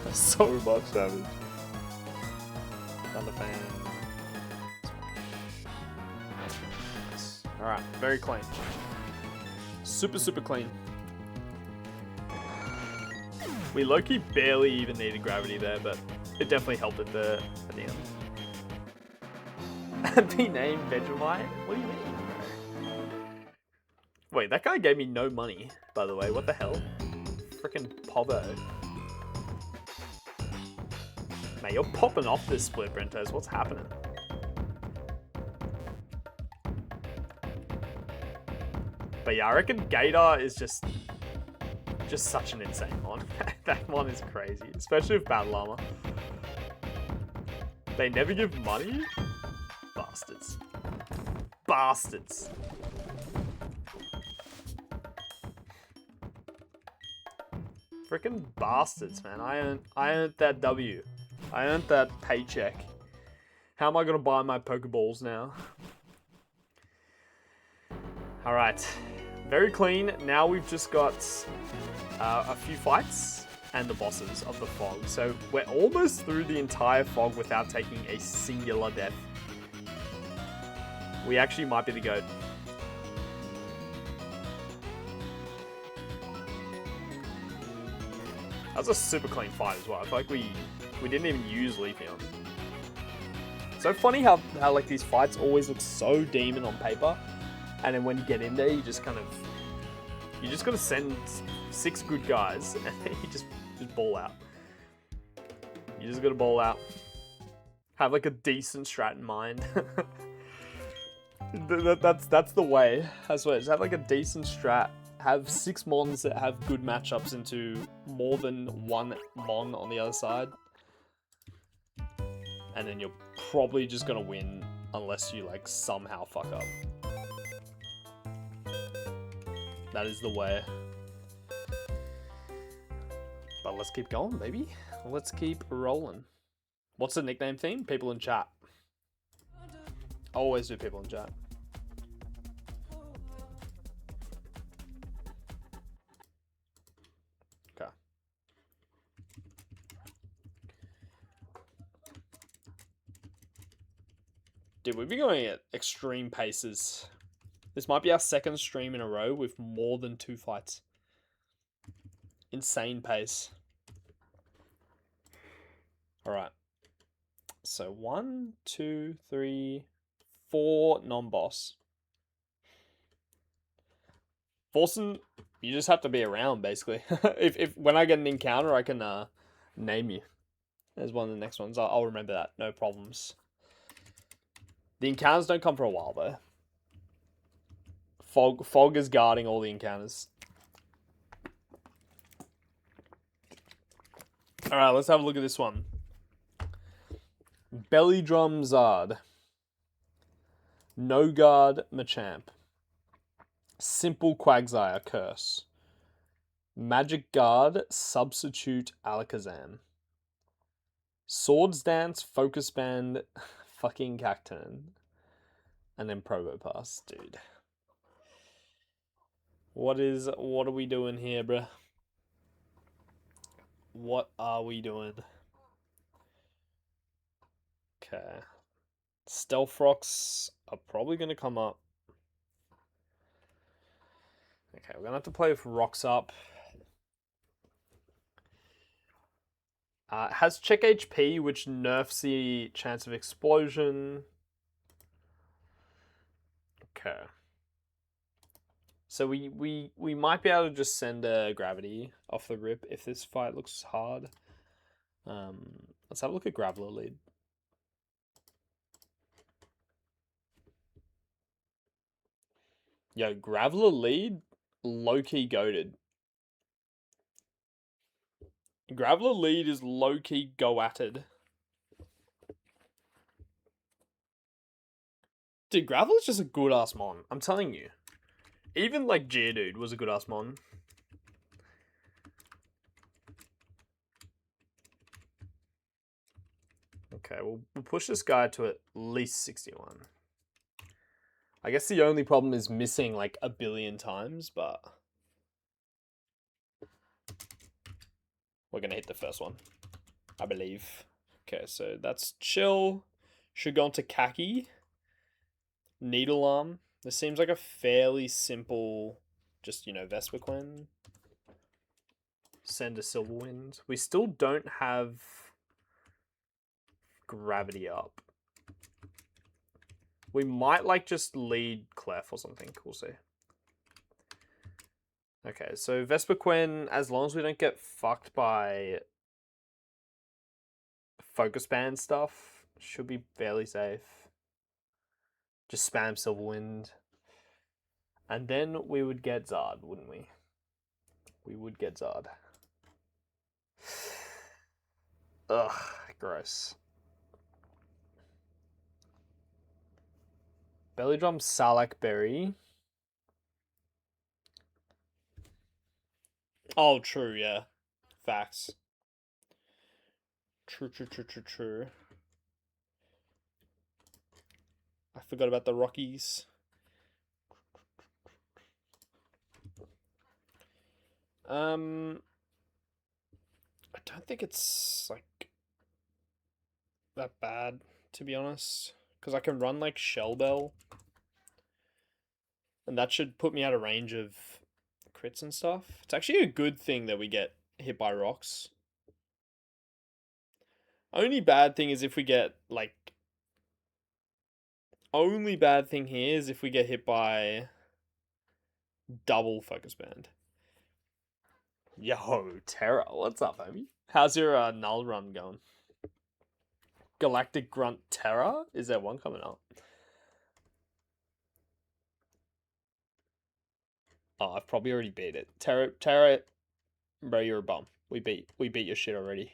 That's so much damage. Thunderfang. Alright, very clean. Super, super clean. We low-key barely even needed gravity there, but it definitely helped at the end. Be named Vegemite? What do you mean? Wait, that guy gave me no money, by the way. What the hell? Frickin' Povo. Mate, you're popping off this split, Brentos. What's happening? But yeah, I reckon Gator is just Just such an insane one. That one is crazy, especially with battle armor. They never give money? Bastards. Bastards. Freaking bastards, man. I earned that W. I earned that paycheck. How am I gonna buy my Pokeballs now? Alright. Very clean. Now we've just got a few fights and the bosses of the fog. So we're almost through the entire fog without taking a singular death. We actually might be the GOAT. That was a super clean fight as well. I feel like we didn't even use Leafeon. So funny how like these fights always look so demon on paper, and then when you get in there, you just gotta send 6 good guys, and then you just ball out. You just gotta ball out. Have like a decent strat in mind. That's the way. I swear, just have like a decent strat. Have 6 mons that have good matchups into more than one mon on the other side. And then you're probably just gonna win unless you like somehow fuck up. That is the way. But let's keep going, baby. Let's keep rolling. What's the nickname theme? People in chat. Always do people in chat. Okay. Dude, we've been going at extreme paces. This might be our 2nd stream in a row with more than 2 fights. Insane pace. Alright. So 1, 2, 3, 4 non-boss. Forsen, you just have to be around, basically. if when I get an encounter, I can name you as one of the next ones. I'll remember that. No problems. The encounters don't come for a while, though. Fog is guarding all the encounters. Alright, let's have a look at this one. Belly Drum Zard. No Guard Machamp. Simple Quagsire Curse. Magic Guard Substitute Alakazam. Swords Dance Focus Band fucking Cacturn. And then Probopass, dude. What are we doing here, bruh? What are we doing? Okay. Stealth Rocks are probably going to come up. Okay, we're going to have to play with Rocks up. Has Check HP, which nerfs the chance of explosion. Okay. So we might be able to just send a Gravity off the rip if this fight looks hard. Let's have a look at Graveler lead. Yo, Graveler lead, low-key goated. Graveler lead is low-key go-atted. Dude, Graveler's just a good-ass mon. I'm telling you. Even, like, Geodude was a good-ass mon. Okay, we'll push this guy to at least 61. I guess the only problem is missing, like, a billion times, but... we're gonna hit the first one, I believe. Okay, so that's chill. Should go on to Kaki. Needle Arm. This seems like a fairly simple, just, you know, Vespiquen. Send a Silverwind. We still don't have Gravity up. We might, like, just lead Clef or something. We'll see. Okay, so Vespiquen, as long as we don't get fucked by Focus Band stuff, should be fairly safe. Just spam Silverwind. And then we would get Zard, wouldn't we? We would get Zard. Ugh, gross. Belly Drum, Salak Berry. Oh, true, yeah. Facts. True. I forgot about the Rockies. I don't think it's like that bad, to be honest, because I can run like Shell Bell, and that should put me out of range of crits and stuff. It's actually a good thing that we get hit by rocks. Only bad thing is if we get like. Only bad thing here is if we get hit by double focus band. Yo, Terra, what's up, homie? How's your null run going? Galactic Grunt Terra? Is there one coming up? Oh, I've probably already beat it. Terra, bro, you're a bum. We beat your shit already.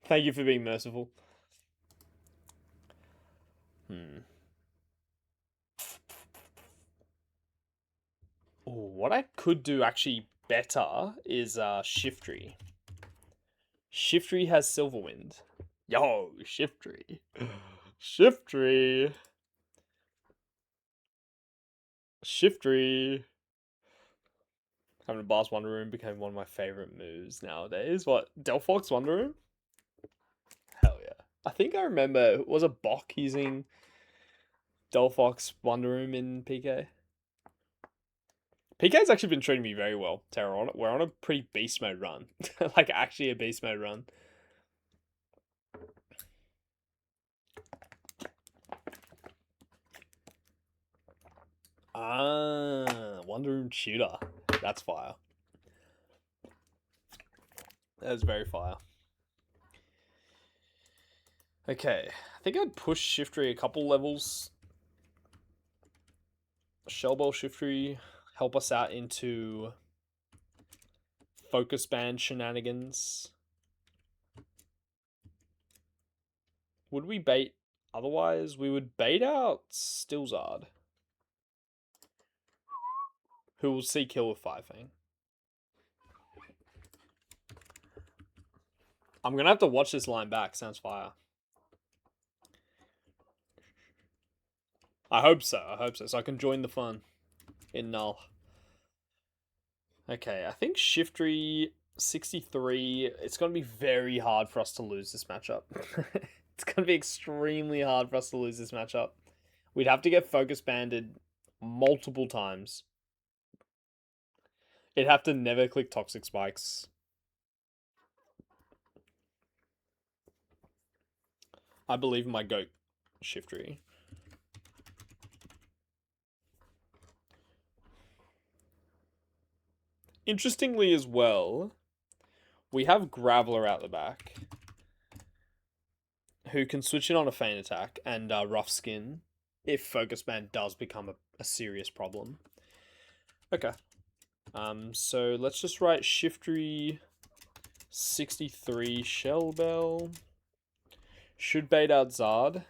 Thank you for being merciful. Ooh, what I could do actually better is Shiftry. Shiftry has Silverwind. Yo, Shiftry. Shiftry. Shiftry. Having a Blast Wonder Room became one of my favorite moves nowadays. What? Delphox Wonder Room? Hell yeah. I think I remember, was a Bok using Delphox Wonder Room in PK? PK's actually been treating me very well, Terra. We're on a pretty beast mode run. Like, actually a beast mode run. Ah, Wonder Room Tutor. That's fire. That is very fire. Okay, I think I'd push Shiftry a couple levels. Shellball Shiftry, help us out into focus band shenanigans. Would we bait otherwise? We would bait out Stilzard, who will see kill with Fire Fang. I'm gonna have to watch this line back. Sounds fire. I hope so. So I can join the fun in Null. Okay, I think Shiftry 63. It's gonna be very hard for us to lose this matchup. It's gonna be extremely hard for us to lose this matchup. We'd have to get focus banded multiple times. It'd have to never click Toxic Spikes. I believe in my goat, Shiftry. Interestingly as well, we have Graveler out the back, who can switch in on a feint attack and Rough Skin if Focus Band does become a serious problem. Okay. So let's just write Shiftry 63 Shell Bell. Should bait out Zard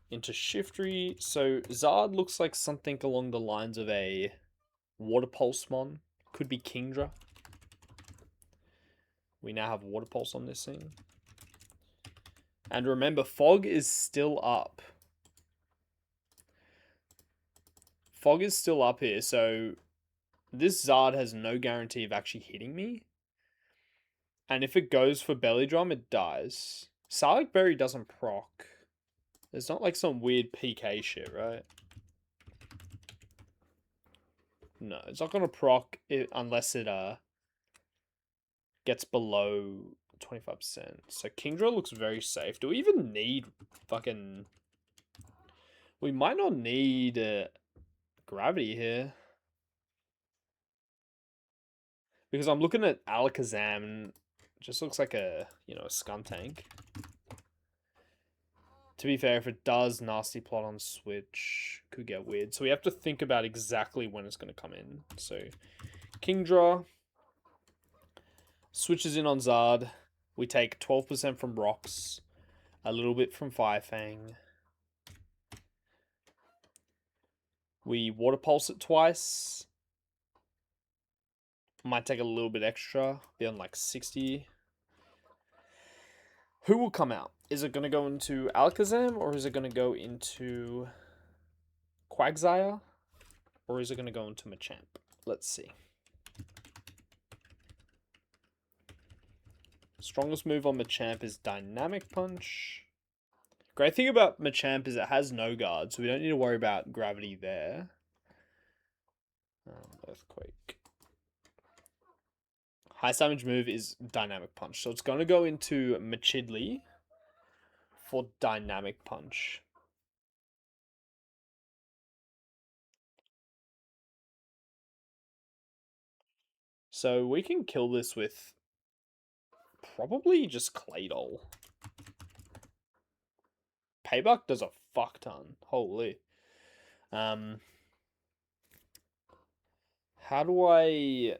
into Shiftry. So Zard looks like something along the lines of a Water Pulse Mon. Could be Kingdra. We now have Water Pulse on this thing. And remember, Fog is still up. Fog is still up here, so this Zard has no guarantee of actually hitting me. And if it goes for Belly Drum, it dies. Sarlacc Berry doesn't proc. There's not like some weird PK shit, right? No, it's not gonna proc it unless it gets below 25%. So Kingdra looks very safe. Do we even need fucking... We might not need Gravity here. Because I'm looking at Alakazam and it just looks like a, a Skuntank. To be fair, if it does nasty plot on Switch, could get weird. So we have to think about exactly when it's going to come in. So King draw. Switches in on Zard. We take 12% from rocks. A little bit from Firefang. We Water Pulse it twice. Might take a little bit extra. Be on like 60. Who will come out? Is it going to go into Alakazam or is it going to go into Quagsire? Or is it going to go into Machamp? Let's see. Strongest move on Machamp is Dynamic Punch. Great thing about Machamp is it has no guard, so we don't need to worry about gravity there. Earthquake. Highest damage move is Dynamic Punch, so it's going to go into Machidley for Dynamic Punch. So we can kill this with probably just Claydol. Payback does a fuck ton. Holy. How do I...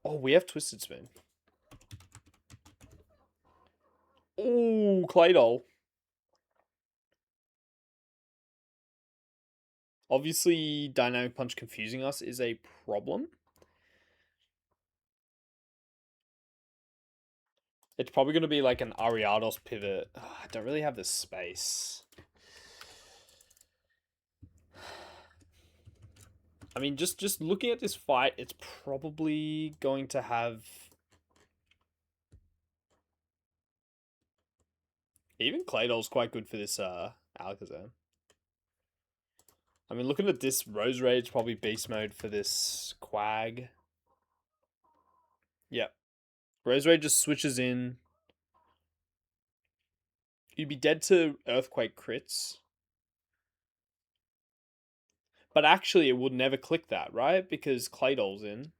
Oh, we have Twisted Spoon. Ooh, Claydol. Obviously, Dynamic Punch confusing us is a problem. It's probably going to be like an Ariados pivot. Oh, I don't really have the space. I mean, just looking at this fight, it's probably going to have... Even Claydol's quite good for this Alakazam. I mean, looking at this, Rose Rage probably beast mode for this Quag. Yep. Rose Rage just switches in. You'd be dead to Earthquake crits. But actually, it would never click that, right? Because Claydol's in.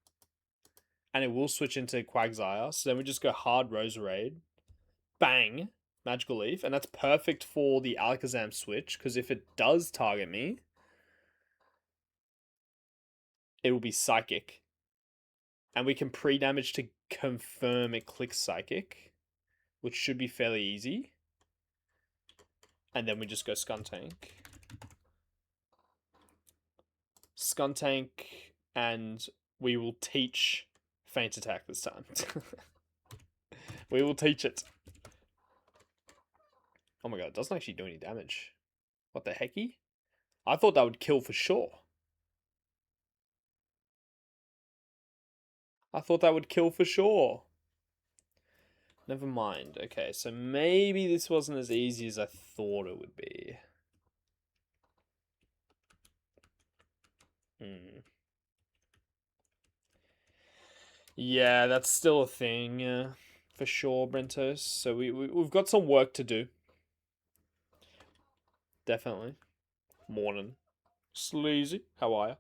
And it will switch into Quagsire. So then we just go hard Roserade. Bang. Magical Leaf. And that's perfect for the Alakazam switch. Because if it does target me, it will be Psychic. And we can pre-damage to confirm it clicks Psychic. Which should be fairly easy. And then we just go Skuntank. Skuntank. And we will teach Feint Attack this time. We will teach it. Oh my god, it doesn't actually do any damage. What the hecky? I thought that would kill for sure. I thought that would kill for sure. Never mind. Okay, so maybe this wasn't as easy as I thought it would be. Yeah, that's still a thing, for sure, Brentos. So we've got some work to do. Definitely. Morning. Sleazy, how are you?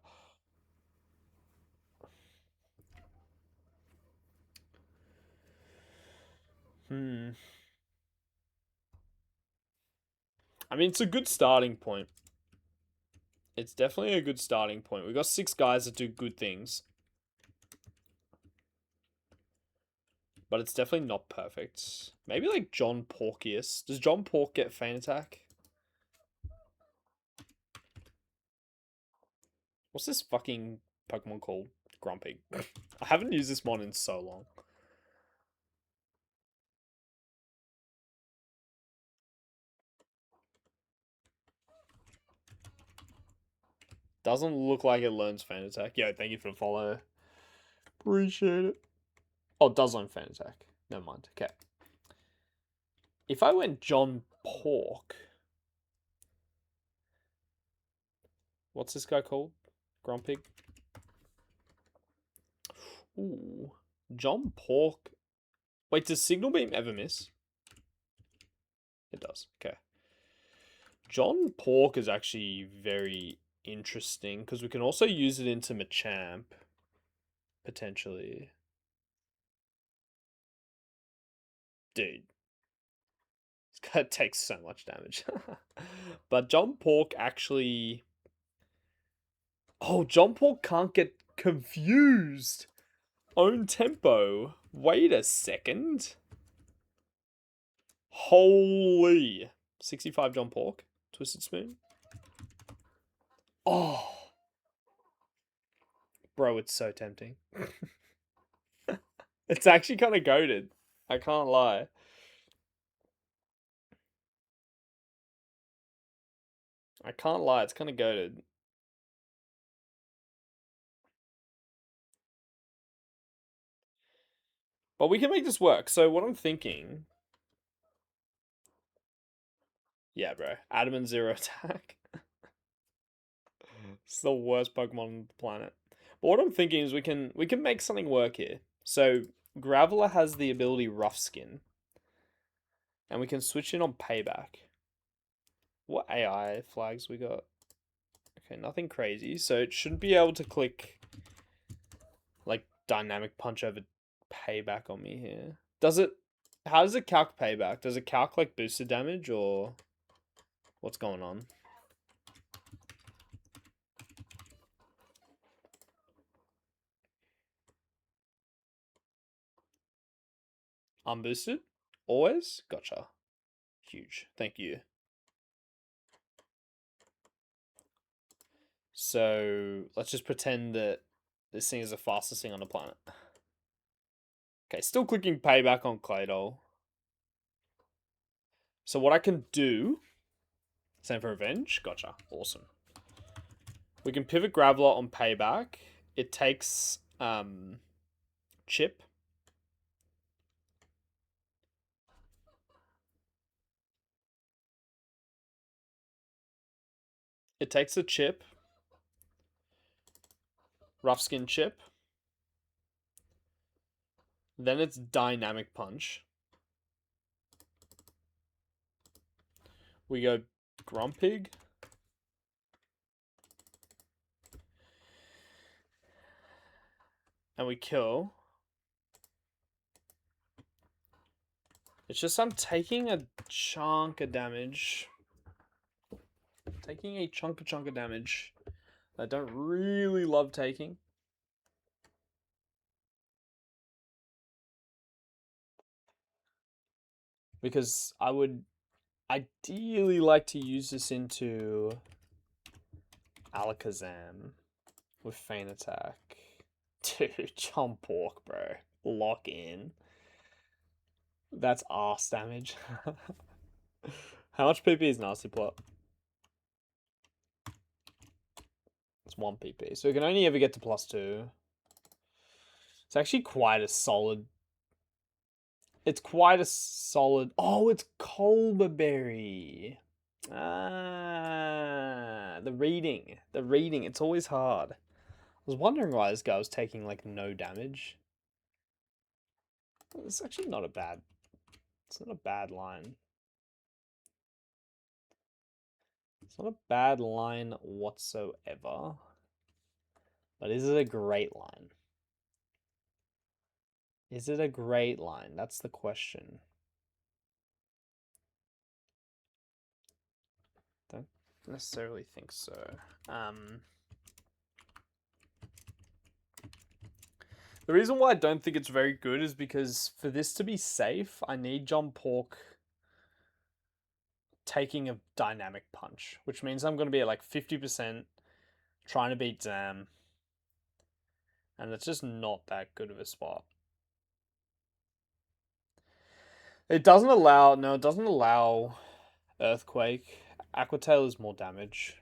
I mean, it's a good starting point. It's definitely a good starting point. We've got 6 guys that do good things. But it's definitely not perfect. Maybe like John Porkius. Does John Pork get Feint Attack? What's this fucking Pokemon called? Grumpig. I haven't used this mon in so long. Doesn't look like it learns Feint Attack. Yo, thank you for the follow. Appreciate it. Oh, it does learn Feint Attack. Never mind. Okay. If I went John Pork... What's this guy called? Grumpig? Ooh. John Pork... Wait, does Signal Beam ever miss? It does. Okay. John Pork is actually very interesting because we can also use it into Machamp. Potentially. Dude. It takes so much damage. But John Pork actually... Oh, John Pork can't get confused. Own tempo. Wait a second. Holy. 65 John Pork. Twisted Spoon. Oh. Bro, it's so tempting. It's actually kind of goated. I can't lie. I can't lie. It's kind of goated. But we can make this work. So what I'm thinking... Yeah, bro. Adamant zero attack. It's the worst Pokemon on the planet. But what I'm thinking is we can make something work here. So Graveler has the ability Rough Skin. And we can switch in on Payback. What AI flags we got? Okay, nothing crazy. So it shouldn't be able to click like Dynamic Punch over Payback on me here. Does it... How does it calc Payback? Does it calc like boosted damage or what's going on? Unboosted? Always? Gotcha. Huge. Thank you. So let's just pretend that this thing is the fastest thing on the planet. Okay, still clicking Payback on Claydol. So what I can do... Same for Revenge? Gotcha. Awesome. We can pivot Graveler on Payback. It takes Chip. It takes a Chip. Rough Skin Chip. Then it's Dynamic Punch. We go Grumpig. And we kill. It's just I'm taking a chunk of damage. Taking a chunk of damage. I don't really love taking. Because I would ideally like to use this into Alakazam with Feint Attack. Dude, John Pork, bro. Lock in. That's arse damage. How much PP is Nasty Plot? It's 1 PP. So we can only ever get to +2. It's actually quite a solid... It's quite a solid... Oh, it's Colberberry. Ah, the reading. The reading. It's always hard. I was wondering why this guy was taking, like, no damage. It's actually not a bad... It's not a bad line. It's not a bad line whatsoever. But is it a great line? Is it a great line? That's the question. Don't necessarily think so. The reason why I don't think it's very good is because for this to be safe, I need John Pork taking a Dynamic Punch, which means I'm going to be at like 50% trying to beat Zam. And it's just not that good of a spot. It doesn't allow... No, it doesn't allow Earthquake. Aqua Tail is more damage.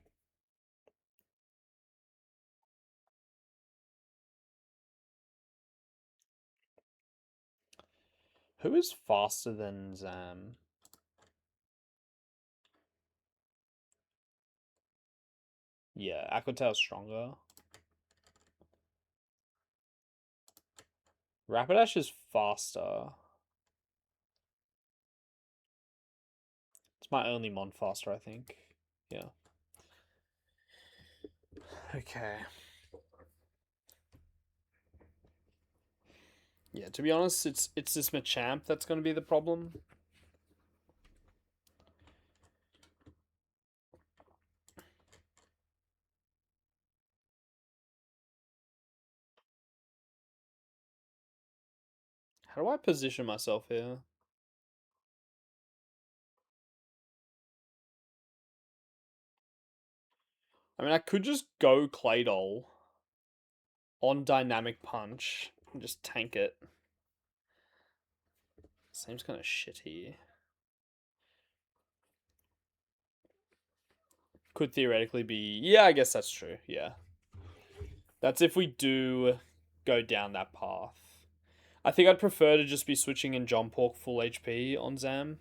Who is faster than Zam? Yeah, Aqua Tail's stronger. Rapidash is faster. It's my only Mon faster, I think. Yeah. Okay. Yeah, to be honest, it's this Machamp that's going to be the problem. How do I position myself here? I mean, I could just go Claydol on Dynamic Punch and just tank it. Seems kind of shit here. Could theoretically be... Yeah, I guess that's true. Yeah. That's if we do go down that path. I think I'd prefer to just be switching in John Pork full HP on Zam.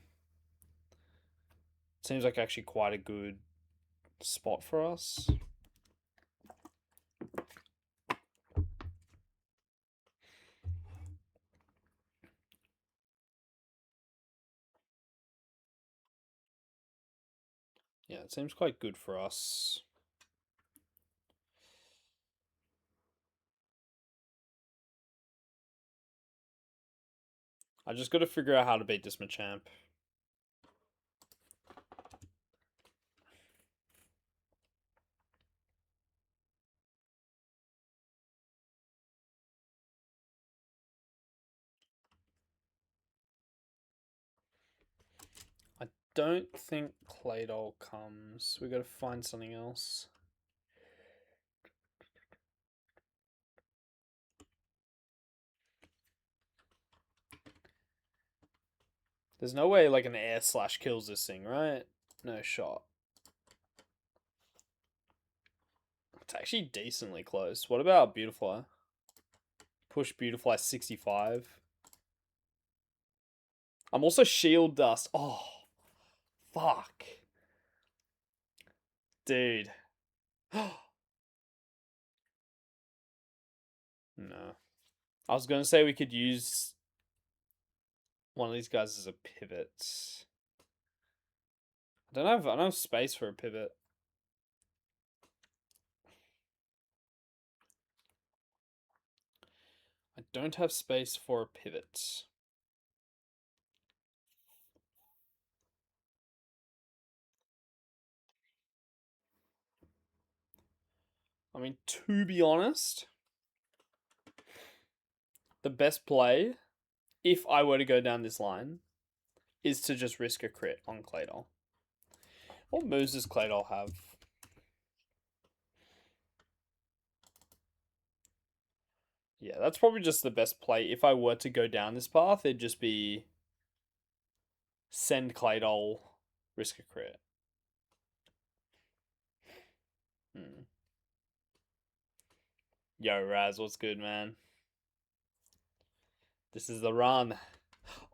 Seems like actually quite a good spot for us. Yeah, it seems quite good for us. I just got to figure out how to beat this Machamp. I don't think Claydol comes. We got to find something else. There's no way like an air slash kills this thing, right? No shot. It's actually decently close. What about Beautifly? Push Beautifly 65. I'm also Shield Dust. Oh, fuck. Dude. No. I was going to say we could use one of these guys as a pivot. I don't have space for a pivot. I don't have space for a pivot. I mean, to be honest, the best play, if I were to go down this line, is to just risk a crit on Claydol. What moves does Claydol have? Yeah, that's probably just the best play. If I were to go down this path, it'd just be send Claydol, risk a crit. Yo, Raz, what's good, man? This is the run.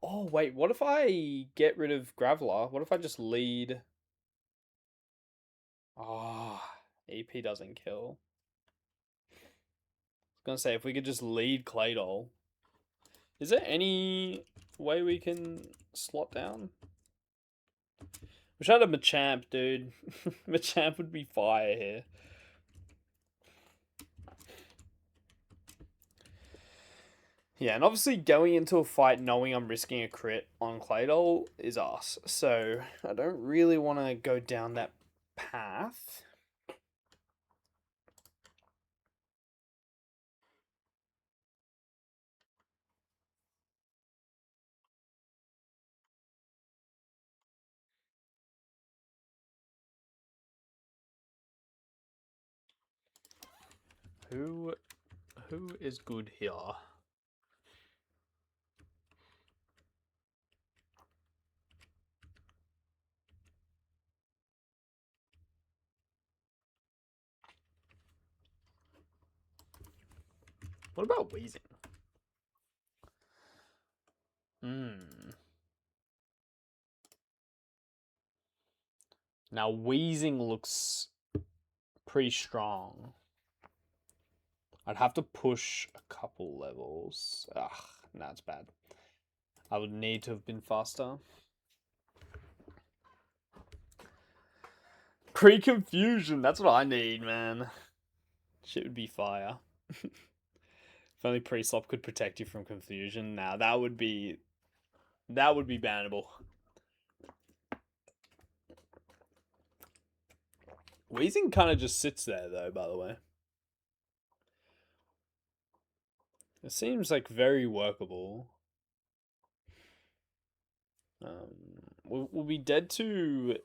Oh, wait, what if I get rid of Graveler? What if I just lead... Oh, EP doesn't kill. I was gonna say, if we could just lead Claydol. Is there any way we can slot down? Wish I had a Machamp, dude. Machamp would be fire here. Yeah, and obviously going into a fight knowing I'm risking a crit on Claydol is ass. So I don't really want to go down that path. Who is good here? What about Wheezing? Now Wheezing looks pretty strong. I'd have to push a couple levels. Ugh, nah, it's bad. I would need to have been faster. Pre-confusion, that's what I need, man. Shit would be fire. If only pre-slop could protect you from confusion. Now that would be bannable. Wheezing kind of just sits there though, by the way. It seems like very workable. We'll be dead to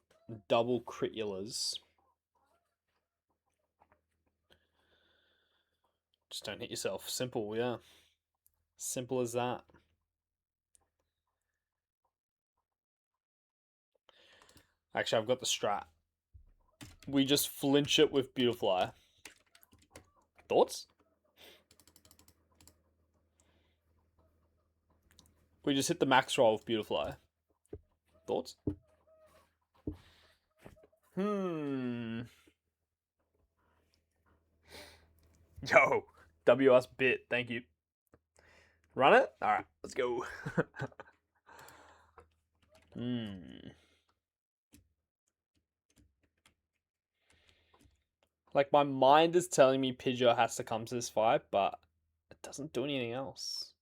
double critulas. Just don't hit yourself. Simple, yeah. Simple as that. Actually, I've got the strat. We just flinch it with Beautifly. Thoughts? We just hit the max roll with Beautifly. Thoughts? Yo, WS bit, thank you. Run it? Alright, let's go. Like, my mind is telling me Pidgeot has to come to this fight, but it doesn't do anything else.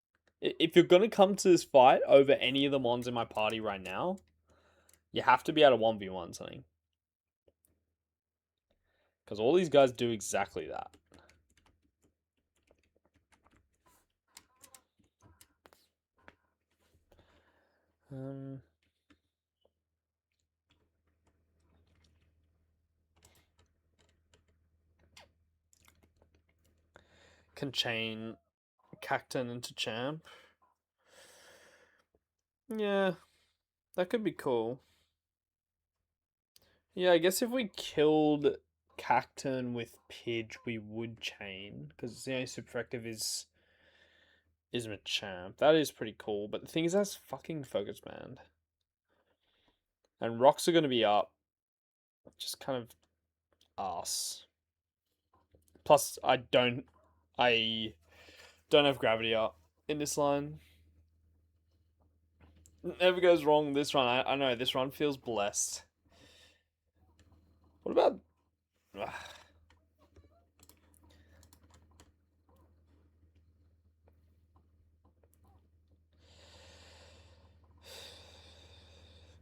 If you're going to come to this fight over any of the mons in my party right now, you have to be able to 1v1 something. Because all these guys do exactly that. Can chain Cacturn into Champ. Yeah, that could be cool. Yeah, I guess if we killed Cacturn with Pidge, we would chain. Because the only super effective is Machamp. That is pretty cool. But the thing is, that's fucking Focus Band. And rocks are going to be up. Just kind of ass. Plus, I don't have gravity up in this line. It never goes wrong this run. I know, this run feels blessed. What about...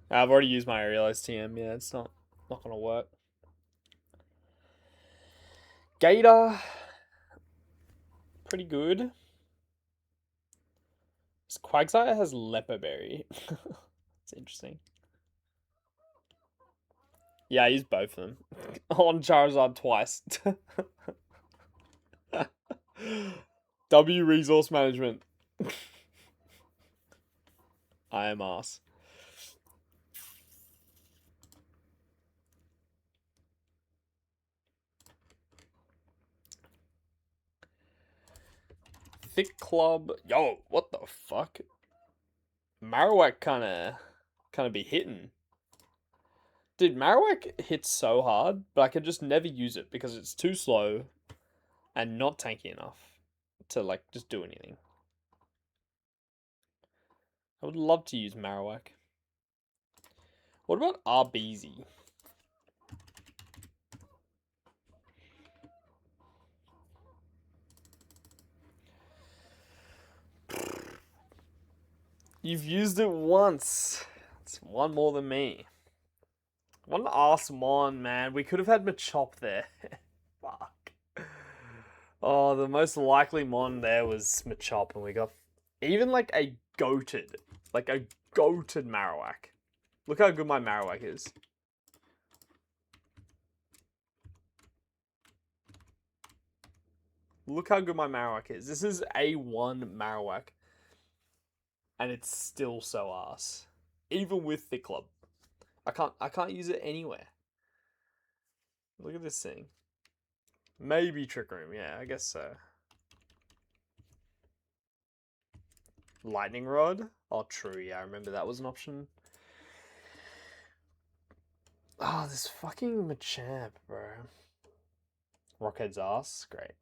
I've already used my aerialized TM. Yeah, it's not going to work. Gator. Pretty good. This Quagsire has Leper Berry. It's interesting. Yeah, I used both of them. On Charizard twice. W resource management. I am ass. Thick Club. Yo, what the fuck? Marowak kinda be hitting. Dude, Marowak hits so hard, but I can just never use it because it's too slow and not tanky enough to like just do anything. I would love to use Marowak. What about RBZ? You've used it once. It's one more than me. What an ass mon, man. We could have had Machop there. Fuck. Oh, the most likely mon there was Machop, and we got even like a goated Marowak. Look how good my Marowak is. Look how good my Marowak is. This is A1 Marowak. And it's still so ass. Even with Thick Club. I can't use it anywhere. Look at this thing. Maybe Trick Room, yeah, I guess so. Lightning Rod? Oh, true, yeah, I remember that was an option. Oh, this fucking Machamp, bro. Rockhead's ass, great.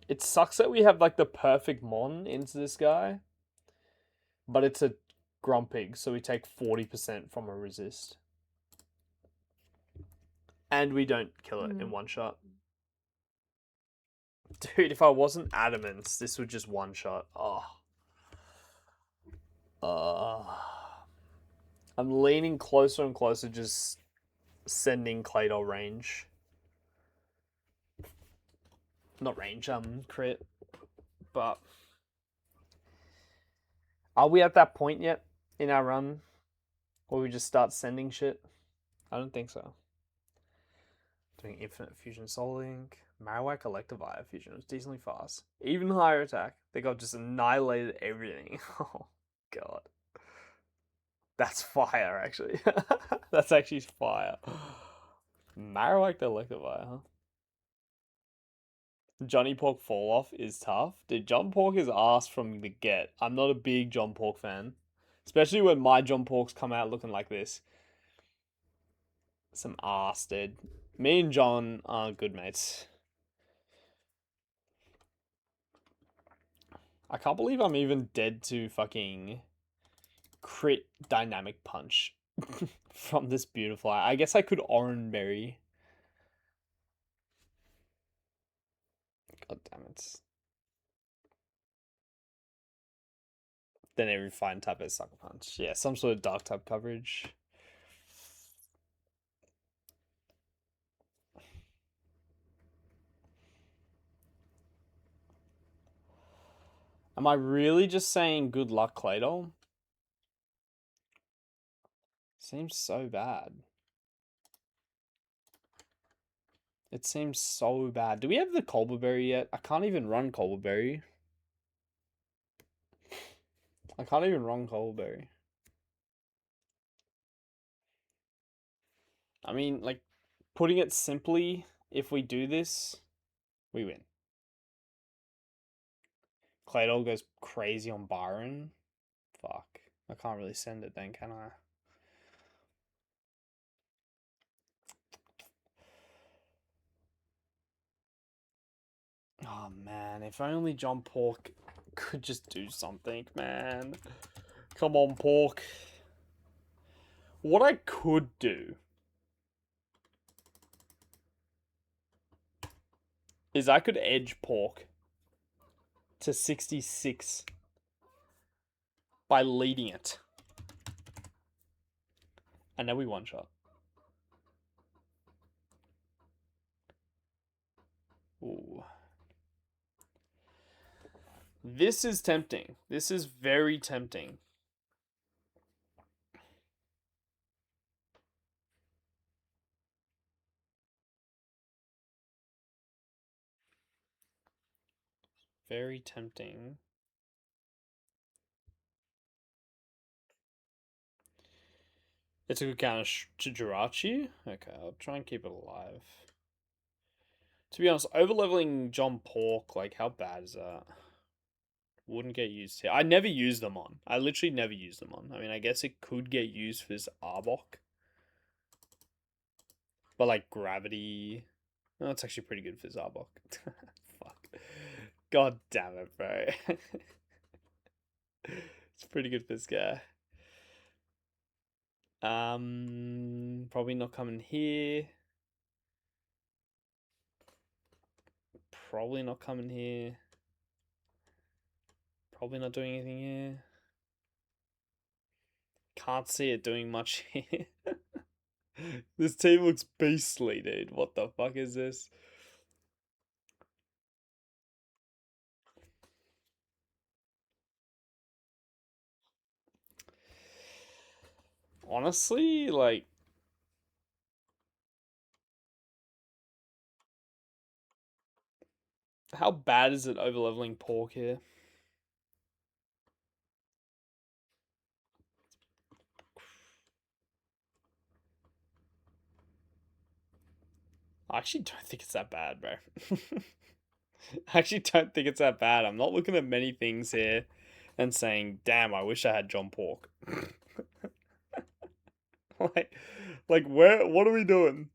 It sucks that we have like the perfect mon into this guy. But it's a Grumpig, so we take 40% from a resist. And we don't kill it in one shot. Dude, if I wasn't adamant, this would just one shot. Oh. I'm leaning closer and closer, just sending Claydol range. Not range, crit. But are we at that point yet in our run where we just start sending shit? I don't think so. Doing Infinite Fusion Soul Link. Marowak Electivire Fusion was decently fast. Even higher attack. They got just annihilated everything. Oh, God. That's fire, actually. That's actually fire. Marowak Electivire, huh? Johnny Pork fall off is tough. Dude, John Pork is ass from the get. I'm not a big John Pork fan. Especially when my John Porks come out looking like this. Some ass, dude. Me and John are good mates. I can't believe I'm even dead to fucking crit dynamic punch from this beautiful. I guess I could Oranberry. God damn it. Then every fine type is Sucker Punch. Yeah, some sort of dark type coverage. Am I really just saying good luck, Claydol? Seems so bad. It seems so bad. Do we have the Colberberry yet? I can't even run Colberberry. I can't even run Colberry. I mean, like, putting it simply, if we do this, we win. Claydol goes crazy on Byron. Fuck. I can't really send it then, can I? Oh man, if only John Pork could just do something, man. Come on, Pork. What I could do is I could edge Pork to 66 by leading it. And then we one shot. Ooh. This is tempting. This is very tempting. Very tempting. It's a good counter to Jirachi. Okay, I'll try and keep it alive. To be honest, overleveling John Pork, like, how bad is that? Wouldn't get used here. I never use them on. I literally never use them on. I mean, I guess it could get used for this Arbok. But, like, Gravity... Oh, it's actually pretty good for this Arbok. Fuck. God damn it, bro. It's pretty good for this guy. Probably not coming here. Probably not coming here. Probably not doing anything here. Can't see it doing much here. This team looks beastly, dude. What the fuck is this? Honestly, like... How bad is it overleveling Pork here? I actually don't think it's that bad, bro. I actually don't think it's that bad. I'm not looking at many things here and saying, damn, I wish I had John Pork. like where? What are we doing?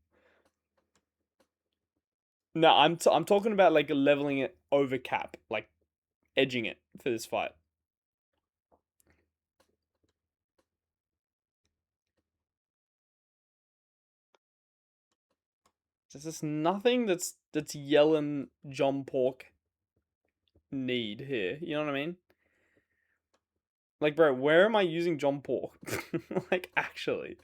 No, I'm talking about like leveling it over cap, like edging it for this fight. There's just nothing that's yelling John Pork need here. You know what I mean? Like, bro, where am I using John Pork? Like, actually.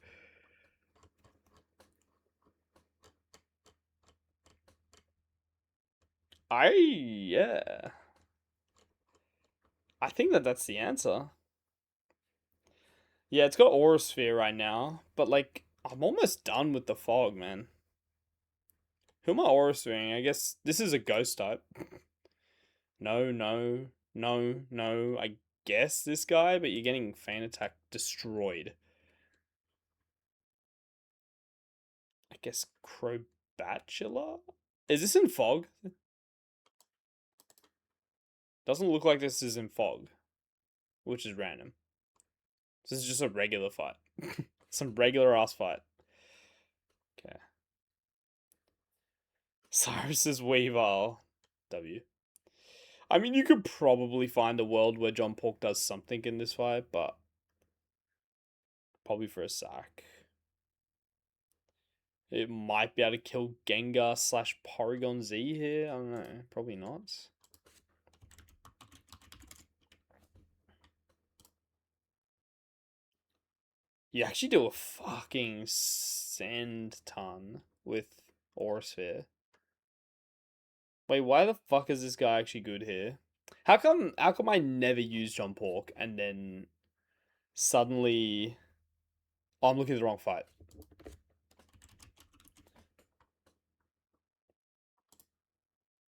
Yeah. I think that's the answer. Yeah, it's got Aura Sphere right now, but like I'm almost done with the fog, man. Who am I Aura Sphereing? I guess this is a ghost type. No, no, no, no. I guess this guy, but you're getting Feint Attack destroyed. I guess Crobatula? Is this in fog? Doesn't look like this is in fog, which is random. This is just a regular fight. Some regular ass fight. Okay. Cyrus's Weavile. W. I mean, you could probably find a world where John Pork does something in this fight, but probably for a sack. It might be able to kill Gengar slash Porygon Z here. I don't know. Probably not. You actually do a fucking sand ton with Aura Sphere. Wait, why the fuck is this guy actually good here? How come I never use John Pork and then suddenly oh, I'm looking at the wrong fight.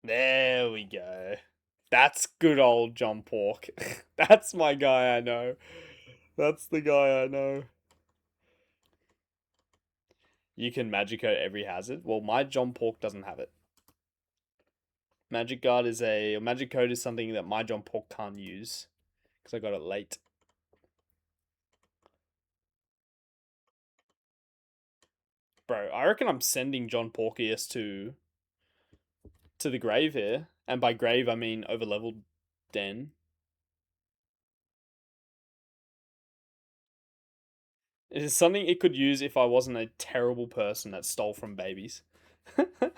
There we go. That's good old John Pork. That's my guy I know. That's the guy I know. You can magic code every hazard. Well, my John Pork doesn't have it. Magic Guard is magic code is something that my John Pork can't use because I got it late. Bro, I reckon I'm sending John Porkius to the grave here, and by grave I mean overleveled den. It is something it could use if I wasn't a terrible person that stole from babies.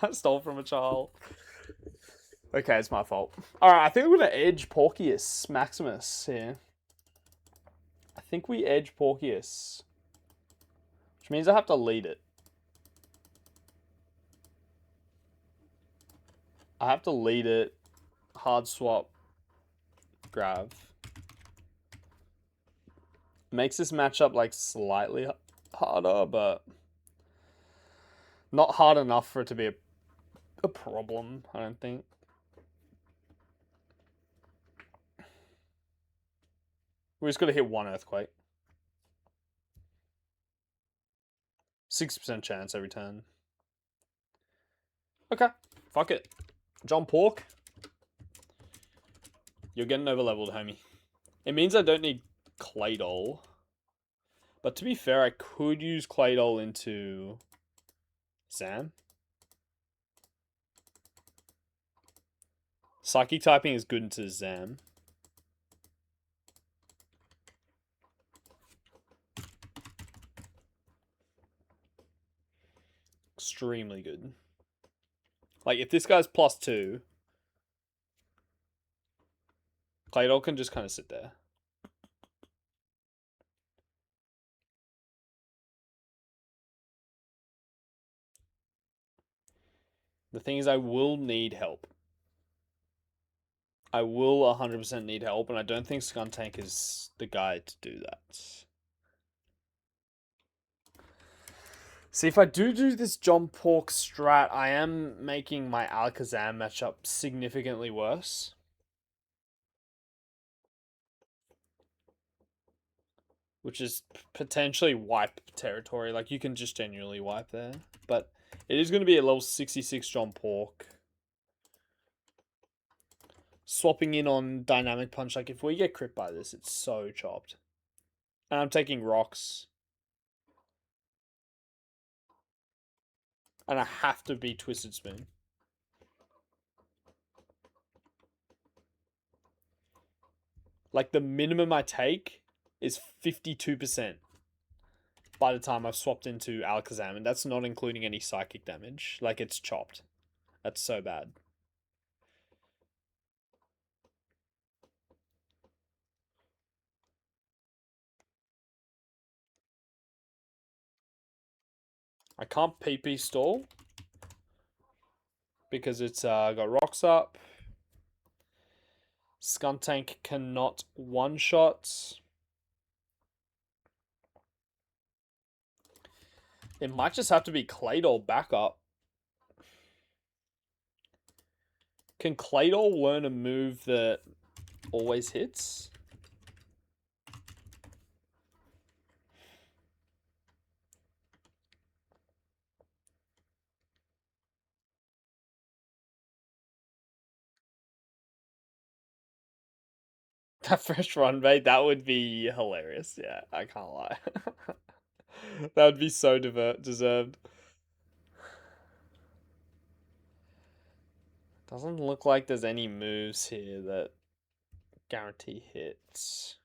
I stole from a child. Okay, it's my fault. Alright, I think we're gonna edge Porkius Maximus here. I think we edge Porkius. Which means I have to lead it. I have to lead it. Hard swap. Grav. Makes this matchup like slightly harder, but not hard enough for it to be a problem, I don't think. We just got to hit one Earthquake. 6% chance every turn. Okay, fuck it. John Pork, you're getting overleveled, homie. It means I don't need Claydol. But to be fair, I could use Claydol into Zam. Psychic typing is good into Zam. Extremely good. Like, if this guy's +2, Claydol can just kind of sit there. The thing is, I will need help. I will 100% need help, and I don't think Skuntank is the guy to do that. See, if I do this John Pork strat, I am making my Alakazam matchup significantly worse. Which is potentially wipe territory. Like, you can just genuinely wipe there. But it is going to be a level 66 John Pork. Swapping in on Dynamic Punch. Like, if we get crit by this, it's so chopped. And I'm taking rocks. And I have to be Twisted Spoon. Like, the minimum I take is 52% by the time I've swapped into Alakazam. And that's not including any psychic damage. Like, it's chopped. That's so bad. I can't PP stall. because it's got rocks up. Skuntank cannot one-shot. It might just have to be Claydol backup. Can Claydol learn a move that always hits? That fresh run bait, that would be hilarious. Yeah, I can't lie. That would be so deserved. Doesn't look like there's any moves here that guarantee hits.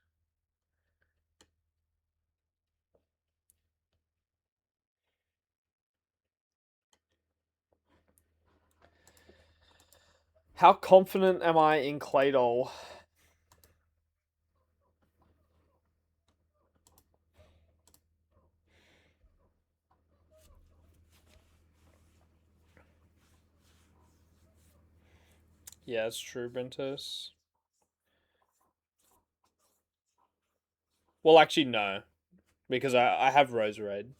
How confident am I in Claydol? Yeah, it's true, Brentos. Well, actually, no. Because I have Roserade.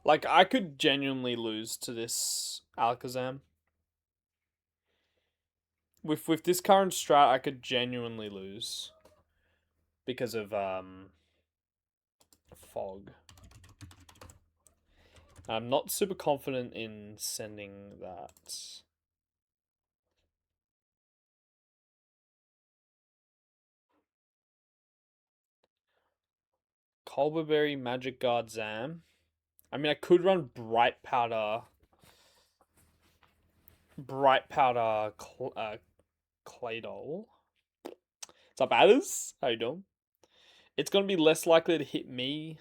Like, I could genuinely lose to this Alakazam. With this current strat, I could genuinely lose. Because of, Fog. I'm not super confident in sending that. Culberberry, Magic Guard, Zam. I mean, I could run Bright Powder. Claydol. What's up, Adders? How you doing? It's gonna be less likely to hit me,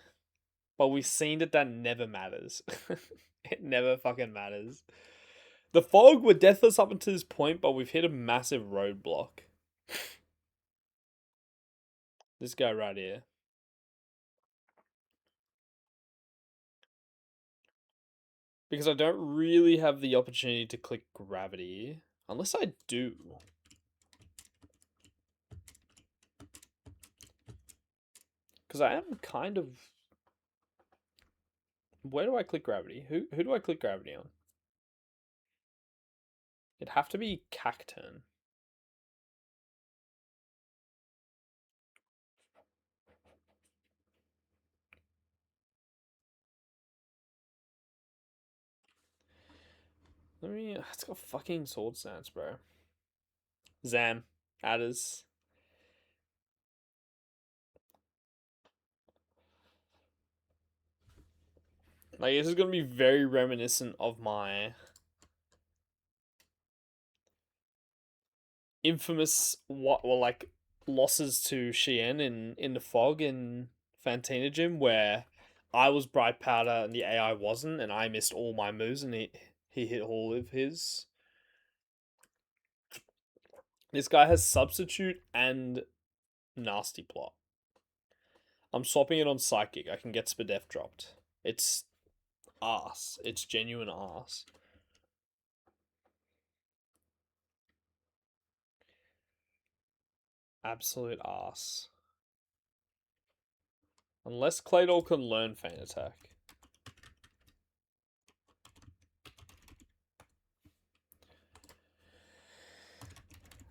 but we've seen that never matters. It never fucking matters. The fog were deathless up until this point, but we've hit a massive roadblock. This guy right here. Because I don't really have the opportunity to click gravity. Unless I do. Because I am kind of... Where do I click gravity? Who do I click gravity on? It'd have to be Cacturn. It's got fucking sword stance, bro. Zam. Adders. Like, this is gonna be very reminiscent of my infamous losses to Shien in the fog in Fantina Gym, where I was bright powder and the AI wasn't, and I missed all my moves and he hit all of his. This guy has substitute and nasty plot. I'm swapping it on psychic. I can get Spadef dropped. It's ass. It's genuine ass. Absolute ass. Unless Claydol can learn Feint Attack.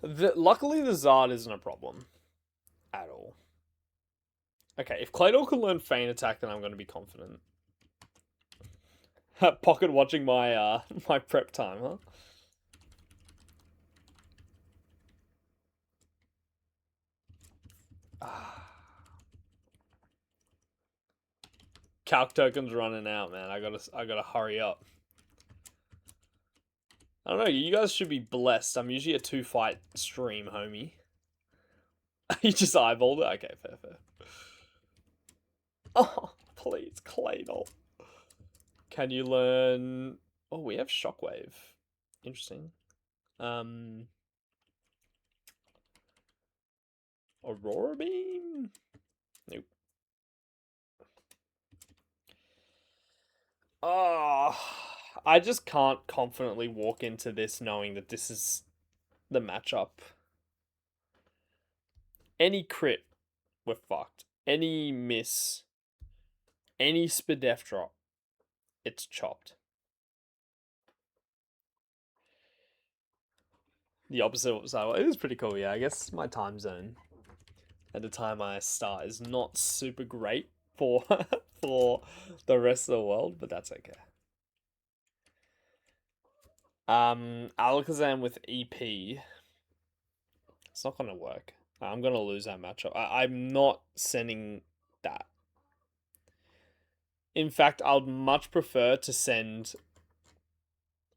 Luckily, the Zard isn't a problem. At all. Okay, if Claydol can learn Feint Attack, then I'm going to be confident. Pocket watching my my prep time, huh? Calc tokens running out, man. I gotta hurry up. I don't know. You guys should be blessed. I'm usually a 2-fight stream, homie. You just eyeballed it. Okay, fair. Oh, please, Claydol. Can you learn? Oh, we have Shockwave. Interesting. Aurora Beam? Nope. Oh, I just can't confidently walk into this knowing that this is the matchup. Any crit, we're fucked. Any miss, any Spadef drop, it's chopped. The opposite of Cyber. It is pretty cool, yeah. I guess my time zone at the time I start is not super great for for the rest of the world, but that's okay. Alakazam with EP. It's not gonna work. I'm gonna lose that matchup. I'm not sending that. In fact, I would much prefer to send.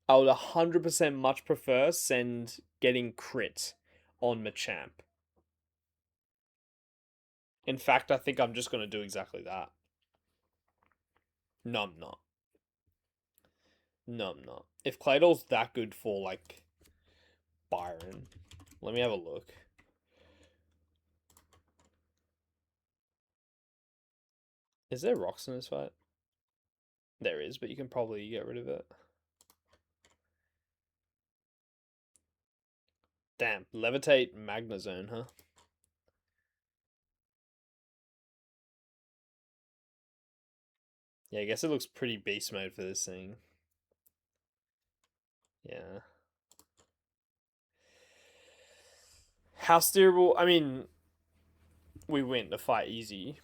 I would 100% much prefer send getting crit on Machamp. In fact, I think I'm just gonna do exactly that. No, I'm not. No, I'm not. If Claydol's that good for like Byron, let me have a look. Is there rocks in this fight? There is, but you can probably get rid of it. Damn, Levitate Magnezone, huh? Yeah, I guess it looks pretty beast mode for this thing. Yeah. How steerable? I mean, we win the fight easy.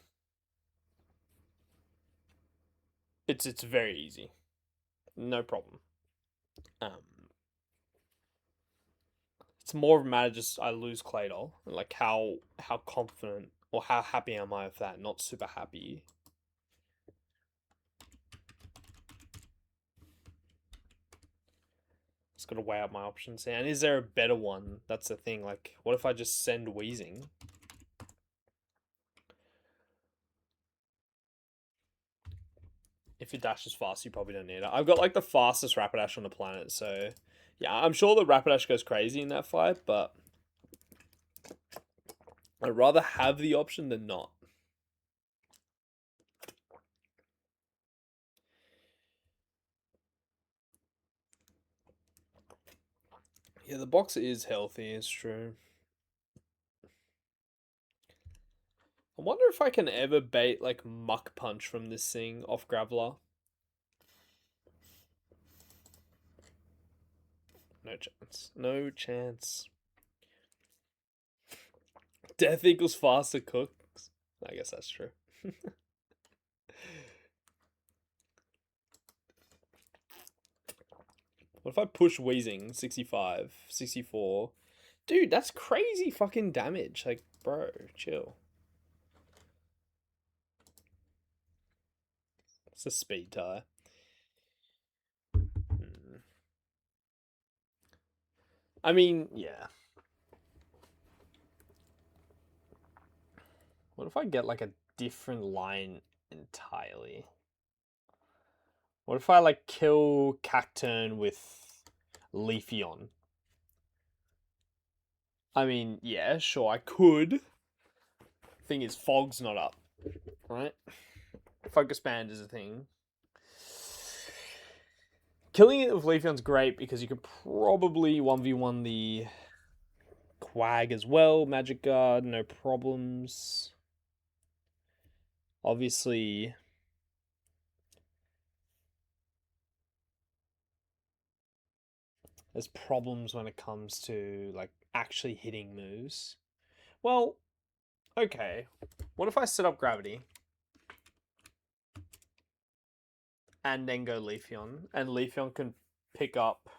It's very easy, no problem. It's more of a matter just I lose Claydol, like how confident or how happy am I with that? Not super happy. Just gotta weigh up my options here. And is there a better one? That's the thing. Like, what if I just send Wheezing? If your dash is fast, you probably don't need it. I've got like the fastest Rapidash on the planet, so yeah, I'm sure the Rapidash goes crazy in that fight, but I'd rather have the option than not. Yeah, the box is healthy, it's true. I wonder if I can ever bait like Muck Punch from this thing off Graveler. No chance. No chance. Death equals faster cooks. I guess that's true. What if I push Wheezing 65, 64? Dude, that's crazy fucking damage. Like, bro, chill. It's a speed tie. I mean, yeah. What if I get like a different line entirely? What if I like kill Cacturn with Leafeon? I mean, yeah, sure, I could. Thing is, Fog's not up, right? Focus Band is a thing. Killing it with Leafeon's great because you could probably 1v1 the Quag as well. Magic Guard, no problems. Obviously, there's problems when it comes to like actually hitting moves. Well, okay. What if I set up Gravity and then go Leafeon, and Leafeon can pick up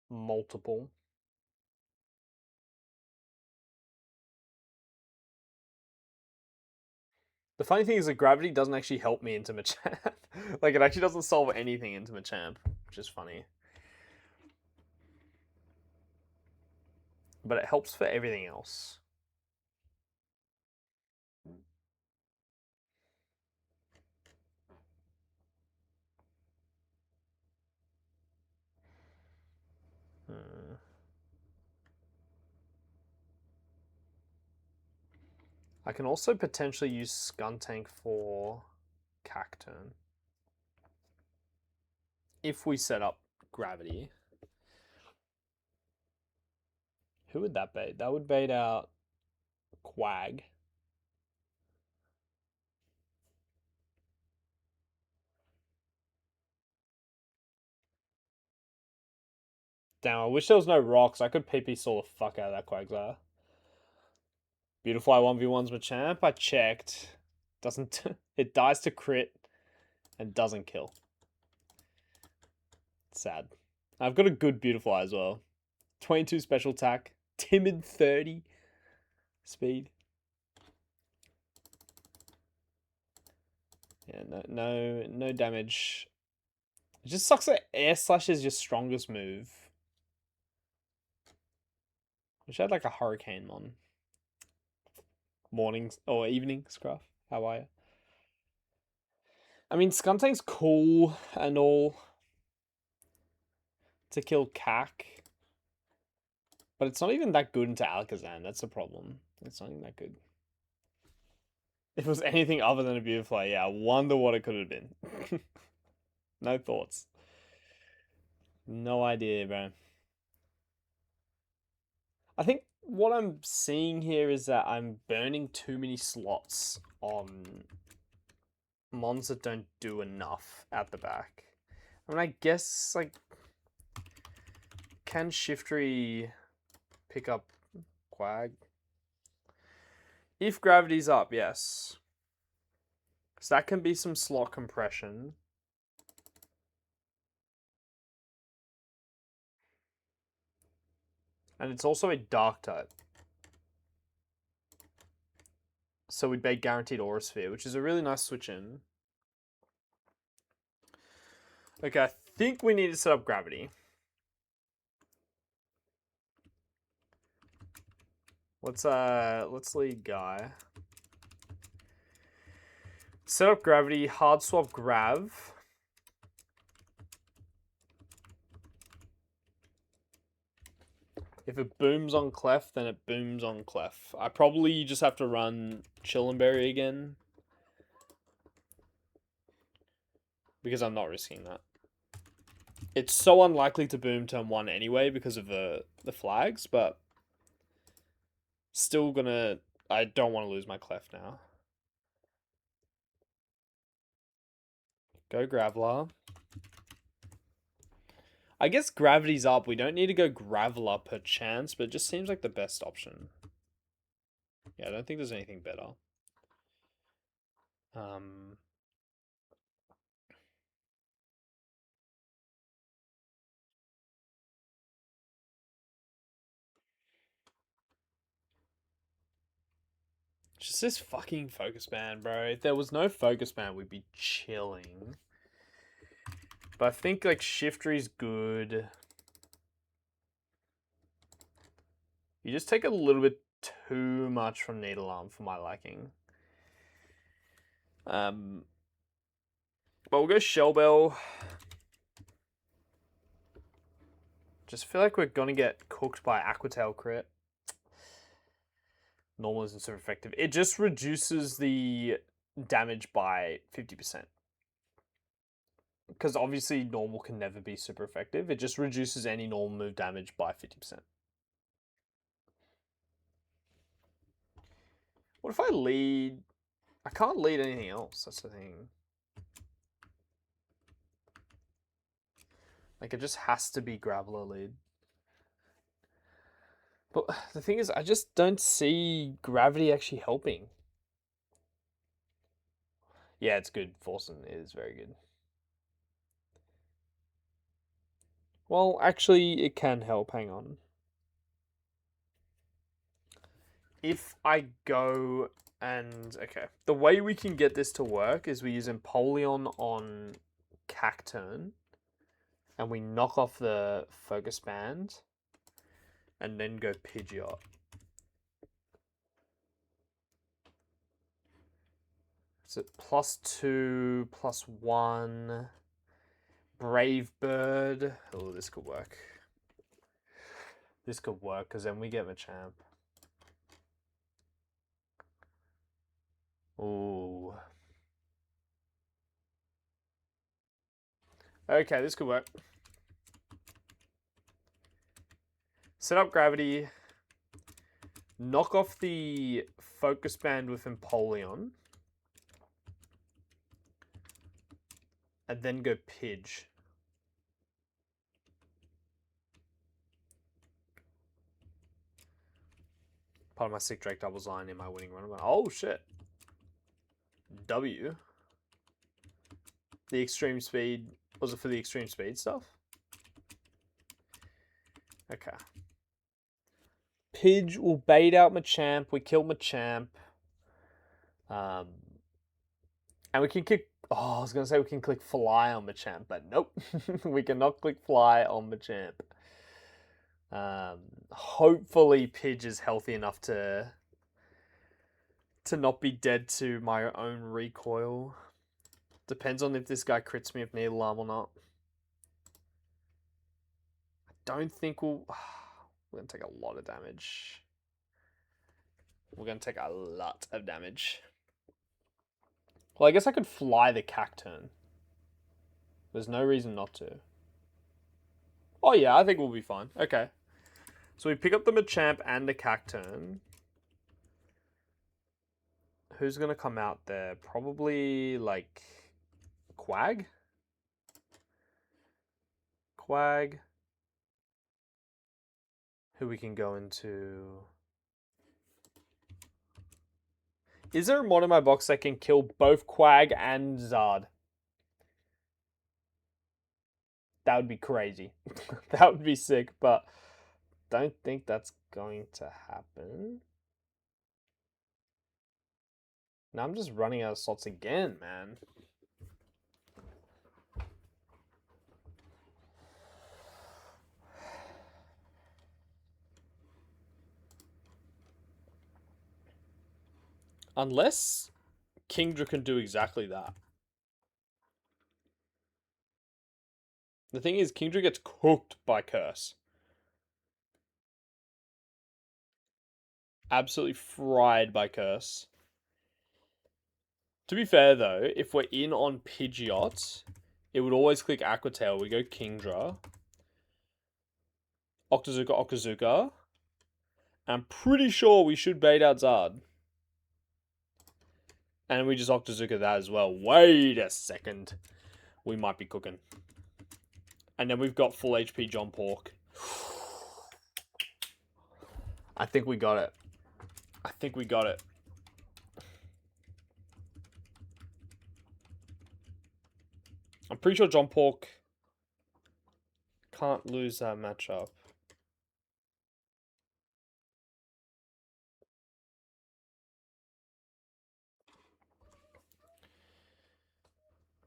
multiple? The funny thing is that Gravity doesn't actually help me into Machamp. Like, it actually doesn't solve anything into Machamp, which is funny. But it helps for everything else. Hmm. I can also potentially use Skuntank for Cacturn. If we set up Gravity. Who would that bait? That would bait out Quag. Damn, I wish there was no rocks. I could PP Saw the fuck out of that Quagsire. Beautiful 1v1's Machamp. I checked. Doesn't it dies to crit and doesn't kill. Sad. I've got a good Beautifly as well. 22 special attack. Timid 30 speed. Yeah, no damage. It just sucks that Air Slash is your strongest move. Wish I had like a Hurricane Mon. Morning or evening, Scruff. How are you? I mean, Skuntank's cool and all to kill Cac. But it's not even that good into Alakazam. That's the problem. It's not even that good. If it was anything other than a Beautifly, yeah, I wonder what it could have been. No thoughts. No idea, bro. I think what I'm seeing here is that I'm burning too many slots on mons that don't do enough at the back. I mean, I guess, like, can Shiftry pick up Quag? If Gravity's up, yes. So that can be some slot compression. And it's also a Dark type. So we'd bait Guaranteed Aura Sphere, which is a really nice switch in. Okay, I think we need to set up Gravity. Let's lead Guy. Set up Gravity, hard swap Grav. If it booms on Clef, then it booms on Clef. I probably just have to run Chillenberry again. Because I'm not risking that. It's so unlikely to boom turn 1 anyway because of the flags, but still gonna... I don't want to lose my Clef now. Go Graveler. I guess Gravity's up. We don't need to go Graveler per chance, but it just seems like the best option. Yeah, I don't think there's anything better. Just this fucking focus band, bro. If there was no focus band, we'd be chilling. But I think like Shiftry's good. You just take a little bit too much from Needle Arm for my liking. But we'll go Shell Bell. Just feel like we're gonna get cooked by Aquatail crit. Normal isn't super effective. It just reduces the damage by 50%. Because obviously normal can never be super effective. It just reduces any normal move damage by 50%. What if I lead... I can't lead anything else, that's the thing. Like, it just has to be Graveler lead. But the thing is, I just don't see Gravity actually helping. Yeah, it's good. Forsen is very good. Well, actually, it can help. Hang on. If I go and... Okay. The way we can get this to work is we use Empoleon on Cacturn. And we knock off the Focus Band. And then go Pidgeot. So +2, +1. Brave Bird. Oh, this could work. This could work because then we get Machamp. Ooh. Okay, this could work. Set up gravity. Knock off the focus band with Empoleon. And then go Pidge. Part of my sick Drake doubles line in my winning run. Oh shit. W. The extreme speed. Was it for the extreme speed stuff? Okay. Pidge will bait out Machamp. We kill Machamp. And we can kick. Oh, I was gonna say we can click Fly on Machamp, but nope. We cannot click Fly on Machamp. Hopefully Pidge is healthy enough to not be dead to my own recoil. Depends on if this guy crits me with Needle Arm or not. I don't think we'll... We're going to take a lot of damage. We're going to take a lot of damage. Well, I guess I could fly the Cacturn. There's no reason not to. Oh yeah, I think we'll be fine. Okay. So we pick up the Machamp and the Cacturn. Who's going to come out there? Probably, like, Quag? Quag. Who we can go into... Is there a mod in my box that can kill both Quag and Zard? That would be crazy. That would be sick, but don't think that's going to happen. Now I'm just running out of slots again, man. Unless Kingdra can do exactly that. The thing is, Kingdra gets cooked by Curse. Absolutely fried by Curse. To be fair, though, if we're in on Pidgeot, it would always click Aqua Tail. We go Kingdra. Octazooka, Okazuka. I'm pretty sure we should bait out Zard. And we just Octazooka that as well. Wait a second. We might be cooking. And then we've got full HP John Pork. I think we got it. I think we got it. I'm pretty sure John Pork can't lose that matchup.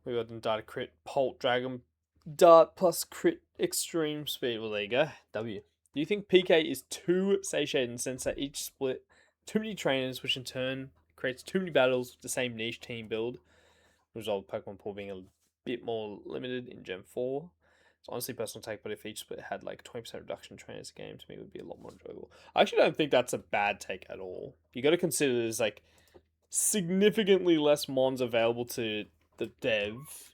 We got them Dart crit, Bolt Dragon, Dart plus crit extreme speed. Well, there you go. W. Do you think PK is too satiated in the sense that each split too many trainers, which in turn creates too many battles with the same niche team build? Result Pokemon pool being a bit more limited in Gen 4. It's honestly personal take, but if each split had like 20% reduction in trainers a game, to me it would be a lot more enjoyable. I actually don't think that's a bad take at all. You got to consider there's like significantly less mons available to the dev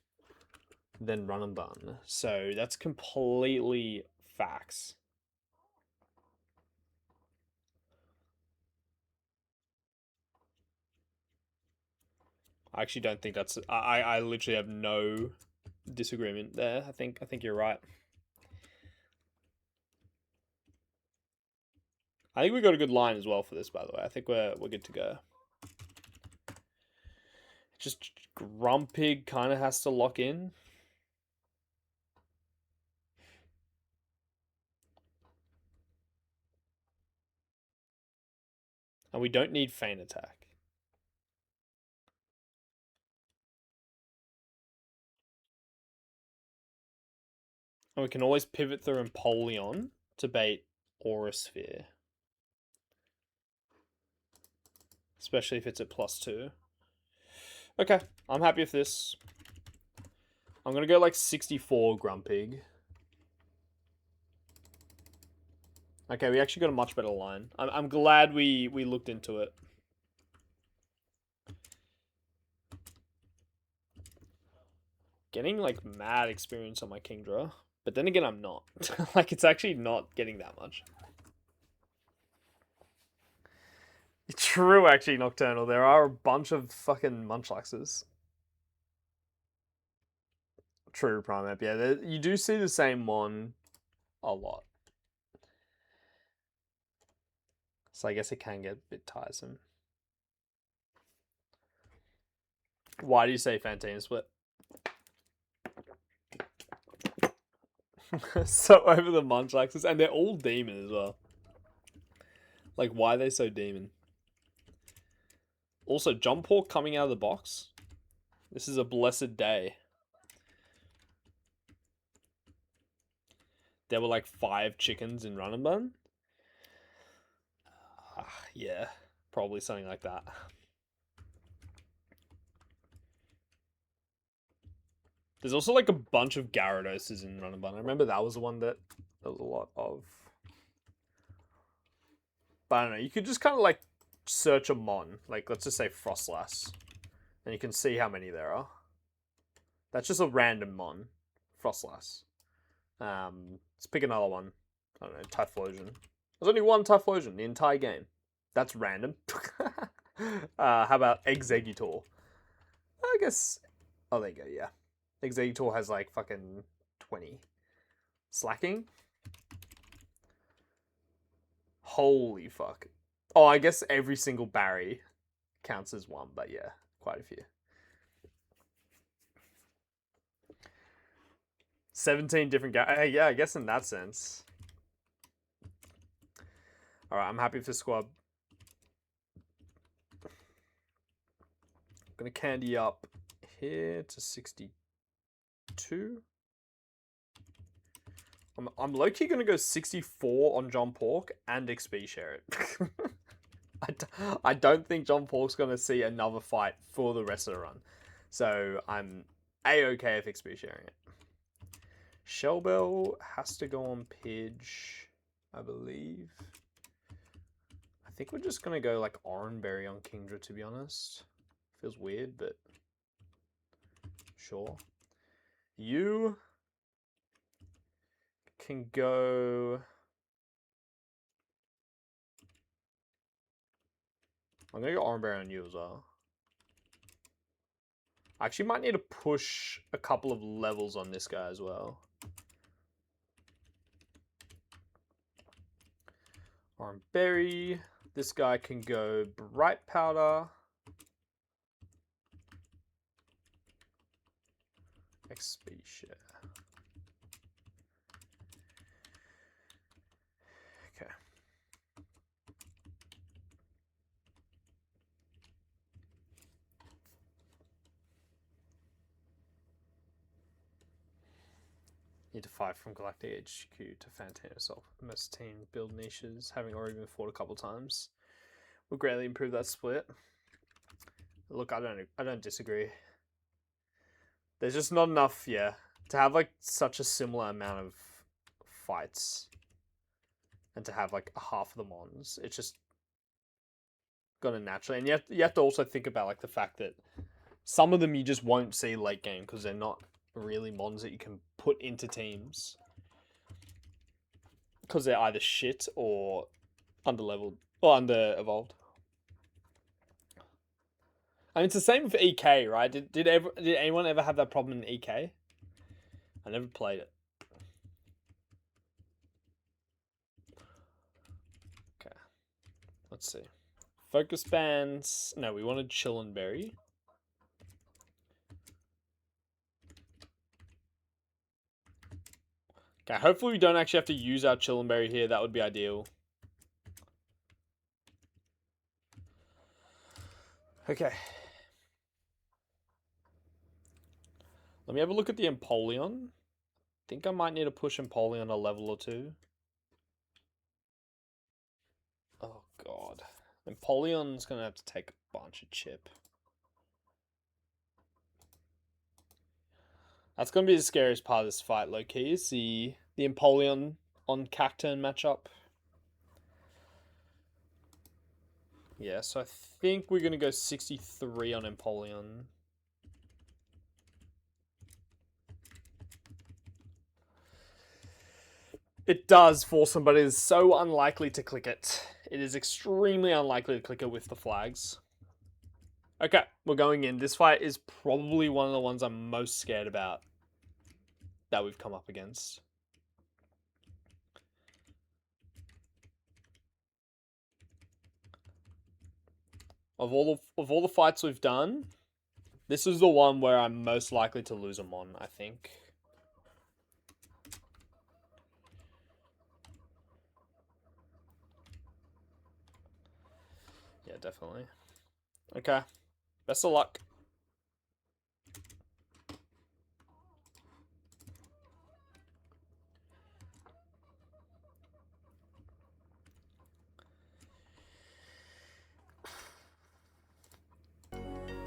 than Run and Done. So that's completely facts. I actually don't think that's... I literally have no disagreement there. I think you're right. I think we got a good line as well for this, by the way. I think we're good to go. Just Grumpig kind of has to lock in. And we don't need Feint Attack. And we can always pivot through Empoleon to bait Aura Sphere. Especially if it's at +2. Okay, I'm happy with this. I'm going to go like 64 Grumpig. Okay, we actually got a much better line. I'm glad we looked into it. getting like mad experience on my Kingdra, but then again, I'm not. Like, it's actually not getting that much. True, actually, Nocturnal. There are a bunch of fucking Munchlaxes. True, Primap. Yeah, you do see the same one a lot. So I guess it can get a bit tiresome. Why do you say Fantina Split? So over the Munchlaxes, and they're all demon as well. Like, why are they so demon? Also, Jump Pork coming out of the box. This is a blessed day. There were like 5 chickens in Run and Bun. Yeah, probably something like that. There's also like a bunch of Gyarados in Run and Bun. I remember that was the one that there was a lot of. But I don't know, you could just kind of like search a Mon. Like, let's just say Frostlass. And you can see how many there are. That's just a random Mon. Frostlass. Let's pick another one. I don't know, Typhlosion. There's only one Typhlosion in the entire game. That's random. How about Exeggutor? I guess... Oh, there you go, yeah. Exeggutor has like fucking 20. Slacking? Holy fuck. Oh, I guess every single Barry counts as one, but yeah, quite a few. 17 different guys. Yeah, I guess in that sense. Alright, I'm happy for squad. I'm gonna candy up here to 62. I'm low-key gonna go 64 on John Pork and XP share it. I don't think John Pork's gonna see another fight for the rest of the run. So I'm A-okay if XP sharing it. Shellbell has to go on Pidge, I believe. I think we're just gonna go like Oranberry on Kingdra, to be honest. Feels weird, but sure. You can go... I'm gonna go Oranberry on you as well. I actually might need to push a couple of levels on this guy as well. Oranberry. This guy can go Bright Powder. XP share. Okay. Need to fight from Galactic HQ to Fantina itself. Most teams build niches, having already been fought a couple times. Will greatly improve that split. Look, I don't disagree. There's just not enough, yeah, to have like such a similar amount of fights, and to have like half of the mons. It's just gonna naturally, and you have to also think about like the fact that some of them you just won't see late game because they're not really mons that you can put into teams because they're either shit or underleveled or under evolved. I mean, it's the same with EK, right? Did anyone ever have that problem in EK? I never played it. Okay, let's see. Focus bands. No, we wanted Chillenberry. Okay, hopefully we don't actually have to use our Chillenberry here. That would be ideal. Okay. Let me have a look at the Empoleon. I think I might need to push Empoleon a level or two. Oh, God. Empoleon's going to have to take a bunch of chip. That's going to be the scariest part of this fight, low-key, is the Empoleon on Cacturn matchup. Yeah, so I think we're going to go 63 on Empoleon. It does force them, but it is so unlikely to click it. It is extremely unlikely to click it with the flags. Okay, we're going in. This fight is probably one of the ones I'm most scared about that we've come up against. Of all the fights we've done, this is the one where I'm most likely to lose them on, I think. Yeah, definitely. Okay. Best of luck.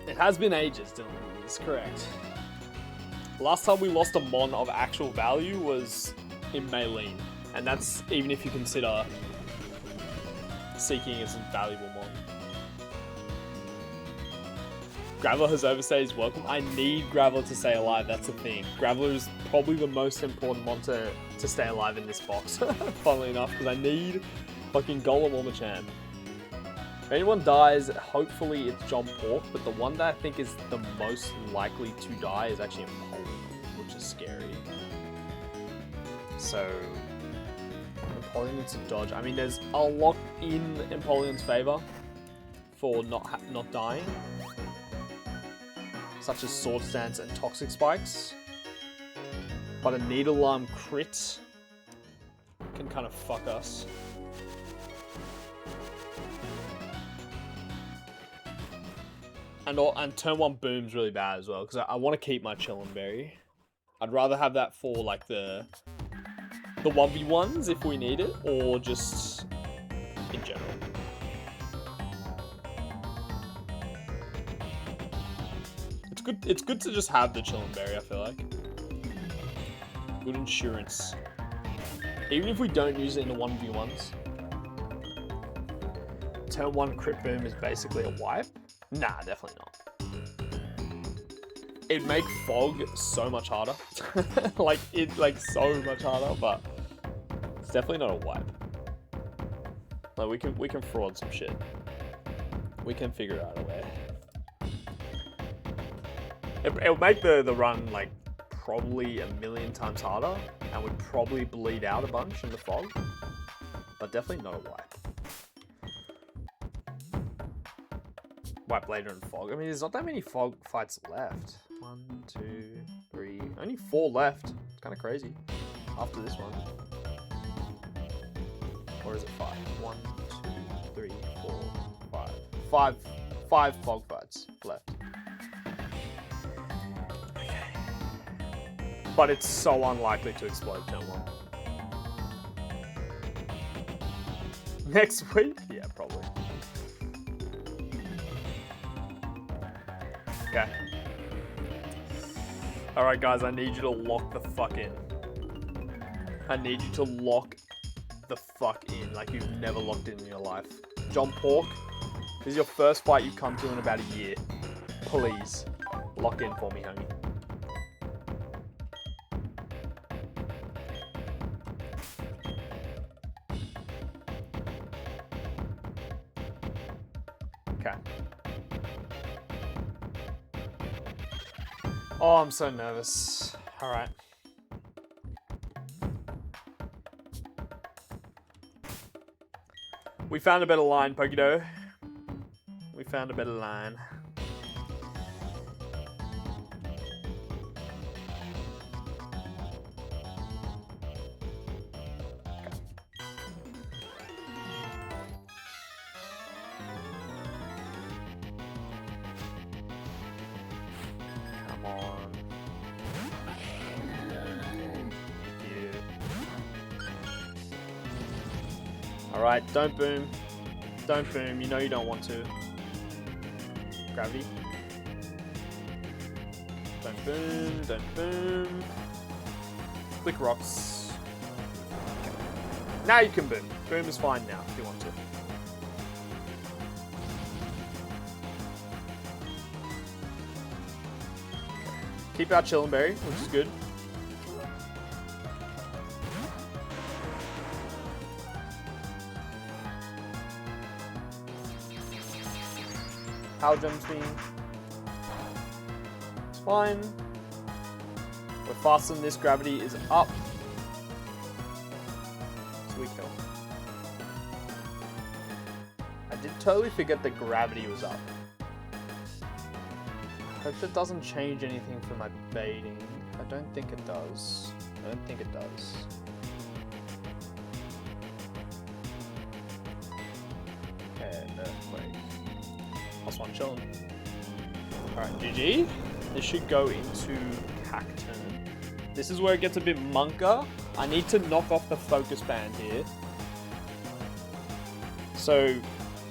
It has been ages, Dylan. That's correct. Last time we lost a mon of actual value was in Maylene. And that's even if you consider Seeking as a valuable mon. Graveler has overstayed his welcome. I need Graveler to stay alive, that's the thing. Graveler is probably the most important mon to stay alive in this box, funnily enough, because I need fucking Golem or Machamp. If anyone dies, hopefully it's John Pork, but the one that I think is the most likely to die is actually Empoleon, which is scary. So, Empoleon needs to dodge. I mean, there's a lot in Empoleon's favor for not dying, such as Sword Stance and Toxic Spikes. But a Needle Arm crit can kind of fuck us. And turn 1 boom's really bad as well, because I want to keep my Chillin' Berry. I'd rather have that for like the 1v1s if we need it, or just in general. It's good to just have the Chillin' Berry, I feel like. Good insurance. Even if we don't use it in the 1v1s. Turn 1 crit boom is basically a wipe. Nah, definitely not. It'd make Fog so much harder. like so much harder, but it's definitely not a wipe. Like we can fraud some shit. We can figure out a way. It'll make the run like probably 1,000,000 times harder, and we'd probably bleed out a bunch in the Fog, but definitely not a wipe. Wipe later in Fog. I mean, there's not that many Fog fights left. 1, 2, 3. Only 4 left. It's kind of crazy. After this one. Or is it 5? 1, 2, 3, 4, 5. 5 Fog fights left. Okay. But it's so unlikely to explode turn 1. Next week? Yeah, probably. Okay. Alright guys, I need you to lock the fuck in. I need you to lock the fuck in like you've never locked in your life. John Pork, this is your first fight you've come to in about a year. Please, lock in for me, homie. Okay. Oh, I'm so nervous. All right. We found a better line, Pokido. We found a better line. Alright, don't boom. Don't boom, you know you don't want to. Gravity. Don't boom, don't boom. Click rocks. Okay. Now you can boom. Boom is fine now if you want to. Keep our Chillin' Berry, which is good. Power Gems me. It's fine. We're faster than this. Gravity is up. So we kill. I did totally forget that gravity was up. Hope that doesn't change anything for my baiting. I don't think it does. I don't think it does. And earthquake. +1 chilling. Alright, GG. This should go into Cacturn. This is where it gets a bit monker. I need to knock off the focus band here. So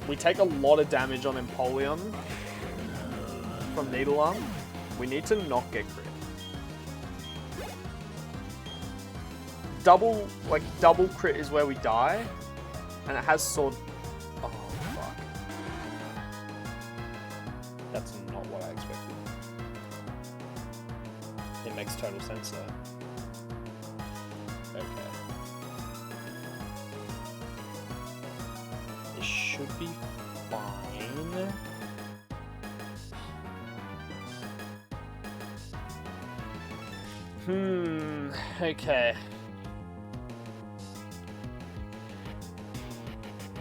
we take a lot of damage on Empoleon from Needle Arm. We need to not get crit. Double crit is where we die. And it has sword. Oh, fuck. That's not what I expected. It makes total sense though. Okay. It should be fine. Okay.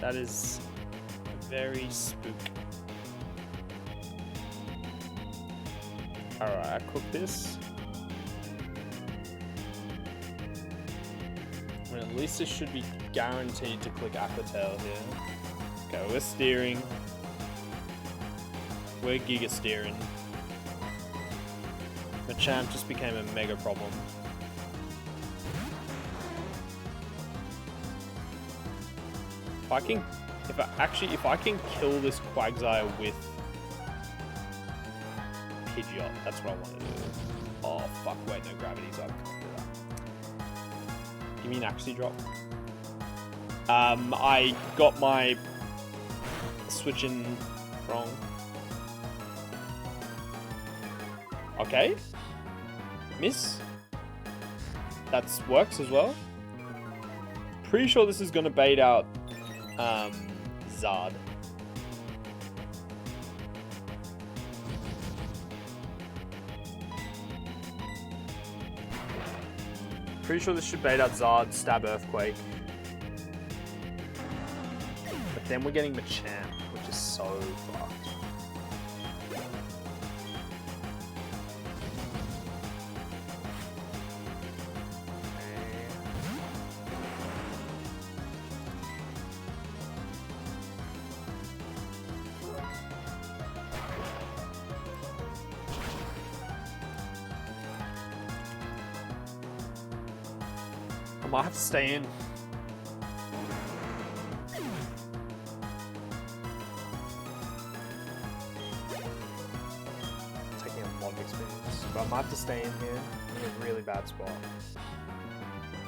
That is very spook. Alright, I cook this. I mean, at least this should be guaranteed to click Aqua Tail here. Okay, we're steering. We're Giga steering. Machamp just became a mega problem. If I can kill this Quagsire with Pidgeot, that's what I want to do. Oh fuck, wait, no, gravity's up. Can't do that. Give me an Axie drop. I got my switching wrong. Okay. Miss. That works as well. Pretty sure this is gonna bait out Zard. Pretty sure this should bait out Zard, stab Earthquake. But then we're getting Machamp, which is so fucked. I might have to stay in. Taking a lot of experience, but I might have to stay in here. I'm in a really bad spot.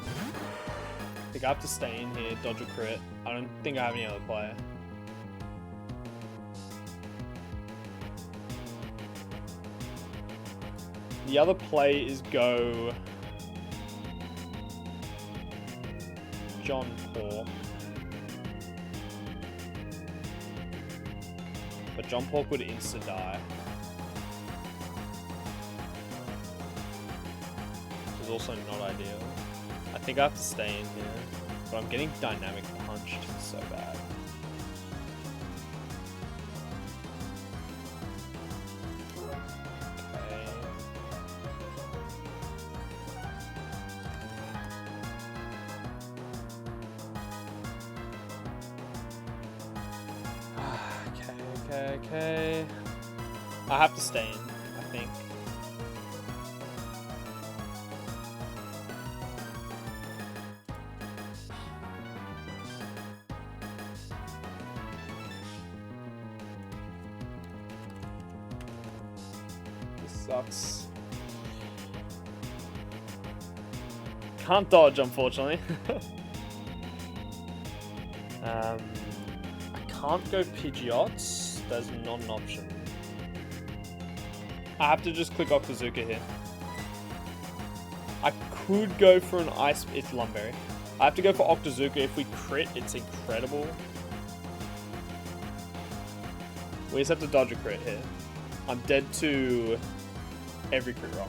I think I have to stay in here, dodge a crit. I don't think I have any other player. The other play is go John Pork. But John Pork would insta-die. Which is also not ideal. I think I have to stay in here. But I'm getting dynamic punched so bad. Okay. I have to stay in, I think. This sucks. Can't dodge, unfortunately. I can't go Pidgeots. That's not an option. I have to just click Octazooka here. I could go for an Ice... It's Lumberry. I have to go for Octazooka. If we crit, it's incredible. We just have to dodge a crit here. I'm dead to every crit roll.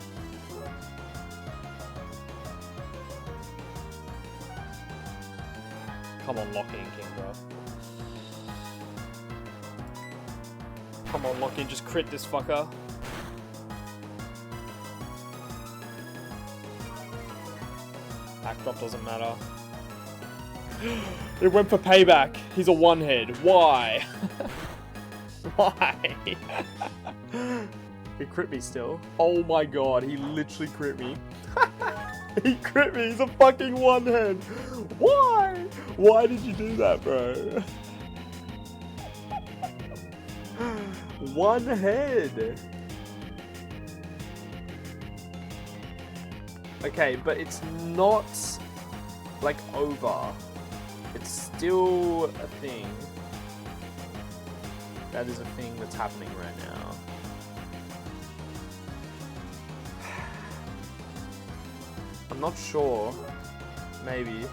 Come on, lock in, King, bro. Come on, lock in, just crit this fucker. Backdrop doesn't matter. It went for payback. He's a one head. Why? Why? He crit me still. Oh my god, he literally crit me. He crit me. He's a fucking one head. Why? Why did you do that, bro? One head. Okay, but it's not like over. It's still a thing. That is a thing that's happening right now. I'm not sure. Maybe.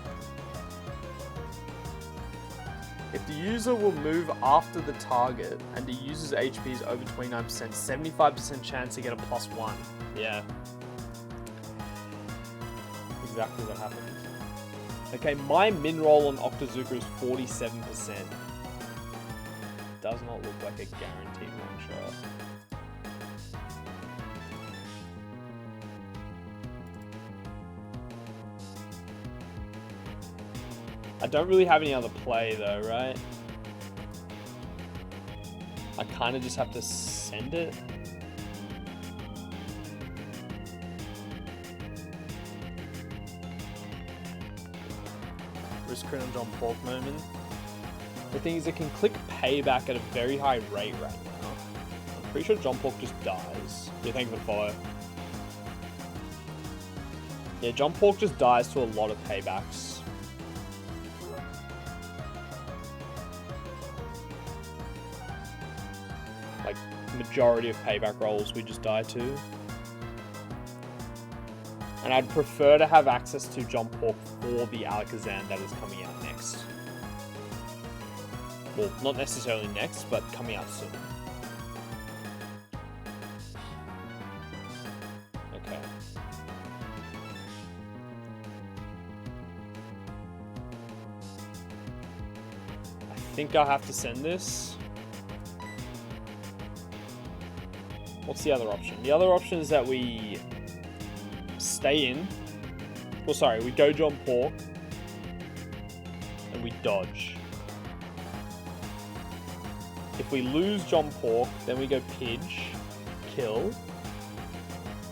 If the user will move after the target and the user's HP is over 29%, 75% chance to get a +1. Yeah. Exactly what happened. Okay, my min roll on Octozooka is 47%. Does not look like a guaranteed one shot. I don't really have any other play though, right? I kind of just have to send it. Risk crit on John Pork moment. The thing is, it can click payback at a very high rate right now. I'm pretty sure John Pork just dies. Yeah, thank you for the follow. Yeah, John Pork just dies to a lot of paybacks. Like, majority of payback rolls we just die to. And I'd prefer to have access to John Pork for the Alakazam that is coming out next. Well, not necessarily next, but coming out soon. Okay. I think I'll have to send this. What's the other option? The other option is that we stay in. Well, sorry, we go John Pork and we dodge. If we lose John Pork, then we go Pidge, kill.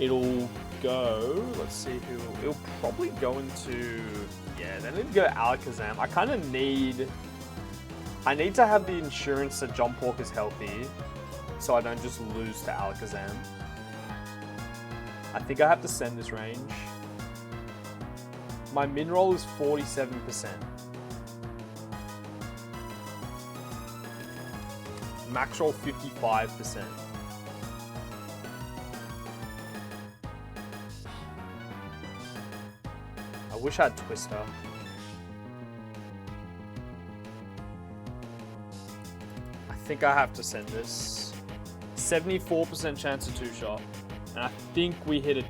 It'll go, let's see who, it'll probably go into, yeah, then it'll go Alakazam. I kind of need, I need to have the insurance that John Pork is healthy, so I don't just lose to Alakazam. I think I have to send this range. My min roll is 47%. Max roll 55%. I wish I had Twister. I think I have to send this. 74% chance of 2-shot. And I think we hit a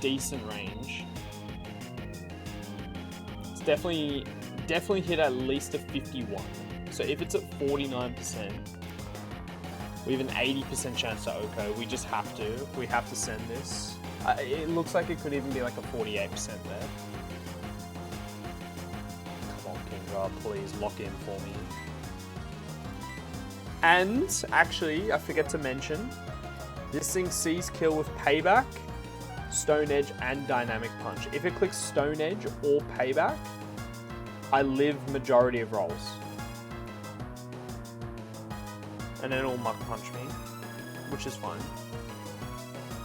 decent range. It's definitely hit at least a 51. So if it's at 49%, we have an 80% chance to OHKO. We just have to. We have to send this. It looks like it could even be like a 48% there. Come on, Kingdra, please lock in for me. And, actually, I forget to mention, this thing sees kill with Payback, Stone Edge, and Dynamic Punch. If it clicks Stone Edge or Payback, I live majority of rolls. And then it'll Muck Punch me, which is fine.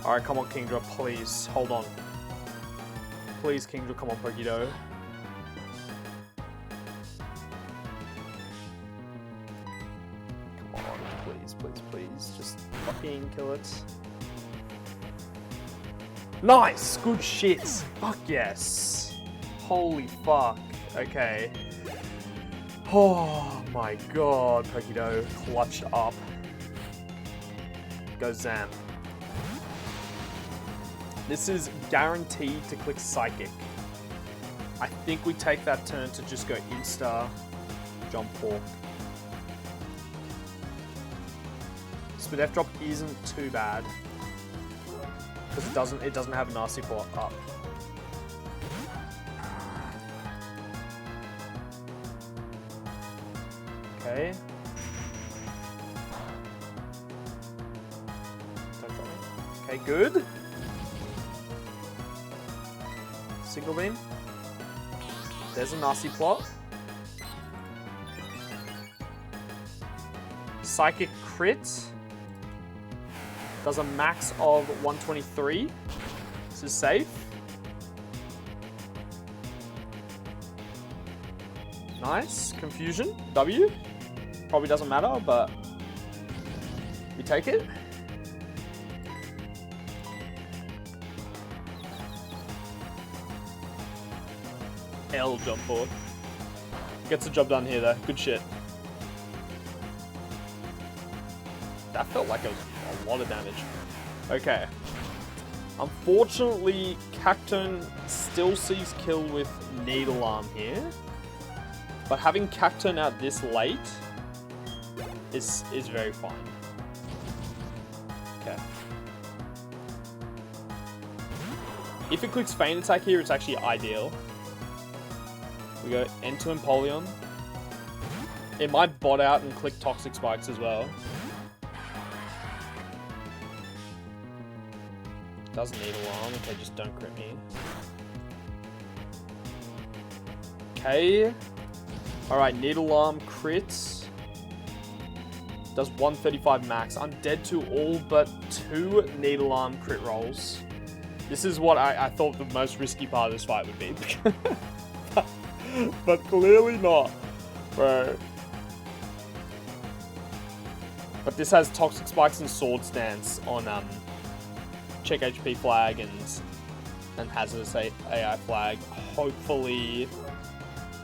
Alright, come on, Kingdra, please. Hold on. Please, Kingdra, come on, Pokedo. Come on, please, please, please. Just fucking kill it. Nice! Good shit! Fuck yes! Holy fuck. Okay. Oh my god, Pokedo clutched up. goes Zan. This is guaranteed to click Psychic. I think we take that turn to just go Insta, Jump Fork. Spit F drop isn't too bad because it doesn't have a nasty plot up. Okay. Okay, good. Single beam. There's a nasty plot. Psychic crit. Does a max of 123. This is safe. Nice. Confusion. W. Probably doesn't matter, but we take it. L jump forward. Gets the job done here though. Good shit. That felt like it was a lot of damage. Okay. Unfortunately, Cacturne still sees kill with Needle Arm here. But having Cacturne out this late is very fine. Okay. If it clicks Feint Attack here, it's actually ideal. We go into Empoleon. It might bot out and click Toxic Spikes as well. Doesn't need alarm. Okay, just don't crit me. Okay. Alright, Needle Arm crits. Does 135 max. I'm dead to all but 2 Needle Arm crit rolls. This is what I thought the most risky part of this fight would be. But clearly not, bro. But this has Toxic Spikes and Sword Stance on check HP flag and hazardous AI flag. Hopefully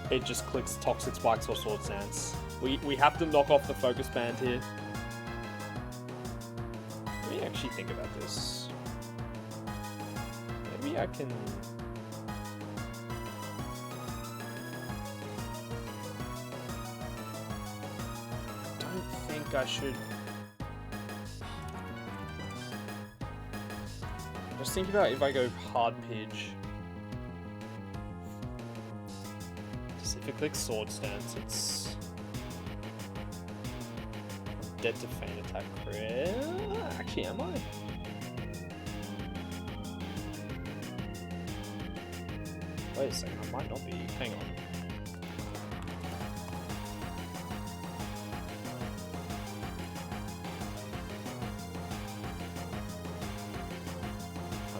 it just clicks Toxic Spikes or Sword Stance. We have to knock off the focus band here. Let me actually think about this. Maybe I can... I should just think about if I go hard pitch. Just if it clicks Sword Stance, it's dead to Feint Attack crit. Actually, am I? Wait a second, I might not be. Hang on.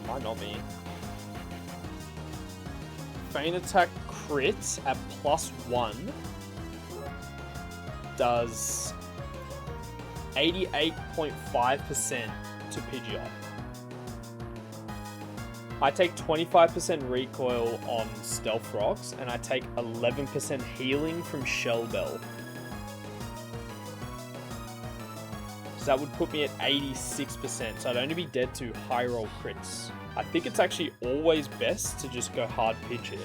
Might not be. Feint Attack crit at +1 does 88.5% to Pidgeot. I take 25% recoil on Stealth Rocks, and I take 11% healing from Shell Bell. So that would put me at 86%, so I'd only be dead to high roll crits. I think it's actually always best to just go hard pitch here.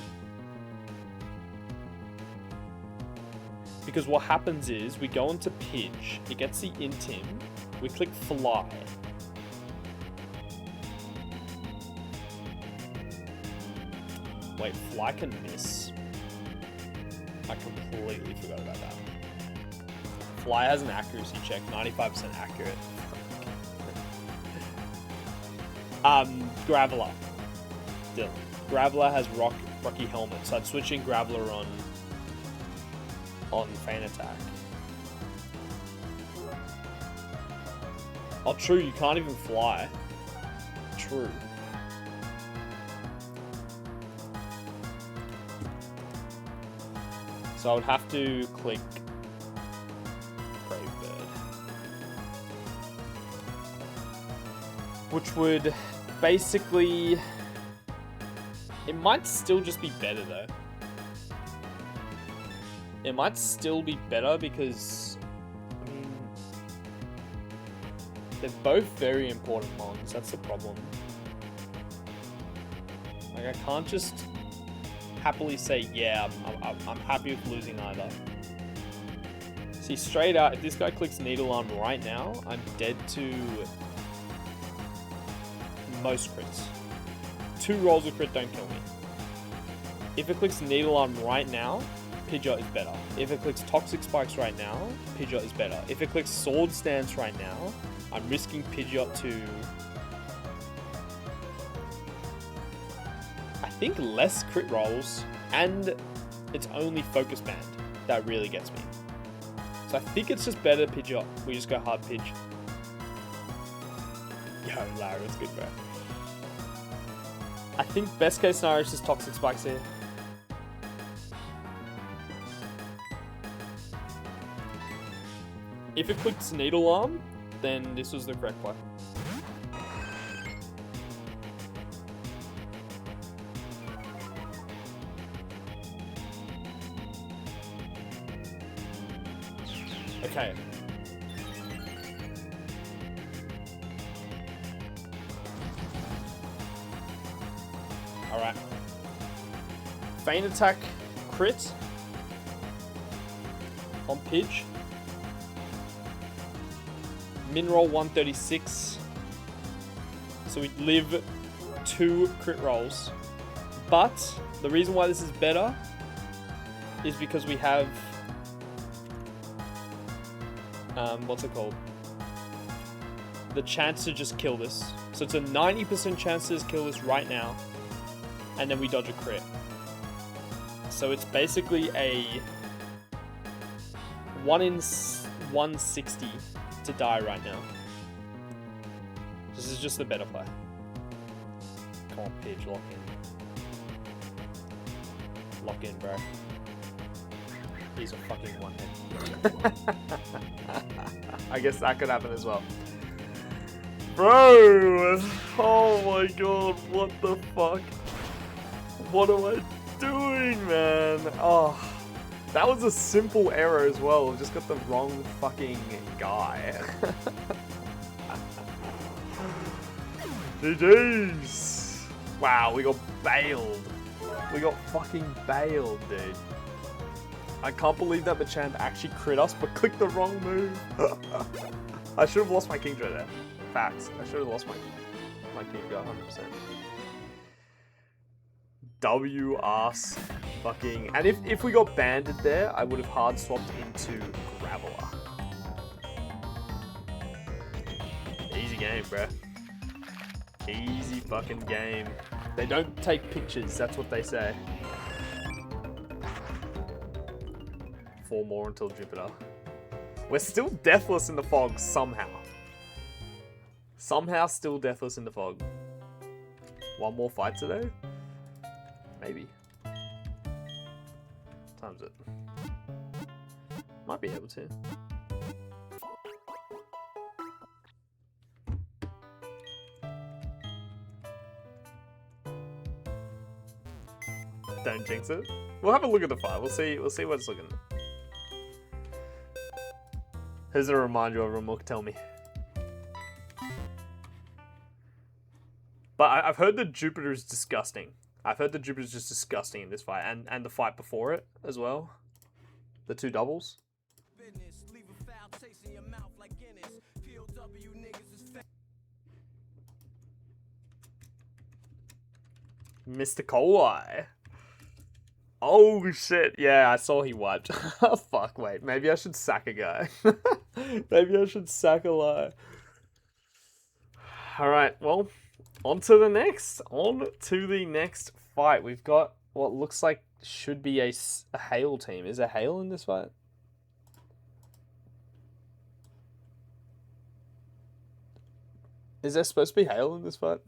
Because what happens is, we go into pitch, it gets the Intim, we click Fly. Wait, Fly can miss? I completely forgot about that. Fly has an accuracy check, 95% accurate. Graveler. Dylan. Graveler has Rocky Helmet, so I'd switch in Graveler on Feint Attack. Oh, true, you can't even fly. True. So I would have to click Brave Bird. Which would basically... It might still just be better though. It might still be better because... I mean... They're both very important mons. That's the problem. Like, I can't just happily say, yeah, I'm happy with losing either. See, straight out, if this guy clicks Needle Arm right now, I'm dead to most crits. 2 rolls of crit don't kill me. If it clicks Needle Arm right now, Pidgeot is better. If it clicks Toxic Spikes right now, Pidgeot is better. If it clicks Sword Stance right now, I'm risking Pidgeot to... I think less crit rolls, and it's only Focus Band that really gets me. So I think it's just better Pidgeot. We just go hard Pidge. Yo, Lara, it's good, bro. I think best case scenario is just Toxic Spikes here. If it clicks Needle Arm, then this was the correct play. Okay. Alright. Feint Attack crit on Pidge. Min roll 136. So we live 2 crit rolls. But the reason why this is better is because we have what's it called? The chance to just kill this. So it's a 90% chance to just kill this right now. And then we dodge a crit. So it's basically a 1 in 160 to die right now. This is just the better play. Come on, Pidge, lock in. Lock in, bro. He's a fucking one hit. I guess that could happen as well. Bro! Oh my god, what the fuck? What am I doing, man? Oh, that was a simple error as well. Just got the wrong fucking guy. GG's. Wow, we got bailed. We got fucking bailed, dude. I can't believe that Machamp actually crit us, but clicked the wrong move. I should have lost my Kingdra there. Facts. I should have lost my Kingdra 100%. W-ass fucking... And if we got banded there, I would have hard swapped into Graveler. Easy game, bruh. Easy fucking game. They don't take pictures, that's what they say. 4 more until Jupiter. We're still deathless in the fog somehow. Somehow still deathless in the fog. 1 more fight today? Maybe. What time is it? Might be able to. Don't jinx it. We'll have a look at the fight. We'll see what it's looking. Here's a reminder of Ramuk, tell me. But I've heard that Jupiter is disgusting. I've heard that Jupiter's just disgusting in this fight, and the fight before it as well. The 2 doubles. Mr. Coleye. Oh shit, yeah, I saw he wiped. Fuck, wait, maybe I should sack a guy. Maybe I should sack a lie. Alright, well, on to the next fight. We've got what looks like should be a Hail team. Is there Hail in this fight? Is there supposed to be Hail in this fight?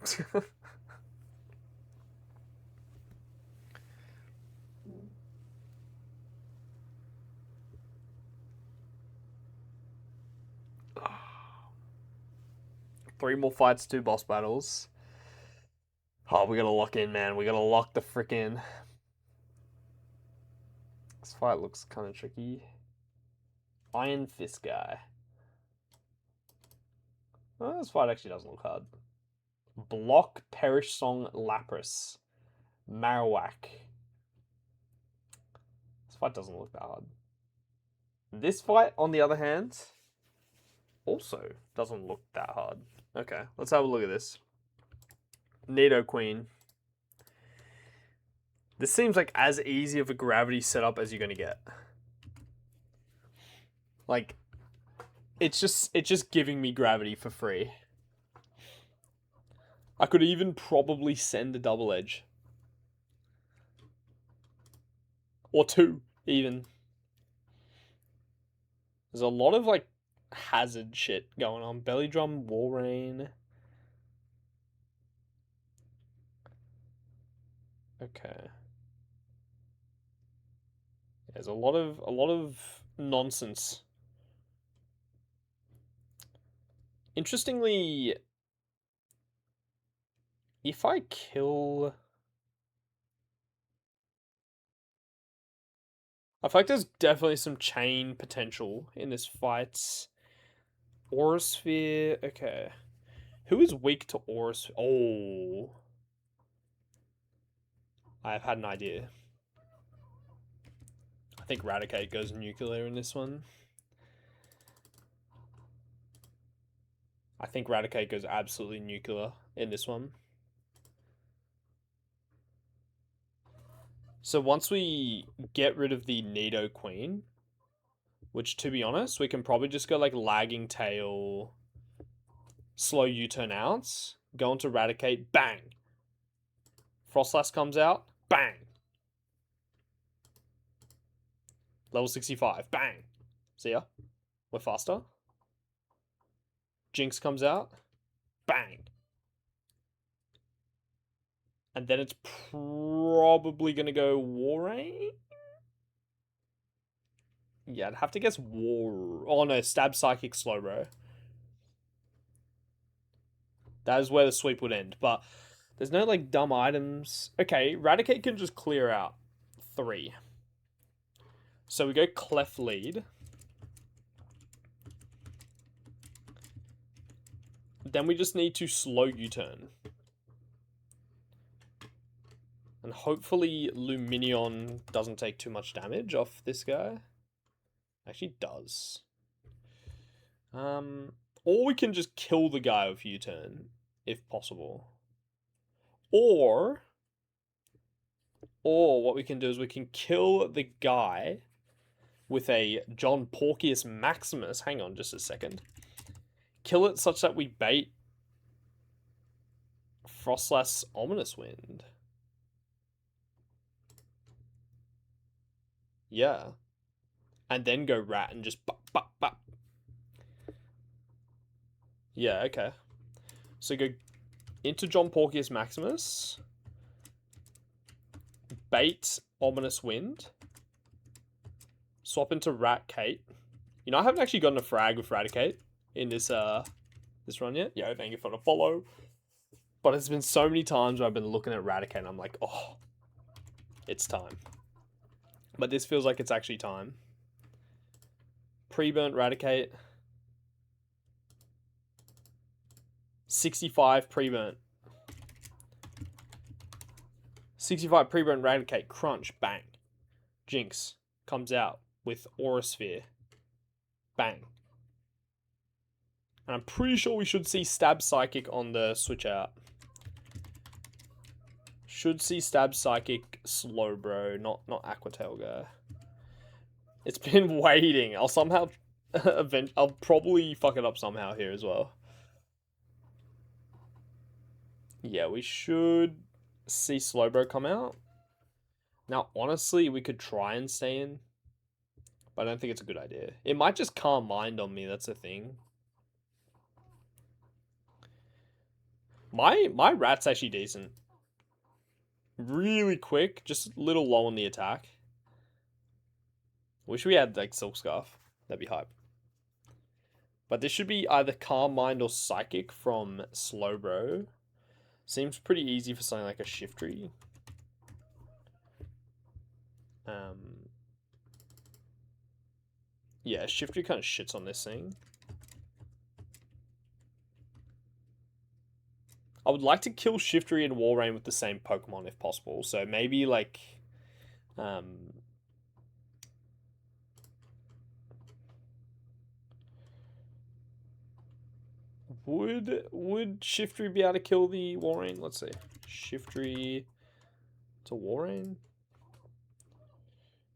Three more fights, 2 boss battles. Oh, we gotta lock in, man. We gotta lock the frickin'... This fight looks kind of tricky. Iron Fist guy. Oh, this fight actually doesn't look hard. Block, Perish Song, Lapras, Marowak. This fight doesn't look that hard. This fight, on the other hand, also doesn't look that hard. Okay, let's have a look at this. Nidoqueen. This seems like as easy of a gravity setup as you're gonna get. Like, it's just giving me gravity for free. I could even probably send a double edge. Or two, even. There's a lot of, like, hazard shit going on. Belly Drum, Walrein. Okay. There's a lot of nonsense. Interestingly, if I kill... I feel like there's definitely some chain potential in this fight. Aurasphere, okay. Who is weak to Aurasphere? Oh. I've had an idea. I think Raticate goes nuclear in this one. I think Raticate goes absolutely nuclear in this one. So once we get rid of the Nidoqueen, which to be honest, we can probably just go like Lagging Tail, slow U-turn outs, go into Raticate, bang. Frostlass comes out, bang. Level 65, bang. See ya. We're faster. Jinx comes out, bang. And then it's probably going to go Walrein. Yeah, I'd have to guess War... Oh no, Stab Psychic Slowbro. That is where the sweep would end, but there's no, like, dumb items. Okay, Raticate can just clear out 3. So we go Clef Lead. Then we just need to slow U-turn. And hopefully Luminion doesn't take too much damage off this guy. Actually does. Or we can just kill the guy with U-turn, if possible. Or what we can do is we can kill the guy with a John Porcius Maximus. Hang on just a second. Kill it such that we bait Frostlass Ominous Wind. Yeah. And then go Rat and just bop, bop, bop. Yeah, okay. So go into John Porcius Maximus. Bait Ominous Wind. Swap into Rat Kate. You know, I haven't actually gotten a frag with Raticate in this this run yet. Yeah, thank you for the follow. But it's been so many times where I've been looking at Raticate and I'm like, oh, it's time. But this feels like it's actually time. Pre-burnt Raticate. 65 pre-burnt. 65 pre-burnt Raticate. Crunch. Bang. Jinx comes out with Aurasphere. Bang. And I'm pretty sure we should see Stab Psychic on the switch out. Should see Stab Psychic Slowbro, not Aqua Tail guy. It's been waiting. I'll somehow I'll probably fuck it up somehow here as well. Yeah, we should see Slowbro come out. Now, honestly, we could try and stay in, but I don't think it's a good idea. It might just Calm Mind on me, that's the thing. My Rat's actually decent. Really quick, just a little low on the attack. Wish we had, like, Silk Scarf. That'd be hype. But this should be either Calm Mind or Psychic from Slowbro. Seems pretty easy for something like a Shiftry. Yeah, Shiftry kind of shits on this thing. I would like to kill Shiftry and Walrein with the same Pokemon if possible. So maybe like, would Shiftry be able to kill the Walrein? Let's see, Shiftry to Walrein.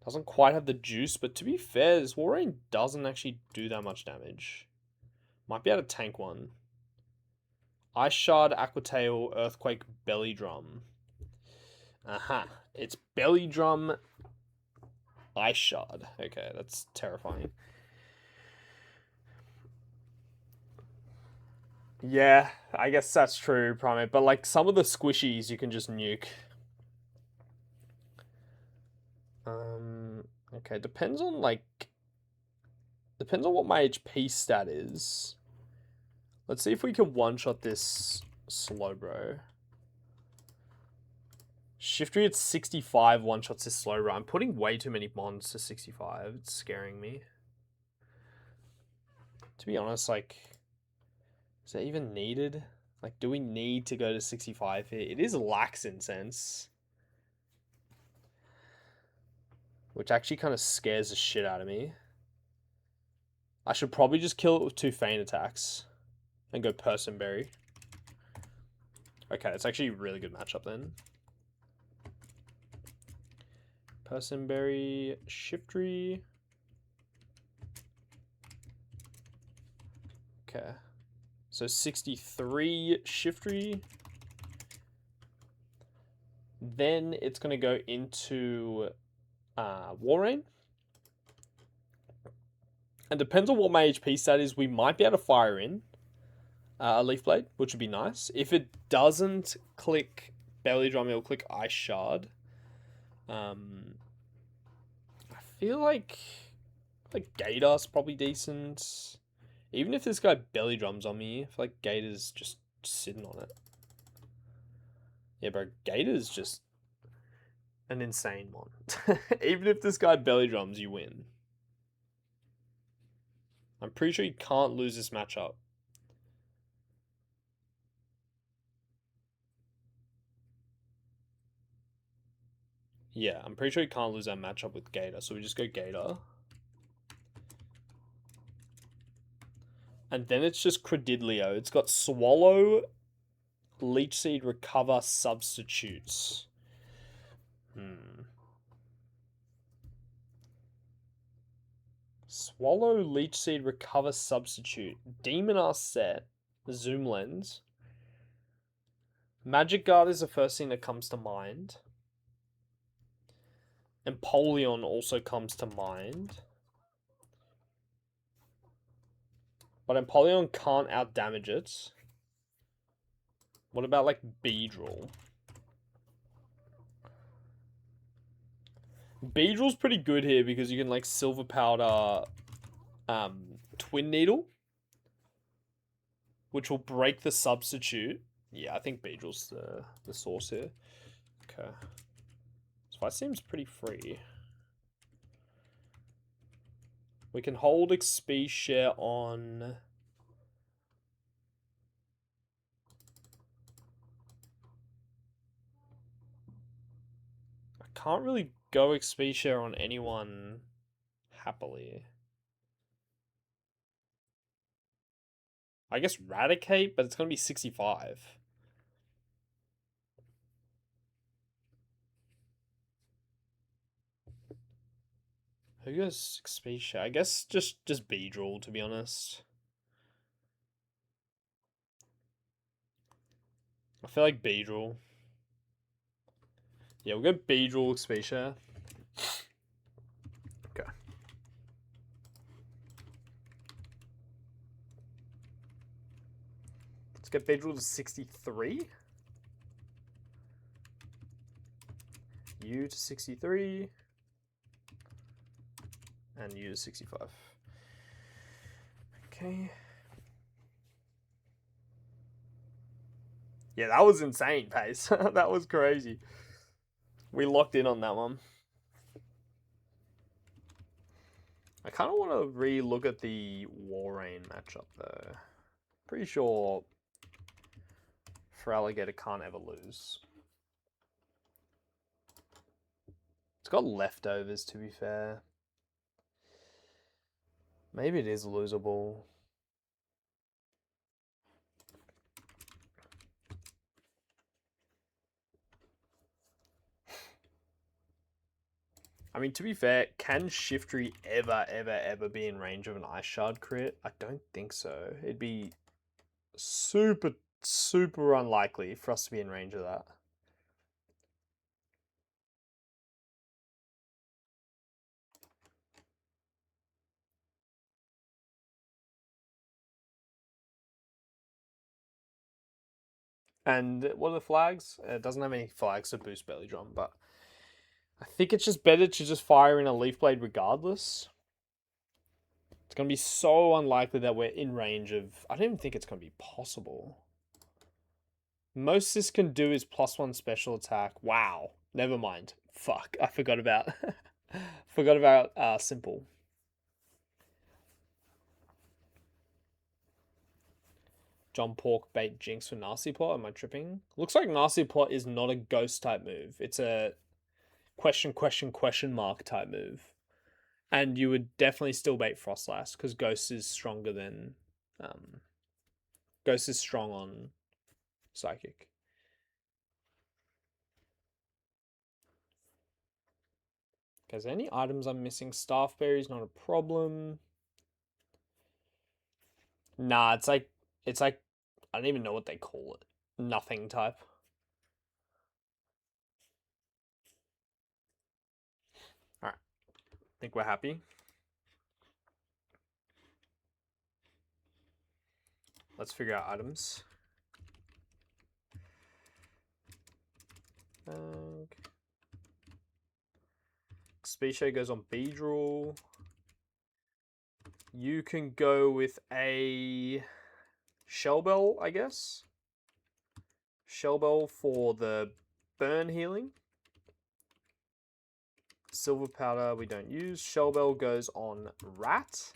Doesn't quite have the juice, but to be fair, this Walrein doesn't actually do that much damage. Might be able to tank one. Ice Shard, Aqua Tail, Earthquake, Belly Drum. Aha. It's Belly Drum, Ice Shard. Okay, that's terrifying. Yeah, I guess that's true, Primate. But like some of the squishies you can just nuke. Okay, depends on what my HP stat is. Let's see if we can one-shot this Slowbro. Shiftry at 65 one-shots this Slowbro. I'm putting way too many mons to 65. It's scaring me. To be honest, like, is that even needed? Like, do we need to go to 65 here? It is lax incense, which actually kind of scares the shit out of me. I should probably just kill it with 2 feint attacks and go Personberry. Okay, it's actually a really good matchup then. Personberry, Shiftry. Okay. So 63 Shiftry. Then it's going to go into Walrein. And depends on what my HP stat is, we might be able to fire in a Leaf Blade, which would be nice. If it doesn't click Belly Drum, it'll click Ice Shard. I feel like Gator's probably decent. Even if this guy Belly Drums on me, I feel like Gator's just sitting on it. Yeah, bro, Gator's just an insane mon. Even if this guy Belly Drums, you win. I'm pretty sure you can't lose this matchup. Yeah, I'm pretty sure you can't lose that matchup with Gator, so we just go Gator. And then it's just Credidlio. It's got Swallow, Leech Seed, Recover, Substitutes. Swallow, Leech Seed, Recover, Substitute. Demonass set. Zoom Lens. Magic Guard is the first thing that comes to mind. Empoleon also comes to mind. But Empoleon can't outdamage it. What about like Beedrill? Beedrill's pretty good here because you can like Silver Powder Twin Needle, which will break the substitute. Yeah, I think Beedrill's the source here. Okay. So that seems pretty free. We can hold XP share on... I can't really go XP share on anyone happily. I guess Raticate, but it's going to be 65. Who goes XP share? I guess just Beedrill, to be honest. I feel like Beedrill. Yeah, we'll go Beedrill XP share. Okay. Let's get Beedrill to 63. You to 63. And you to 65. Okay. Yeah, that was insane pace. That was crazy. We locked in on that one. I kind of want to re-look at the Walrein matchup though. Pretty sure for alligator can't ever lose. It's got leftovers, to be fair. Maybe it is losable. I mean, to be fair, can Shiftry ever be in range of an Ice Shard crit? I don't think so. It'd be super unlikely for us to be in range of that. And what are the flags? It doesn't have any flags to boost Belly Drum, but I think it's just better to just fire in a Leaf Blade regardless. It's going to be so unlikely that we're in range of... I don't even think it's going to be possible. Most this can do is +1 special attack. Wow. Never mind. Fuck. I forgot about... forgot about Simple. John Pork bait Jinx for Nasty Plot. Am I tripping? Looks like Nasty Plot is not a ghost type move. It's a question mark type move. And you would definitely still bait Frostlass because Ghost is stronger than... Ghost is strong on Psychic. Okay, is there any items I'm missing? Staffberry's not a problem. Nah, it's like I don't even know what they call it. Nothing type. Alright. Think we're happy. Let's figure out items. Specia goes on Beedrill. You can go with a Shellbell, I guess. Shellbell for the burn healing. Silver Powder we don't use. Shellbell goes on Rat.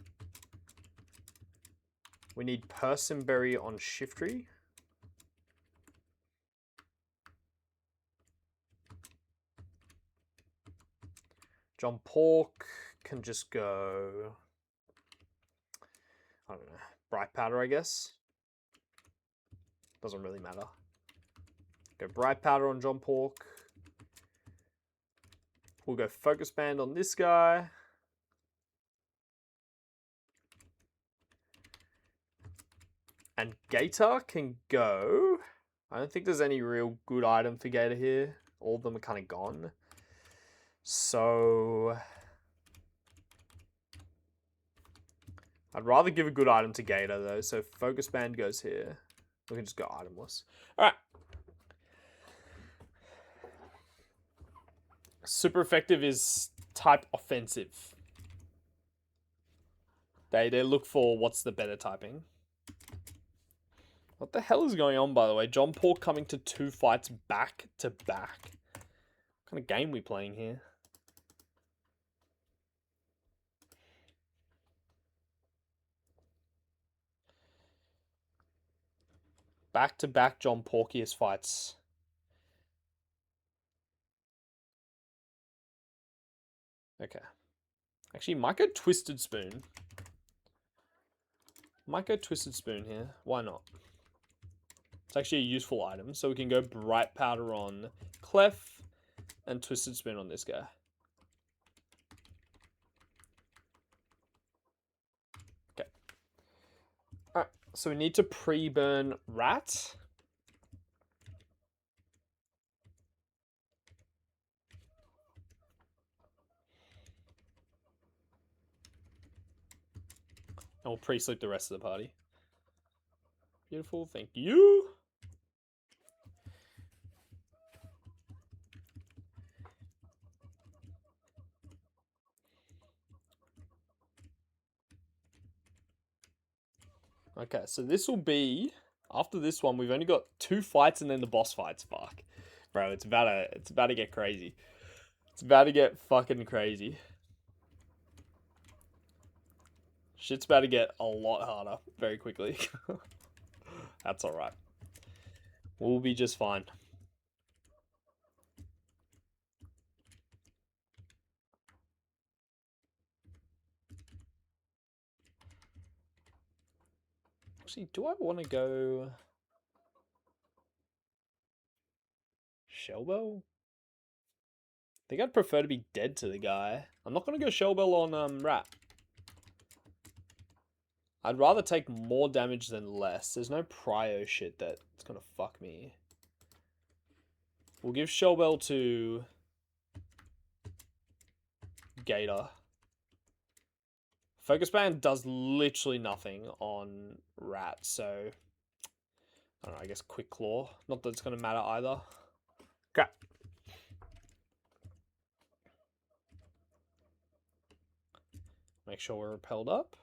We need Persimberry on Shiftry. John Pork can just go... I don't know. Bright Powder, I guess. Doesn't really matter. Go Bright Powder on John Pork. We'll go Focus Band on this guy. And Gator can go... I don't think there's any real good item for Gator here. All of them are kind of gone. So... I'd rather give a good item to Gator, though. So Focus Band goes here. We can just go itemless. Alright. Super effective is type offensive. They look for what's the better typing. What the hell is going on, by the way? John Pork coming to 2 fights back to back. What kind of game we playing here? Back to back John Porkiest fights. Okay. Actually, might go Twisted Spoon. Might go Twisted Spoon here. Why not? It's actually a useful item. So we can go Bright Powder on Clef and Twisted Spoon on this guy. Okay. Alright, so we need to pre-burn Rat. And we'll pre-sleep the rest of the party. Beautiful, thank you. Okay, so this will be... After this one, we've only got 2 fights and then the boss fights. Fuck. Bro, it's about to get crazy. It's about to get fucking crazy. Shit's about to get a lot harder very quickly. That's alright. We'll be just fine. Actually, do I want to go Shellbell? I think I'd prefer to be dead to the guy. I'm not going to go Shellbell on Rat. I'd rather take more damage than less. There's no prio shit that's going to fuck me. We'll give Shellbell to Gator. Focus Band does literally nothing on Rat, so I don't know, I guess Quick Claw. Not that it's going to matter either. Okay. Make sure we're repelled up.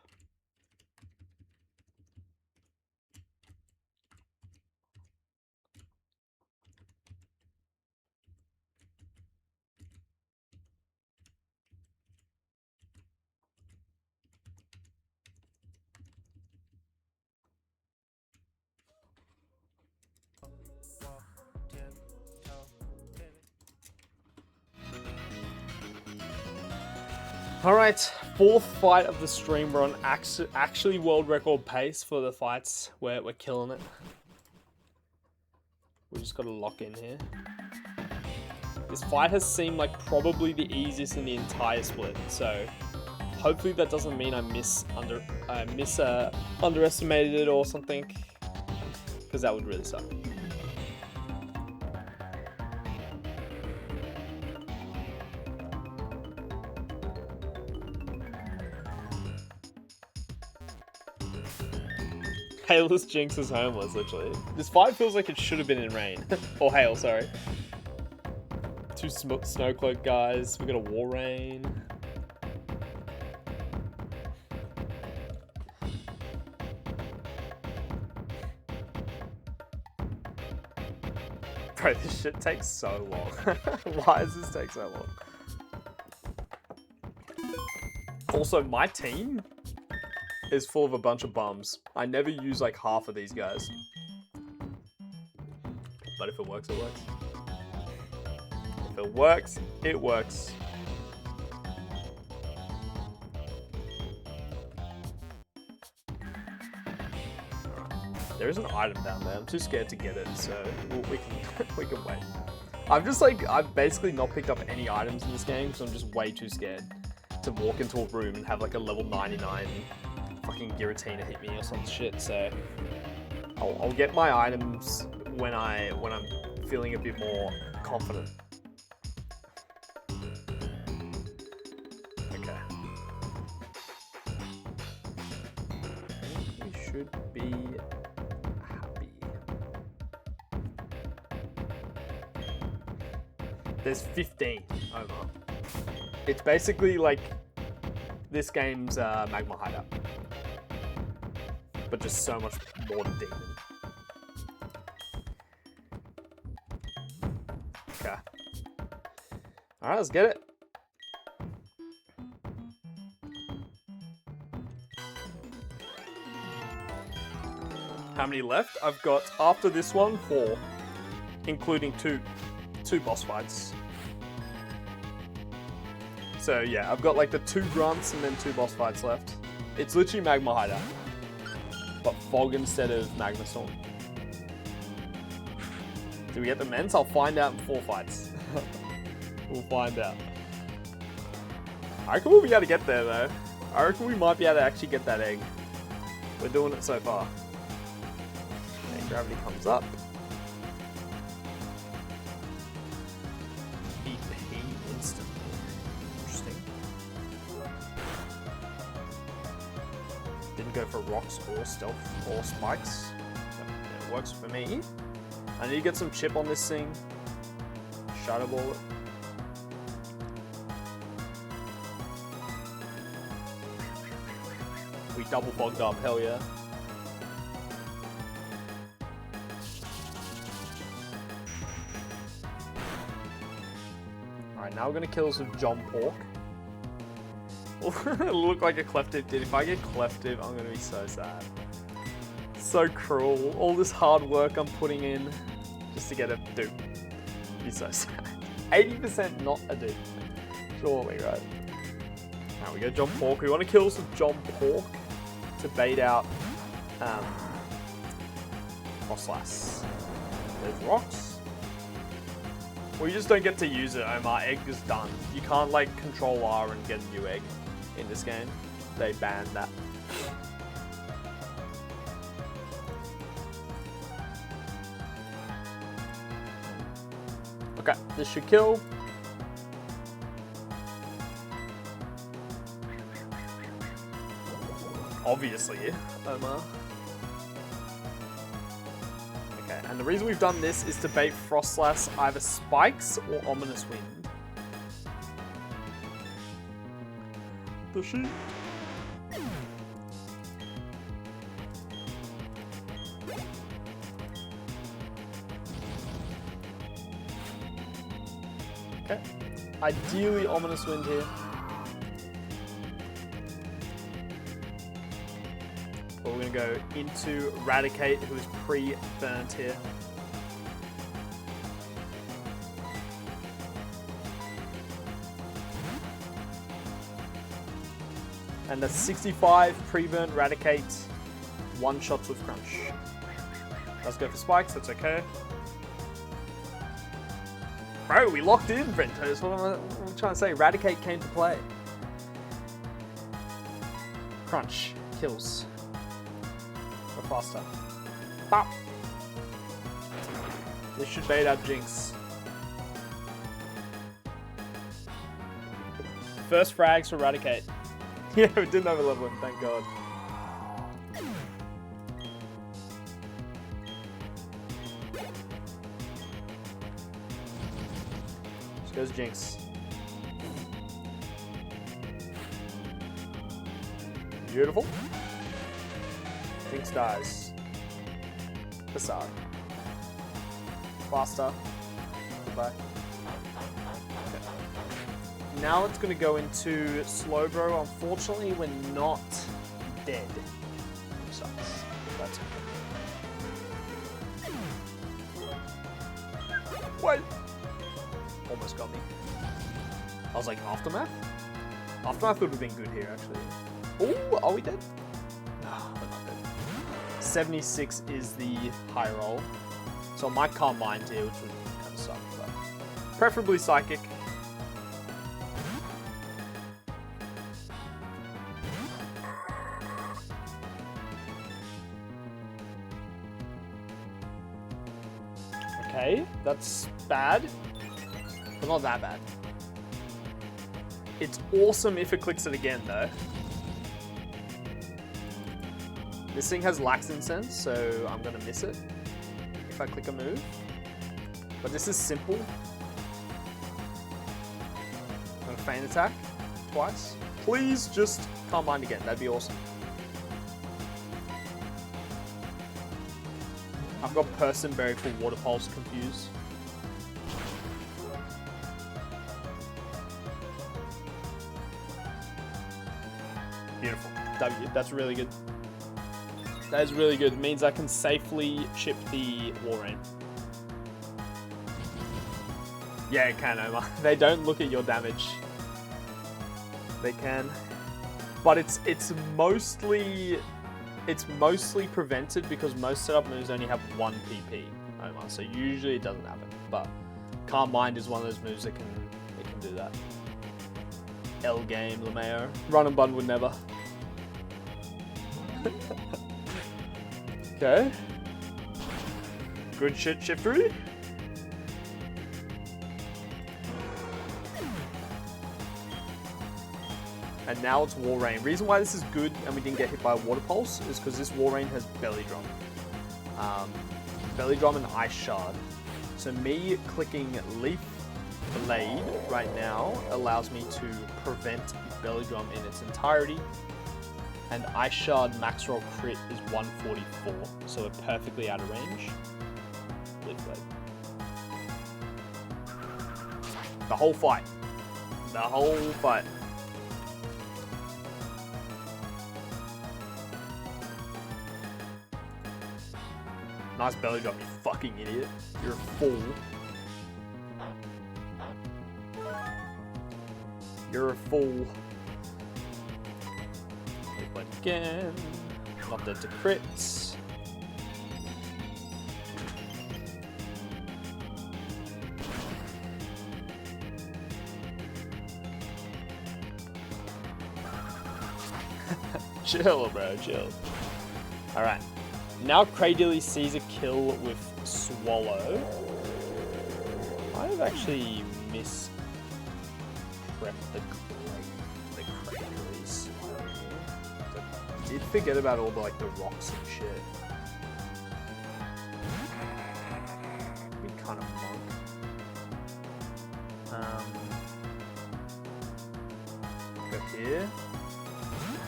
Alright, fourth fight of the stream. We're on actually world record pace for the fights. We're killing it. We just got to lock in here. This fight has seemed like probably the easiest in the entire split, so hopefully that doesn't mean I underestimated it or something, because that would really suck. Hailless Jinx is homeless, literally. This fight feels like it should have been in rain. Or hail, sorry. Two Snowcloak guys. We got a War Rain. Bro, this shit takes so long. Why does this take so long? Also, my team is full of a bunch of bums. I never use like half of these guys. But if it works, it works. If it works, it works. There is an item down there. I'm too scared to get it, so we can wait. I've basically not picked up any items in this game because I'm just way too scared to walk into a room and have like a level 99 fucking Giratina hit me or some shit. So I'll get my items when I'm feeling a bit more confident. Okay. We should be happy. There's 15 over. It's basically like this game's Magma Hideout, but just so much more demon. Okay. Alright, let's get it. How many left? I've got, after this one, 4. Including two boss fights. So yeah, I've got like the 2 grunts and then 2 boss fights left. It's literally Magma Hideout, but Fog instead of Magma Storm. Do we get the Ments? I'll find out in 4 fights. We'll find out. I reckon we'll be able to get there though. I reckon we might be able to actually get that egg. We're doing it so far. Okay, gravity comes up. EP instantly. Interesting. Didn't go for rocks or stealth or spikes. But it works for me. I need to get some chip on this thing. Shadow Ball it. We double fogged up, hell yeah. Alright, now we're gonna kill some John Pork. It'll look like a Cleftive did. If I get Cleftive, I'm gonna be so sad. So cruel. All this hard work I'm putting in. just to get a dupe. Be so sad. 80% not a dupe. Surely, right? Now we go John Pork. We want to kill some John Pork to bait out Frostlass. There's rocks. Well, you just don't get to use it, Omar. Egg is done. You can't like control R and get a new egg in this game. They banned that. Okay, this should kill. Obviously, Omar. Okay, and the reason we've done this is to bait Frostlass either Spikes or Ominous Wind. The sheep. Okay, ideally Ominous Wind here. But we're going to go into Eradicate, who is pre-burnt here. And the 65 pre-burnt Eradicate, one shots with Crunch. Let's go for Spikes, that's okay. Bro, we locked in, Ventos. What am I trying to say? Eradicate came to play. Crunch kills. Go faster. Bop. This should bait out Jinx. First frags for Eradicate. Yeah, we didn't have a level one, thank God. Goes Jinx. Beautiful. Jinx dies. Facade. Faster. Goodbye. Okay. Now it's going to go into Slowbro. Unfortunately, we're not dead. Which sucks. That's okay. Wait. Almost got me. I was like, Aftermath? Aftermath would have been good here, actually. Oh, are we dead? No, we're not dead. 76 is the high roll. So I might Calm Mind here, which would kind of suck, but preferably Psychic. Okay, that's bad. But not that bad. It's awesome if it clicks it again, though. This thing has Lax Incense, so I'm going to miss it if I click a move. But this is simple. I'm going to Feint Attack twice. Please just Calm Mind again. That'd be awesome. I've got Personberry for Water Pulse confused. Beautiful. W. That's really good. That is really good. It means I can safely chip the Walrein. Yeah, it can, Omar. They don't look at your damage. They can. But it's mostly prevented because most setup moves only have 1 PP, Omar. So usually it doesn't happen. But Calm Mind is one of those moves that can do that. L game, LeMayo. Run and Bun would never. Okay. Good shit, Shiftry. And now it's Walrein. Reason why this is good and we didn't get hit by a Water Pulse is because this Walrein has Belly Drum. Belly Drum and Ice Shard. So me clicking Leaf Blade right now allows me to prevent Belly Drum in its entirety. And Ice Shard max roll crit is 144, so we're perfectly out of range. Leaf Blade. The whole fight. The whole fight. Nice belly drop, you fucking idiot. You're a fool. You're a fool. Wait again. Not dead to crits. Chill, bro, chill. Alright. Now Cradilly sees a kill with Swallow. I have actually misprepped the Cradillys. I did forget about all the, like, the rocks and shit. We kind of monk. Go here.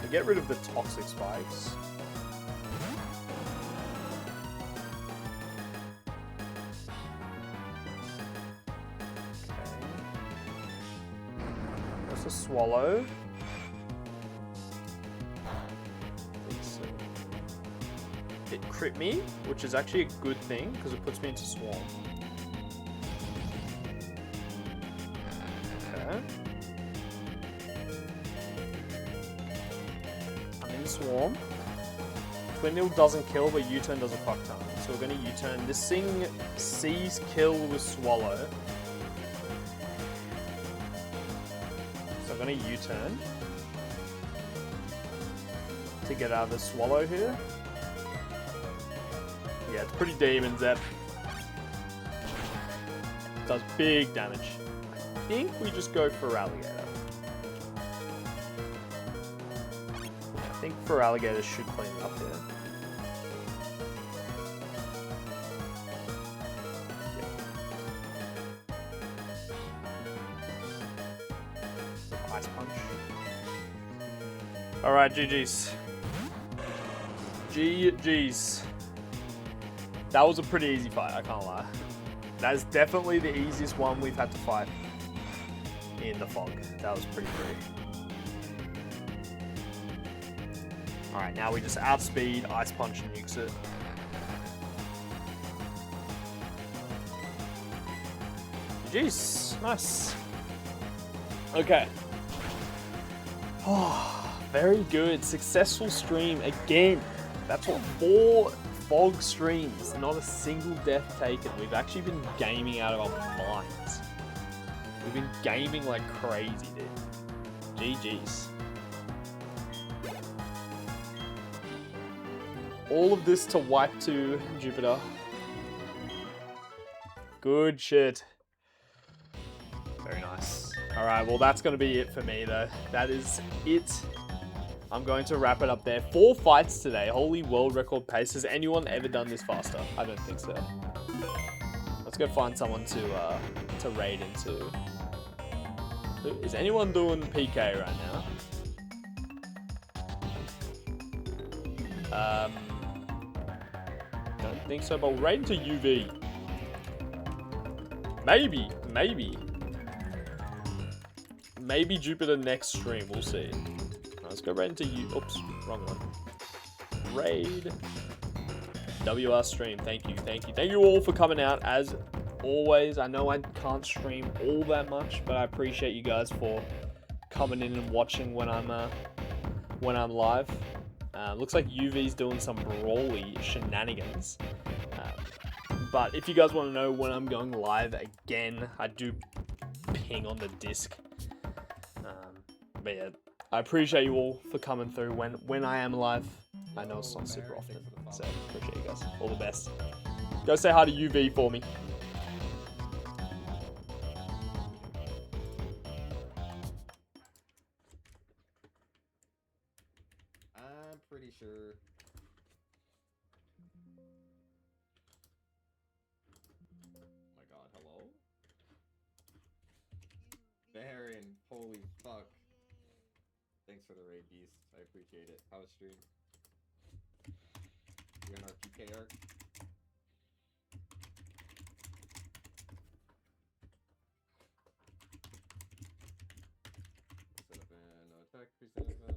To get rid of the toxic spikes. A swallow. It crit me, which is actually a good thing because it puts me into swarm. Okay. I'm in swarm. Twin Needle doesn't kill, but U-turn does a fuck ton. So we're gonna U-turn. This thing sees kill with Swallow. I'm going to U-turn to get out of the Swallow here. Yeah, it's pretty demon, Zep. Does big damage. I think we just go for Alligator. I think for Alligator should clean it up here. Ice punch. Alright, GG's. GG's. That was a pretty easy fight, I can't lie. That is definitely the easiest one we've had to fight in the fog. That was pretty free. Alright, now we just outspeed, ice punch, and nukes it. GG's. Nice. Okay. Oh, very good. Successful stream again. That's what, 4 fog streams, not a single death taken. We've actually been gaming out of our minds. We've been gaming like crazy, dude. GG's. All of this to wipe to Jupiter. Good shit. Very nice. Alright, well that's going to be it for me though. That is it. I'm going to wrap it up there. 4 fights today. Holy world record pace. Has anyone ever done this faster? I don't think so. Let's go find someone to raid into. Is anyone doing PK right now? Don't think so, but we'll raid into UV. Maybe. Maybe Jupiter next stream, we'll see. Let's go right into you. Oops, wrong one. Raid. WR stream, thank you. Thank you all for coming out as always. I know I can't stream all that much, but I appreciate you guys for coming in and watching when I'm live. Looks like UV's doing some brawly shenanigans. But if you guys want to know when I'm going live again, I do ping on the disc. But yeah, I appreciate you all for coming through when I am live. I know it's not super often, so appreciate you guys. All the best. Go say hi to UV for me. I'm pretty sure. Oh my god, hello? Baron, holy fuck. Thanks for the raid, Beast. I appreciate it. How was stream? You're in our PK arc? Set up an attack, preset event.